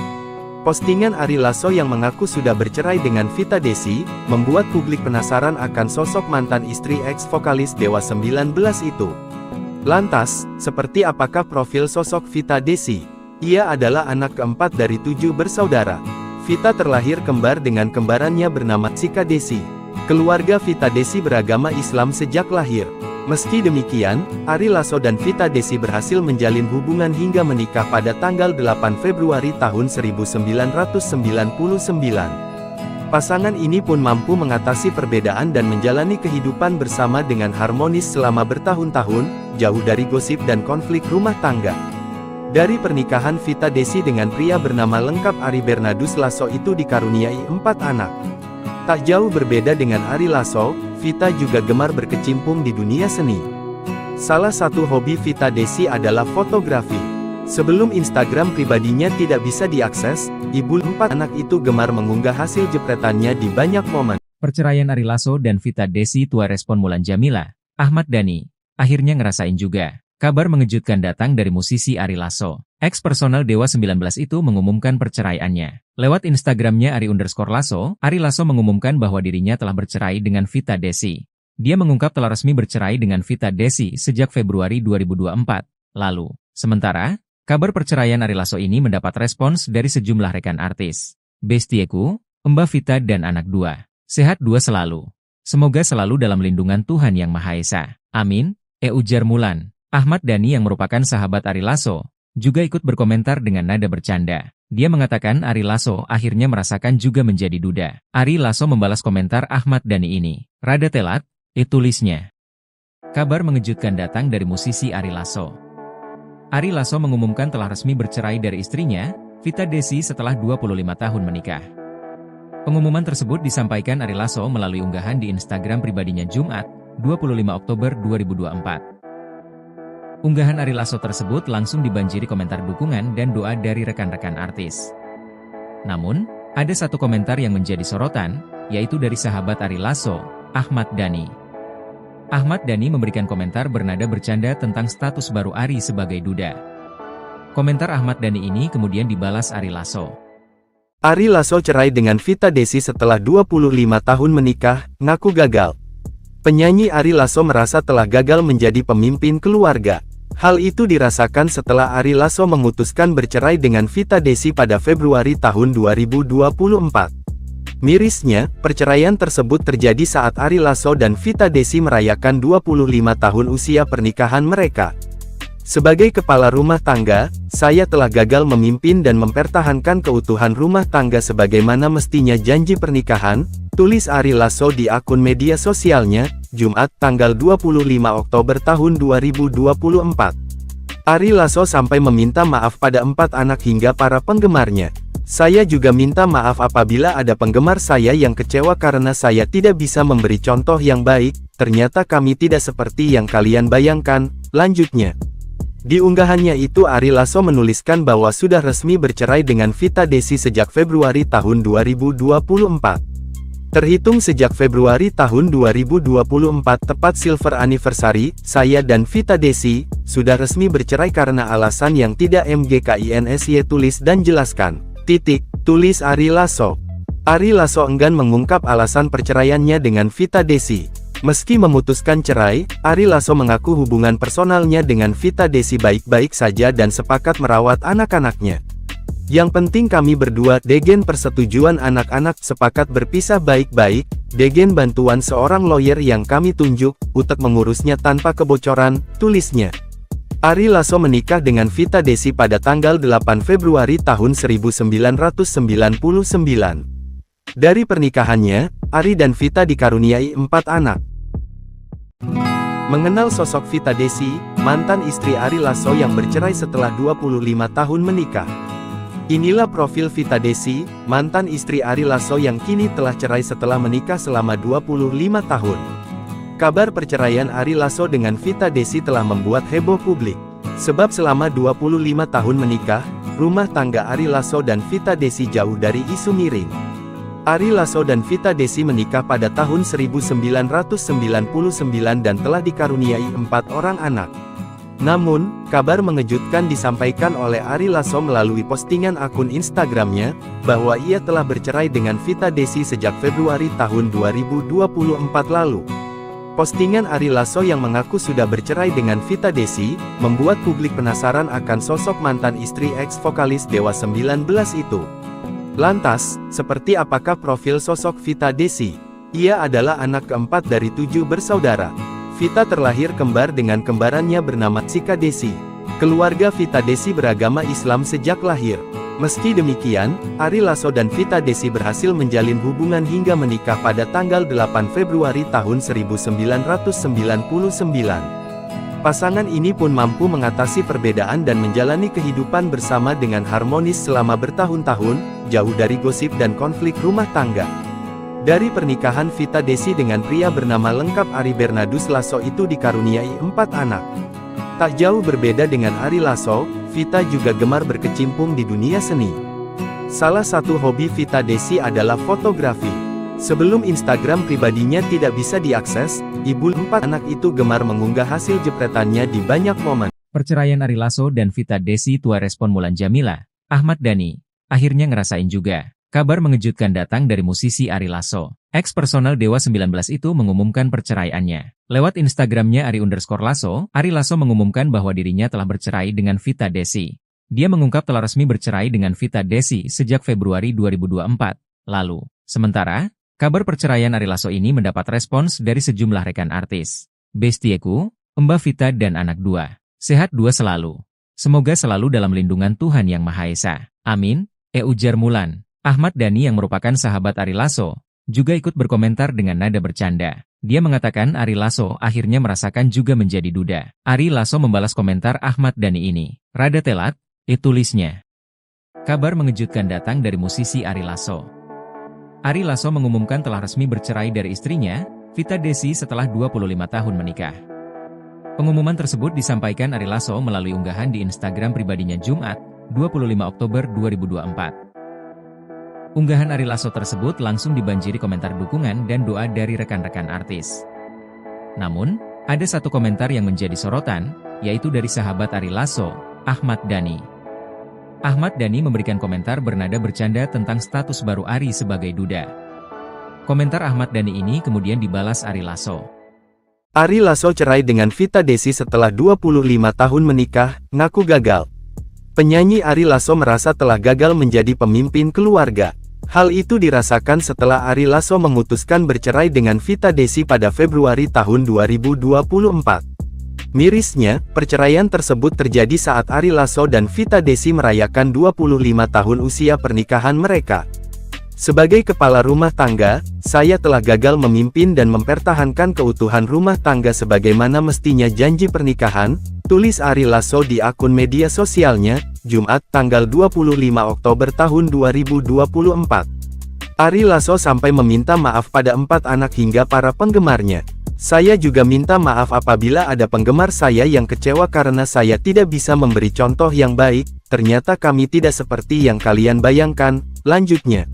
Postingan Ari Lasso yang mengaku sudah bercerai dengan Vita Desi, membuat publik penasaran akan sosok mantan istri ex-vokalis Dewa 19 itu. Lantas, seperti apakah profil sosok Vita Desi? Ia adalah anak keempat dari 7 bersaudara. Vita terlahir kembar dengan kembarannya bernama Sika Desi. Keluarga Vita Desi beragama Islam sejak lahir. Meski demikian, Ari Lasso dan Vita Desi berhasil menjalin hubungan hingga menikah pada tanggal 8 Februari tahun 1999. Pasangan ini pun mampu mengatasi perbedaan dan menjalani kehidupan bersama dengan harmonis selama bertahun-tahun, jauh dari gosip dan konflik rumah tangga. Dari pernikahan Vita Desi dengan pria bernama lengkap Ari Bernardus Lasso itu dikaruniai 4 anak. Tak jauh berbeda dengan Ari Lasso, Vita juga gemar berkecimpung di dunia seni. Salah satu hobi Vita Desi adalah fotografi. Sebelum Instagram pribadinya tidak bisa diakses, ibu 4 anak itu gemar mengunggah hasil jepretannya di banyak momen. Perceraian Ari Lasso dan Vita Desi, tua respon Mulan Jamila, Ahmad Dhani, akhirnya ngerasain juga. Kabar mengejutkan datang dari musisi Ari Lasso. Ex-personal Dewa 19 itu mengumumkan perceraiannya. Lewat Instagramnya Ari_Lasso, Ari Lasso mengumumkan bahwa dirinya telah bercerai dengan Vita Desi. Dia mengungkap telah resmi bercerai dengan Vita Desi sejak Februari 2024 lalu. Sementara, kabar perceraian Ari Lasso ini mendapat respons dari sejumlah rekan artis. Bestieku, Mbak Vita dan anak 2. Sehat 2 selalu. Semoga selalu dalam lindungan Tuhan Yang Maha Esa. Amin, ujar Mulan. Ahmad Dhani yang merupakan sahabat Ari Lasso, juga ikut berkomentar dengan nada bercanda. Dia mengatakan Ari Lasso akhirnya merasakan juga menjadi duda. Ari Lasso membalas komentar Ahmad Dhani ini. Rada telat, tulisnya. Kabar mengejutkan datang dari musisi Ari Lasso. Ari Lasso mengumumkan telah resmi bercerai dari istrinya, Vita Desi setelah 25 tahun menikah. Pengumuman tersebut disampaikan Ari Lasso melalui unggahan di Instagram pribadinya Jumat, 25 Oktober 2024. Unggahan Ari Lasso tersebut langsung dibanjiri komentar dukungan dan doa dari rekan-rekan artis. Namun, ada satu komentar yang menjadi sorotan, yaitu dari sahabat Ari Lasso, Ahmad Dhani. Ahmad Dhani memberikan komentar bernada bercanda tentang status baru Ari sebagai duda. Komentar Ahmad Dhani ini kemudian dibalas Ari Lasso. Ari Lasso cerai dengan Vita Desi setelah 25 tahun menikah, ngaku gagal. Penyanyi Ari Lasso merasa telah gagal menjadi pemimpin keluarga. Hal itu dirasakan setelah Ari Lasso memutuskan bercerai dengan Vita Desi pada Februari tahun 2024. Mirisnya, perceraian tersebut terjadi saat Ari Lasso dan Vita Desi merayakan 25 tahun usia pernikahan mereka. Sebagai kepala rumah tangga, saya telah gagal memimpin dan mempertahankan keutuhan rumah tangga sebagaimana mestinya janji pernikahan, tulis Ari Lasso di akun media sosialnya, Jumat tanggal 25 Oktober tahun 2024. Ari Lasso sampai meminta maaf pada 4 anak hingga para penggemarnya. Saya juga minta maaf apabila ada penggemar saya yang kecewa karena saya tidak bisa memberi contoh yang baik, ternyata kami tidak seperti yang kalian bayangkan, lanjutnya. Di unggahannya itu Ari Lasso menuliskan bahwa sudah resmi bercerai dengan Vita Desi sejak Februari tahun 2024. Terhitung sejak Februari tahun 2024 tepat silver anniversary, saya dan Vita Desi, sudah resmi bercerai karena alasan yang tidak MGKINSY tulis dan jelaskan. Tulis Ari Lasso. Ari Lasso enggan mengungkap alasan perceraiannya dengan Vita Desi. Meski memutuskan cerai, Ari Lasso mengaku hubungan personalnya dengan Vita Desi baik-baik saja dan sepakat merawat anak-anaknya. Yang penting kami berdua, degen persetujuan anak-anak, sepakat berpisah baik-baik, degen bantuan seorang lawyer yang kami tunjuk, untuk mengurusnya tanpa kebocoran, tulisnya. Ari Lasso menikah dengan Vita Desi pada tanggal 8 Februari tahun 1999. Dari pernikahannya, Ari dan Vita dikaruniai 4 anak. Mengenal sosok Vita Desi, mantan istri Ari Lasso yang bercerai setelah 25 tahun menikah. Inilah profil Vita Desi, mantan istri Ari Lasso yang kini telah cerai setelah menikah selama 25 tahun. Kabar perceraian Ari Lasso dengan Vita Desi telah membuat heboh publik. Sebab selama 25 tahun menikah, rumah tangga Ari Lasso dan Vita Desi jauh dari isu miring. Ari Lasso dan Vita Desi menikah pada tahun 1999 dan telah dikaruniai 4 orang anak. Namun, kabar mengejutkan disampaikan oleh Ari Lasso melalui postingan akun Instagramnya, bahwa ia telah bercerai dengan Vita Desi sejak Februari tahun 2024 lalu. Postingan Ari Lasso yang mengaku sudah bercerai dengan Vita Desi, membuat publik penasaran akan sosok mantan istri ex-vokalis Dewa 19 itu. Lantas, seperti apakah profil sosok Vita Desi? Ia adalah anak keempat dari 7 bersaudara. Vita terlahir kembar dengan kembarannya bernama Cika Desi. Keluarga Vita Desi beragama Islam sejak lahir. Meski demikian, Ari Lasso dan Vita Desi berhasil menjalin hubungan hingga menikah pada tanggal 8 Februari tahun 1999. Pasangan ini pun mampu mengatasi perbedaan dan menjalani kehidupan bersama dengan harmonis selama bertahun-tahun, jauh dari gosip dan konflik rumah tangga. Dari pernikahan Vita Desi dengan pria bernama lengkap Ari Bernardus Lasso itu dikaruniai 4 anak. Tak jauh berbeda dengan Ari Lasso, Vita juga gemar berkecimpung di dunia seni. Salah satu hobi Vita Desi adalah fotografi. Sebelum Instagram pribadinya tidak bisa diakses, ibu 4 anak itu gemar mengunggah hasil jepretannya di banyak momen. Perceraian Ari Lasso dan Vita Desi, tua respon Mulan Jamila, Ahmad Dhani, akhirnya ngerasain juga. Kabar mengejutkan datang dari musisi Ari Lasso. Ex personal Dewa 19 itu mengumumkan perceraiannya. Lewat Instagramnya Ari_Lasso, Ari Lasso mengumumkan bahwa dirinya telah bercerai dengan Vita Desi. Dia mengungkap telah resmi bercerai dengan Vita Desi sejak Februari 2024 lalu. Sementara, kabar perceraian Ari Lasso ini mendapat respons dari sejumlah rekan artis. Bestieku, Mbak Vita dan anak 2. Sehat 2 selalu. Semoga selalu dalam lindungan Tuhan Yang Maha Esa. Amin, ujar Mulan. Ahmad Dhani yang merupakan sahabat Ari Lasso, juga ikut berkomentar dengan nada bercanda. Dia mengatakan Ari Lasso akhirnya merasakan juga menjadi duda. Ari Lasso membalas komentar Ahmad Dhani ini. Rada telat, tulisnya. Kabar mengejutkan datang dari musisi Ari Lasso. Ari Lasso mengumumkan telah resmi bercerai dari istrinya, Vita Desi setelah 25 tahun menikah. Pengumuman tersebut disampaikan Ari Lasso melalui unggahan di Instagram pribadinya Jumat, 25 Oktober 2024. Unggahan Ari Lasso tersebut langsung dibanjiri komentar dukungan dan doa dari rekan-rekan artis. Namun, ada satu komentar yang menjadi sorotan, yaitu dari sahabat Ari Lasso, Ahmad Dhani. Ahmad Dhani memberikan komentar bernada bercanda tentang status baru Ari sebagai duda. Komentar Ahmad Dhani ini kemudian dibalas Ari Lasso. Ari Lasso cerai dengan Vita Desi setelah 25 tahun menikah, ngaku gagal. Penyanyi Ari Lasso merasa telah gagal menjadi pemimpin keluarga. Hal itu dirasakan setelah Ari Lasso memutuskan bercerai dengan Vita Desi pada Februari tahun 2024. Mirisnya, perceraian tersebut terjadi saat Ari Lasso dan Vita Desi merayakan 25 tahun usia pernikahan mereka. Sebagai kepala rumah tangga, saya telah gagal memimpin dan mempertahankan keutuhan rumah tangga sebagaimana mestinya janji pernikahan, tulis Ari Lasso di akun media sosialnya, Jumat tanggal 25 Oktober tahun 2024. Ari Lasso sampai meminta maaf pada 4 anak hingga para penggemarnya. Saya juga minta maaf apabila ada penggemar saya yang kecewa karena saya tidak bisa memberi contoh yang baik, ternyata kami tidak seperti yang kalian bayangkan, lanjutnya.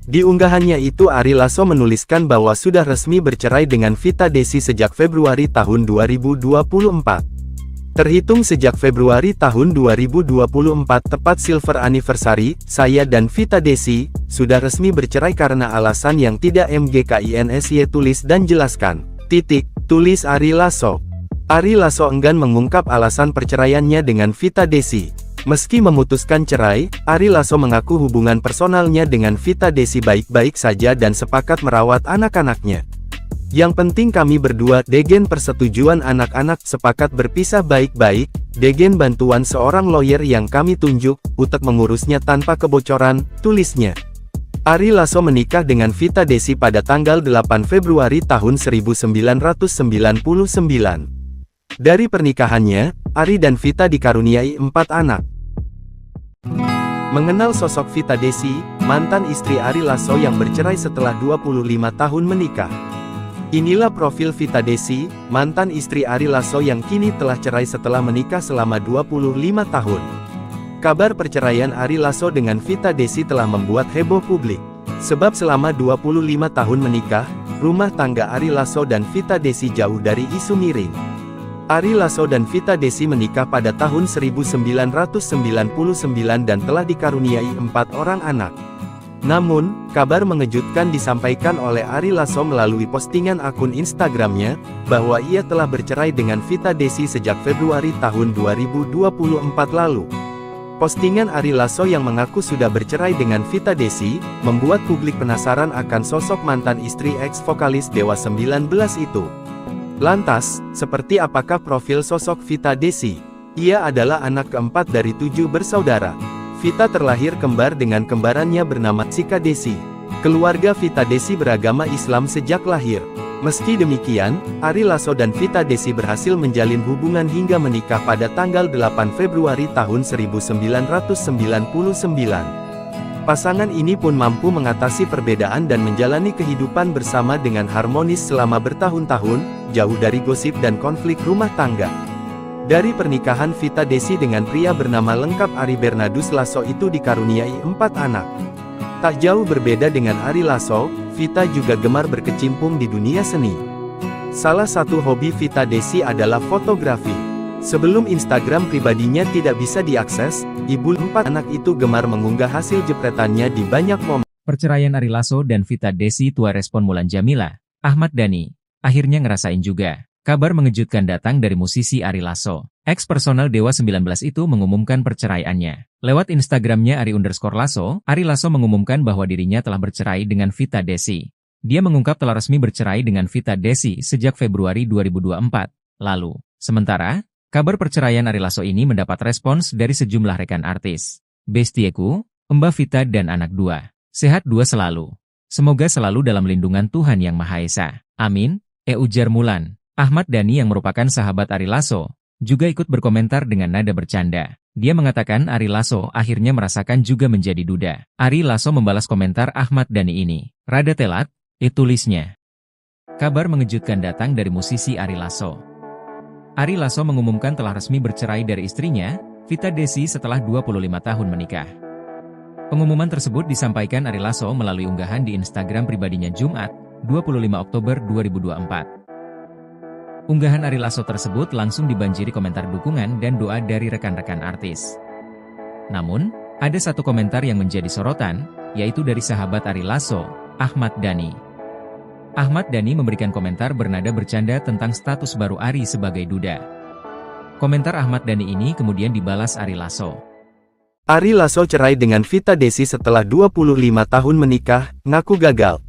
Di unggahannya itu Ari Lasso menuliskan bahwa sudah resmi bercerai dengan Vita Desi sejak Februari tahun 2024. Terhitung sejak Februari tahun 2024 tepat silver anniversary, saya dan Vita Desi, sudah resmi bercerai karena alasan yang tidak MGKINSY tulis dan jelaskan. Tulis Ari Lasso. Ari Lasso enggan mengungkap alasan perceraiannya dengan Vita Desi. Meski memutuskan cerai, Ari Lasso mengaku hubungan personalnya dengan Vita Desi baik-baik saja dan sepakat merawat anak-anaknya. Yang penting kami berdua, degen persetujuan anak-anak, sepakat berpisah baik-baik, degen bantuan seorang lawyer yang kami tunjuk, untuk mengurusnya tanpa kebocoran, tulisnya. Ari Lasso menikah dengan Vita Desi pada tanggal 8 Februari tahun 1999. Dari pernikahannya, Ari dan Vita dikaruniai 4 anak. Mengenal sosok Vita Desi, mantan istri Ari Lasso yang bercerai setelah 25 tahun menikah. Inilah profil Vita Desi, mantan istri Ari Lasso yang kini telah cerai setelah menikah selama 25 tahun. Kabar perceraian Ari Lasso dengan Vita Desi telah membuat heboh publik. Sebab selama 25 tahun menikah, rumah tangga Ari Lasso dan Vita Desi jauh dari isu miring. Ari Lasso dan Vita Desi menikah pada tahun 1999 dan telah dikaruniai 4 orang anak. Namun, kabar mengejutkan disampaikan oleh Ari Lasso melalui postingan akun Instagramnya, bahwa ia telah bercerai dengan Vita Desi sejak Februari tahun 2024 lalu. Postingan Ari Lasso yang mengaku sudah bercerai dengan Vita Desi, membuat publik penasaran akan sosok mantan istri ex-vokalis Dewa 19 itu. Lantas, seperti apakah profil sosok Vita Desi? Ia adalah anak keempat dari 7 bersaudara. Vita terlahir kembar dengan kembarannya bernama Sika Desi. Keluarga Vita Desi beragama Islam sejak lahir. Meski demikian, Ari Lasso dan Vita Desi berhasil menjalin hubungan hingga menikah pada tanggal 8 Februari tahun 1999. Pasangan ini pun mampu mengatasi perbedaan dan menjalani kehidupan bersama dengan harmonis selama bertahun-tahun, jauh dari gosip dan konflik rumah tangga. Dari pernikahan Vita Desi dengan pria bernama lengkap Ari Bernardus Lasso itu dikaruniai 4 anak. Tak jauh berbeda dengan Ari Lasso, Vita juga gemar berkecimpung di dunia seni. Salah satu hobi Vita Desi adalah fotografi. Sebelum Instagram pribadinya tidak bisa diakses, ibu 4 anak itu gemar mengunggah hasil jepretannya di banyak momen. Perceraian Ari Lasso dan Vita Desi, tua respon Mulan Jamila, Ahmad Dhani, akhirnya ngerasain juga. Kabar mengejutkan datang dari musisi Ari Lasso. Ex personal Dewa 19 itu mengumumkan perceraiannya. Lewat Instagramnya Ari_Lasso, Ari Lasso mengumumkan bahwa dirinya telah bercerai dengan Vita Desi. Dia mengungkap telah resmi bercerai dengan Vita Desi sejak Februari 2024 lalu. Sementara, kabar perceraian Ari Lasso ini mendapat respons dari sejumlah rekan artis. Bestieku, Mbak Vita dan anak 2. Sehat 2 selalu. Semoga selalu dalam lindungan Tuhan Yang Maha Esa. Amin, ujar Mulan. Ahmad Dhani yang merupakan sahabat Ari Lasso, juga ikut berkomentar dengan nada bercanda. Dia mengatakan Ari Lasso akhirnya merasakan juga menjadi duda. Ari Lasso membalas komentar Ahmad Dhani ini. Rada telat, tulisnya. Kabar mengejutkan datang dari musisi Ari Lasso. Ari Lasso mengumumkan telah resmi bercerai dari istrinya, Vita Desi setelah 25 tahun menikah. Pengumuman tersebut disampaikan Ari Lasso melalui unggahan di Instagram pribadinya Jumat, 25 Oktober 2024. Unggahan Ari Lasso tersebut langsung dibanjiri komentar dukungan dan doa dari rekan-rekan artis. Namun, ada satu komentar yang menjadi sorotan, yaitu dari sahabat Ari Lasso, Ahmad Dhani. Ahmad Dhani memberikan komentar bernada bercanda tentang status baru Ari sebagai duda. Komentar Ahmad Dhani ini kemudian dibalas Ari Lasso. Ari Lasso cerai dengan Vita Desi setelah 25 tahun menikah, ngaku gagal.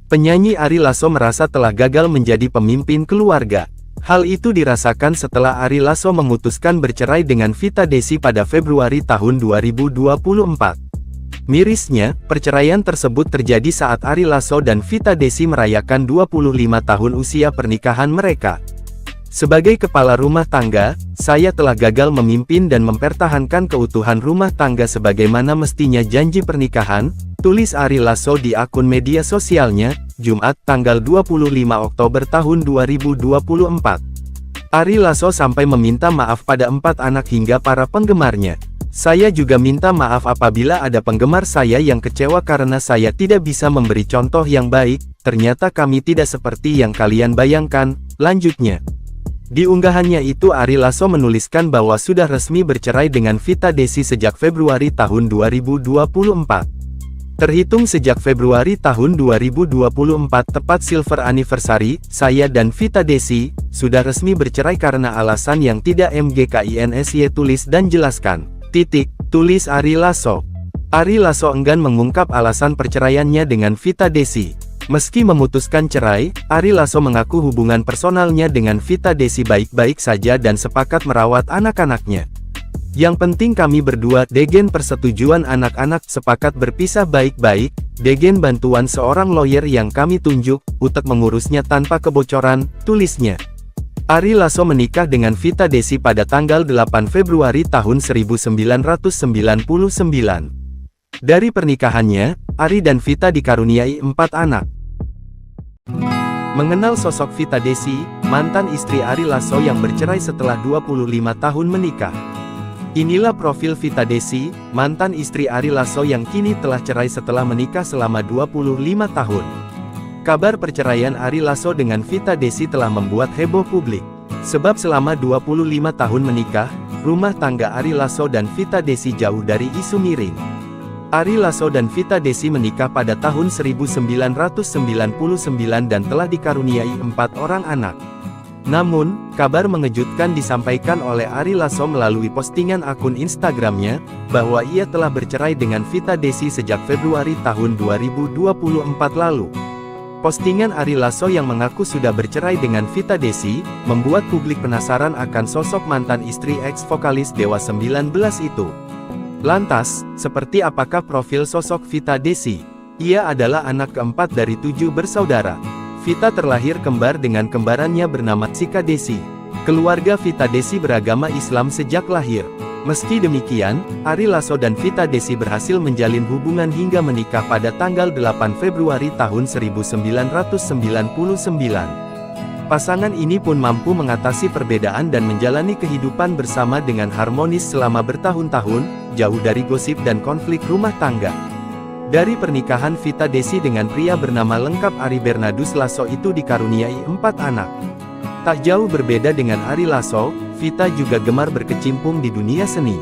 Penyanyi Ari Lasso merasa telah gagal menjadi pemimpin keluarga. Hal itu dirasakan setelah Ari Lasso memutuskan bercerai dengan Vita Desi pada Februari tahun 2024. Mirisnya, perceraian tersebut terjadi saat Ari Lasso dan Vita Desi merayakan 25 tahun usia pernikahan mereka. Sebagai kepala rumah tangga, saya telah gagal memimpin dan mempertahankan keutuhan rumah tangga sebagaimana mestinya janji pernikahan, tulis Ari Lasso di akun media sosialnya, Jumat tanggal 25 Oktober tahun 2024. Ari Lasso sampai meminta maaf pada 4 anak hingga para penggemarnya. Saya juga minta maaf apabila ada penggemar saya yang kecewa karena saya tidak bisa memberi contoh yang baik, ternyata kami tidak seperti yang kalian bayangkan, lanjutnya. Di unggahannya itu Ari Lasso menuliskan bahwa sudah resmi bercerai dengan Vita Desi sejak Februari tahun 2024. Terhitung sejak Februari tahun 2024 tepat silver anniversary, saya dan Vita Desi, sudah resmi bercerai karena alasan yang tidak MGKINSY tulis dan jelaskan. Tulis Ari Lasso. Ari Lasso enggan mengungkap alasan perceraiannya dengan Vita Desi. Meski memutuskan cerai, Ari Lasso mengaku hubungan personalnya dengan Vita Desi baik-baik saja dan sepakat merawat anak-anaknya. Yang penting kami berdua, degen persetujuan anak-anak, sepakat berpisah baik-baik, degen bantuan seorang lawyer yang kami tunjuk, utek mengurusnya tanpa kebocoran, tulisnya. Ari Lasso menikah dengan Vita Desi pada tanggal 8 Februari tahun 1999. Dari pernikahannya, Ari dan Vita dikaruniai 4 anak. Mengenal sosok Vita Desi, mantan istri Ari Lasso yang bercerai setelah 25 tahun menikah. Inilah profil Vita Desi, mantan istri Ari Lasso yang kini telah cerai setelah menikah selama 25 tahun. Kabar perceraian Ari Lasso dengan Vita Desi telah membuat heboh publik. Sebab selama 25 tahun menikah, rumah tangga Ari Lasso dan Vita Desi jauh dari isu miring. Ari Lasso dan Vita Desi menikah pada tahun 1999 dan telah dikaruniai 4 orang anak. Namun, kabar mengejutkan disampaikan oleh Ari Lasso melalui postingan akun Instagramnya, bahwa ia telah bercerai dengan Vita Desi sejak Februari tahun 2024 lalu. Postingan Ari Lasso yang mengaku sudah bercerai dengan Vita Desi, membuat publik penasaran akan sosok mantan istri ex-vokalis Dewa 19 itu. Lantas, seperti apakah profil sosok Vita Desi? Ia adalah anak keempat dari 7 bersaudara. Vita terlahir kembar dengan kembarannya bernama Chika Desi. Keluarga Vita Desi beragama Islam sejak lahir. Meski demikian, Ari Lasso dan Vita Desi berhasil menjalin hubungan hingga menikah pada tanggal 8 Februari tahun 1999. Pasangan ini pun mampu mengatasi perbedaan dan menjalani kehidupan bersama dengan harmonis selama bertahun-tahun, jauh dari gosip dan konflik rumah tangga. Dari pernikahan Vita Desi dengan pria bernama lengkap Ari Bernardus Lasso itu dikaruniai 4 anak. Tak jauh berbeda dengan Ari Lasso, Vita juga gemar berkecimpung di dunia seni.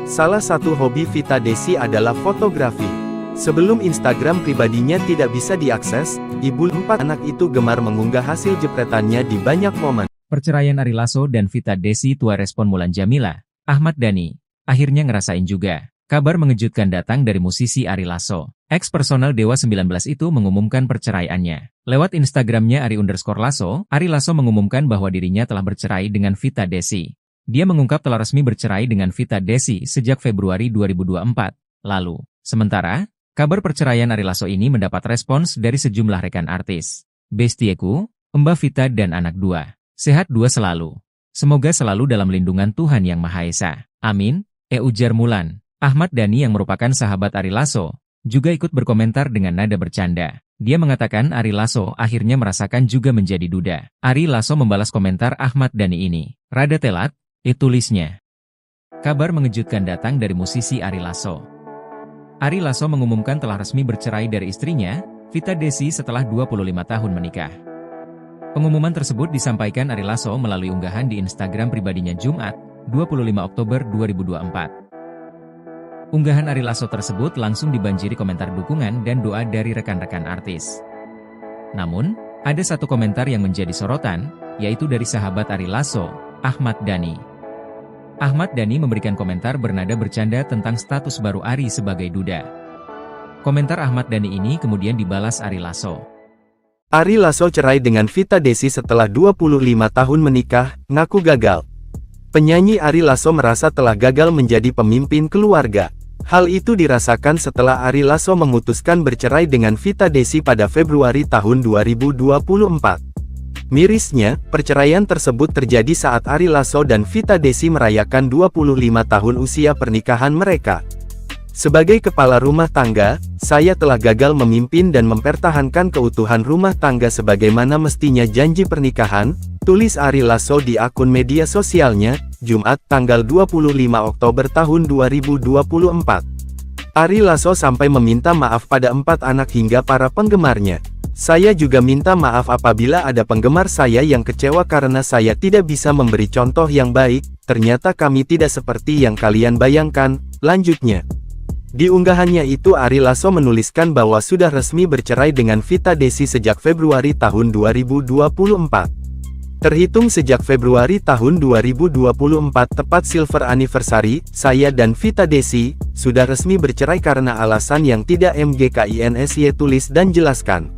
Salah satu hobi Vita Desi adalah fotografi. Sebelum Instagram pribadinya tidak bisa diakses, ibu 4 anak itu gemar mengunggah hasil jepretannya di banyak momen. Perceraian Ari Lasso dan Vita Desi, tua respon Mulan Jamila, Ahmad Dhani, akhirnya ngerasain juga. Kabar mengejutkan datang dari musisi Ari Lasso. Ex-personal Dewa 19 itu mengumumkan perceraiannya. Lewat Instagramnya Ari_Lasso, Ari Lasso mengumumkan bahwa dirinya telah bercerai dengan Vita Desi. Dia mengungkap telah resmi bercerai dengan Vita Desi sejak Februari 2024 lalu. Sementara, kabar perceraian Ari Lasso ini mendapat respons dari sejumlah rekan artis. Bestieku, Mbak Vita dan anak 2. Sehat 2 selalu. Semoga selalu dalam lindungan Tuhan Yang Maha Esa. Amin, ujar Mulan. Ahmad Dhani yang merupakan sahabat Ari Lasso, juga ikut berkomentar dengan nada bercanda. Dia mengatakan Ari Lasso akhirnya merasakan juga menjadi duda. Ari Lasso membalas komentar Ahmad Dhani ini. Rada telat, tulisnya. Kabar mengejutkan datang dari musisi Ari Lasso. Ari Lasso mengumumkan telah resmi bercerai dari istrinya, Vita Desi setelah 25 tahun menikah. Pengumuman tersebut disampaikan Ari Lasso melalui unggahan di Instagram pribadinya Jumat, 25 Oktober 2024. Unggahan Ari Lasso tersebut langsung dibanjiri komentar dukungan dan doa dari rekan-rekan artis. Namun, ada satu komentar yang menjadi sorotan, yaitu dari sahabat Ari Lasso, Ahmad Dhani. Ahmad Dhani memberikan komentar bernada bercanda tentang status baru Ari sebagai duda. Komentar Ahmad Dhani ini kemudian dibalas Ari Lasso. Ari Lasso cerai dengan Vita Desi setelah 25 tahun menikah, ngaku gagal. Penyanyi Ari Lasso merasa telah gagal menjadi pemimpin keluarga. Hal itu dirasakan setelah Ari Lasso memutuskan bercerai dengan Vita Desi pada Februari tahun 2024. Mirisnya, perceraian tersebut terjadi saat Ari Lasso dan Vita Desi merayakan 25 tahun usia pernikahan mereka. Sebagai kepala rumah tangga, saya telah gagal memimpin dan mempertahankan keutuhan rumah tangga sebagaimana mestinya janji pernikahan, tulis Ari Lasso di akun media sosialnya, Jumat, tanggal 25 Oktober tahun 2024. Ari Lasso sampai meminta maaf pada 4 anak hingga para penggemarnya. Saya juga minta maaf apabila ada penggemar saya yang kecewa karena saya tidak bisa memberi contoh yang baik, ternyata kami tidak seperti yang kalian bayangkan, lanjutnya. Di unggahannya itu Ari Lasso menuliskan bahwa sudah resmi bercerai dengan Vita Desi sejak Februari tahun 2024. Terhitung sejak Februari tahun 2024 tepat silver anniversary, saya dan Vita Desi sudah resmi bercerai karena alasan yang tidak mgkinsy tulis dan jelaskan.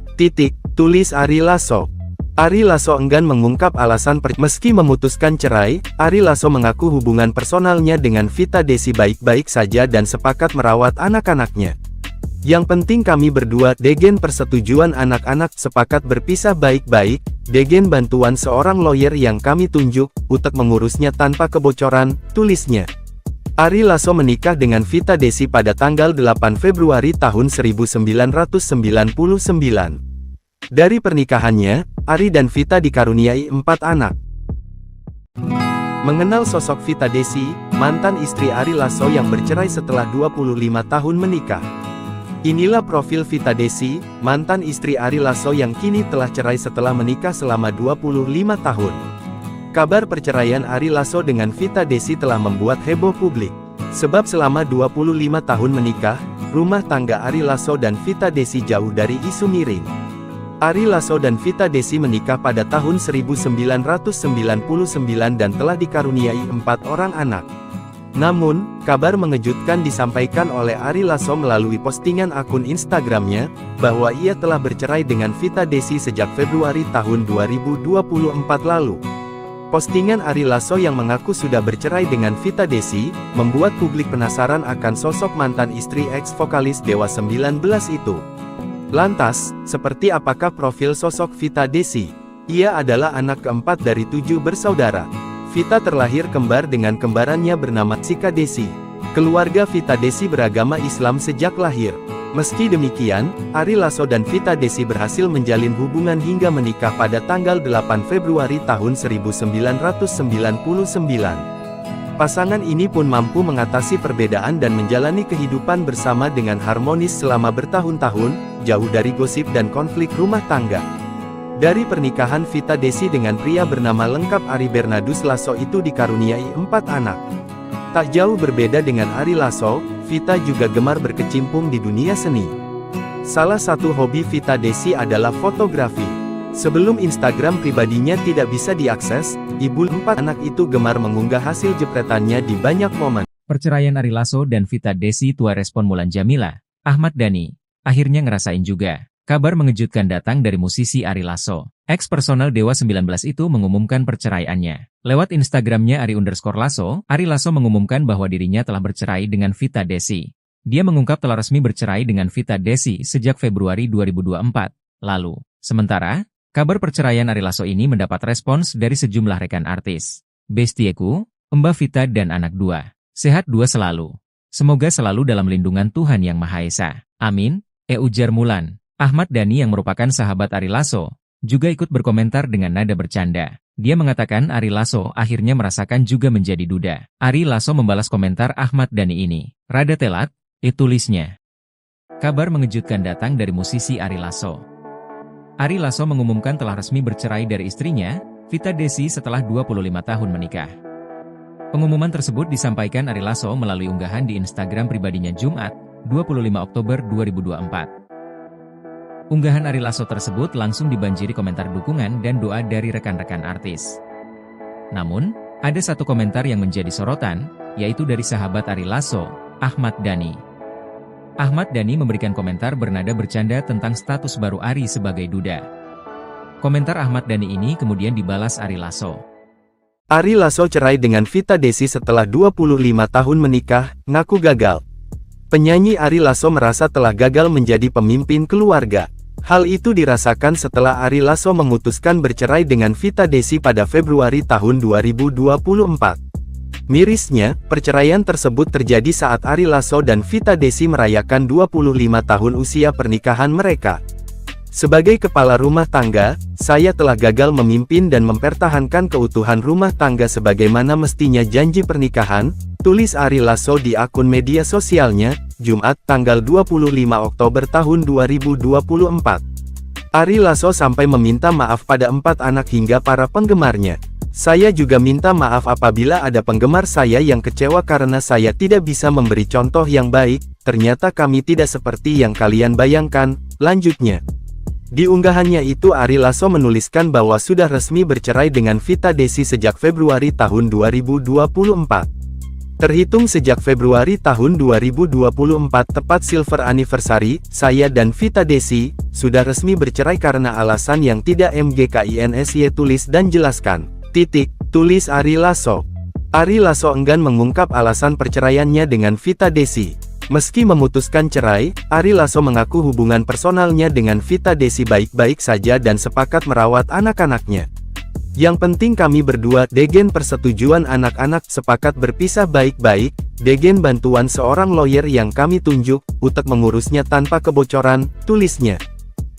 Tulis Ari Lasso. Ari Lasso enggan mengungkap alasan meski memutuskan cerai. Ari Lasso mengaku hubungan personalnya dengan Vita Desi baik-baik saja dan sepakat merawat anak-anaknya. Yang penting kami berdua, degen persetujuan anak-anak, sepakat berpisah baik-baik, degen bantuan seorang lawyer yang kami tunjuk, untuk mengurusnya tanpa kebocoran, tulisnya. Ari Lasso menikah dengan Vita Desi pada tanggal 8 Februari tahun 1999. Dari pernikahannya, Ari dan Vita dikaruniai 4 anak. Mengenal sosok Vita Desi, mantan istri Ari Lasso yang bercerai setelah 25 tahun menikah. Inilah profil Vita Desi, mantan istri Ari Lasso yang kini telah cerai setelah menikah selama 25 tahun. Kabar perceraian Ari Lasso dengan Vita Desi telah membuat heboh publik. Sebab selama 25 tahun menikah, rumah tangga Ari Lasso dan Vita Desi jauh dari isu miring. Ari Lasso dan Vita Desi menikah pada tahun 1999 dan telah dikaruniai 4 orang anak. Namun, kabar mengejutkan disampaikan oleh Ari Lasso melalui postingan akun Instagramnya, bahwa ia telah bercerai dengan Vita Desi sejak Februari tahun 2024 lalu. Postingan Ari Lasso yang mengaku sudah bercerai dengan Vita Desi, membuat publik penasaran akan sosok mantan istri ex-vokalis Dewa 19 itu. Lantas, seperti apakah profil sosok Vita Desi? Ia adalah anak keempat dari 7 bersaudara. Vita terlahir kembar dengan kembarannya bernama Cika Desi. Keluarga Vita Desi beragama Islam sejak lahir. Meski demikian, Ari Lasso dan Vita Desi berhasil menjalin hubungan hingga menikah pada tanggal 8 Februari tahun 1999. Pasangan ini pun mampu mengatasi perbedaan dan menjalani kehidupan bersama dengan harmonis selama bertahun-tahun, jauh dari gosip dan konflik rumah tangga. Dari pernikahan Vita Desi dengan pria bernama lengkap Ari Bernardus Lasso itu dikaruniai 4 anak. Tak jauh berbeda dengan Ari Lasso, Vita juga gemar berkecimpung di dunia seni. Salah satu hobi Vita Desi adalah fotografi. Sebelum Instagram pribadinya tidak bisa diakses, ibu 4 anak itu gemar mengunggah hasil jepretannya di banyak momen. Perceraian Ari Lasso dan Vita Desi, tua respon Mulan Jamila, Ahmad Dhani, akhirnya ngerasain juga. Kabar mengejutkan datang dari musisi Ari Lasso. Ex-personal Dewa 19 itu mengumumkan perceraiannya. Lewat Instagramnya Ari_Lasso, Ari Lasso mengumumkan bahwa dirinya telah bercerai dengan Vita Desi. Dia mengungkap telah resmi bercerai dengan Vita Desi sejak Februari 2024 lalu. Sementara, kabar perceraian Ari Lasso ini mendapat respons dari sejumlah rekan artis. Bestieku, Mbak Vita dan anak 2. Sehat 2 selalu. Semoga selalu dalam lindungan Tuhan Yang Maha Esa. Amin, ujar Mulan. Ahmad Dhani yang merupakan sahabat Ari Lasso, juga ikut berkomentar dengan nada bercanda. Dia mengatakan Ari Lasso akhirnya merasakan juga menjadi duda. Ari Lasso membalas komentar Ahmad Dhani ini. Rada telat, tulisnya. Kabar mengejutkan datang dari musisi Ari Lasso. Ari Lasso mengumumkan telah resmi bercerai dari istrinya, Vita Desi setelah 25 tahun menikah. Pengumuman tersebut disampaikan Ari Lasso melalui unggahan di Instagram pribadinya Jumat, 25 Oktober 2024. Unggahan Ari Lasso tersebut langsung dibanjiri komentar dukungan dan doa dari rekan-rekan artis. Namun, ada satu komentar yang menjadi sorotan, yaitu dari sahabat Ari Lasso, Ahmad Dhani. Ahmad Dhani memberikan komentar bernada bercanda tentang status baru Ari sebagai duda. Komentar Ahmad Dhani ini kemudian dibalas Ari Lasso. Ari Lasso cerai dengan Vita Desi setelah 25 tahun menikah, ngaku gagal. Penyanyi Ari Lasso merasa telah gagal menjadi pemimpin keluarga. Hal itu dirasakan setelah Ari Lasso memutuskan bercerai dengan Vita Desi pada Februari tahun 2024. Mirisnya, perceraian tersebut terjadi saat Ari Lasso dan Vita Desi merayakan 25 tahun usia pernikahan mereka. Sebagai kepala rumah tangga, saya telah gagal memimpin dan mempertahankan keutuhan rumah tangga sebagaimana mestinya janji pernikahan, tulis Ari Lasso di akun media sosialnya, Jumat, tanggal 25 Oktober tahun 2024. Ari Lasso sampai meminta maaf pada 4 anak hingga para penggemarnya. Saya juga minta maaf apabila ada penggemar saya yang kecewa karena saya tidak bisa memberi contoh yang baik, ternyata kami tidak seperti yang kalian bayangkan, lanjutnya. Di unggahannya itu Ari Lasso menuliskan bahwa sudah resmi bercerai dengan Vita Desi sejak Februari tahun 2024. Terhitung sejak Februari tahun 2024 tepat silver anniversary, saya dan Vita Desi sudah resmi bercerai karena alasan yang tidak mgkinsy tulis dan jelaskan. Tulis Ari Lasso. Ari Lasso enggan mengungkap alasan perceraiannya dengan Vita Desi. Meski memutuskan cerai, Ari Lasso mengaku hubungan personalnya dengan Vita Desi baik-baik saja dan sepakat merawat anak-anaknya. Yang penting kami berdua, degen persetujuan anak-anak, sepakat berpisah baik-baik, degen bantuan seorang lawyer yang kami tunjuk, untuk mengurusnya tanpa kebocoran, tulisnya.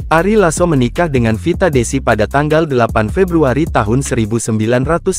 Ari Lasso menikah dengan Vita Desi pada tanggal 8 Februari tahun 1999.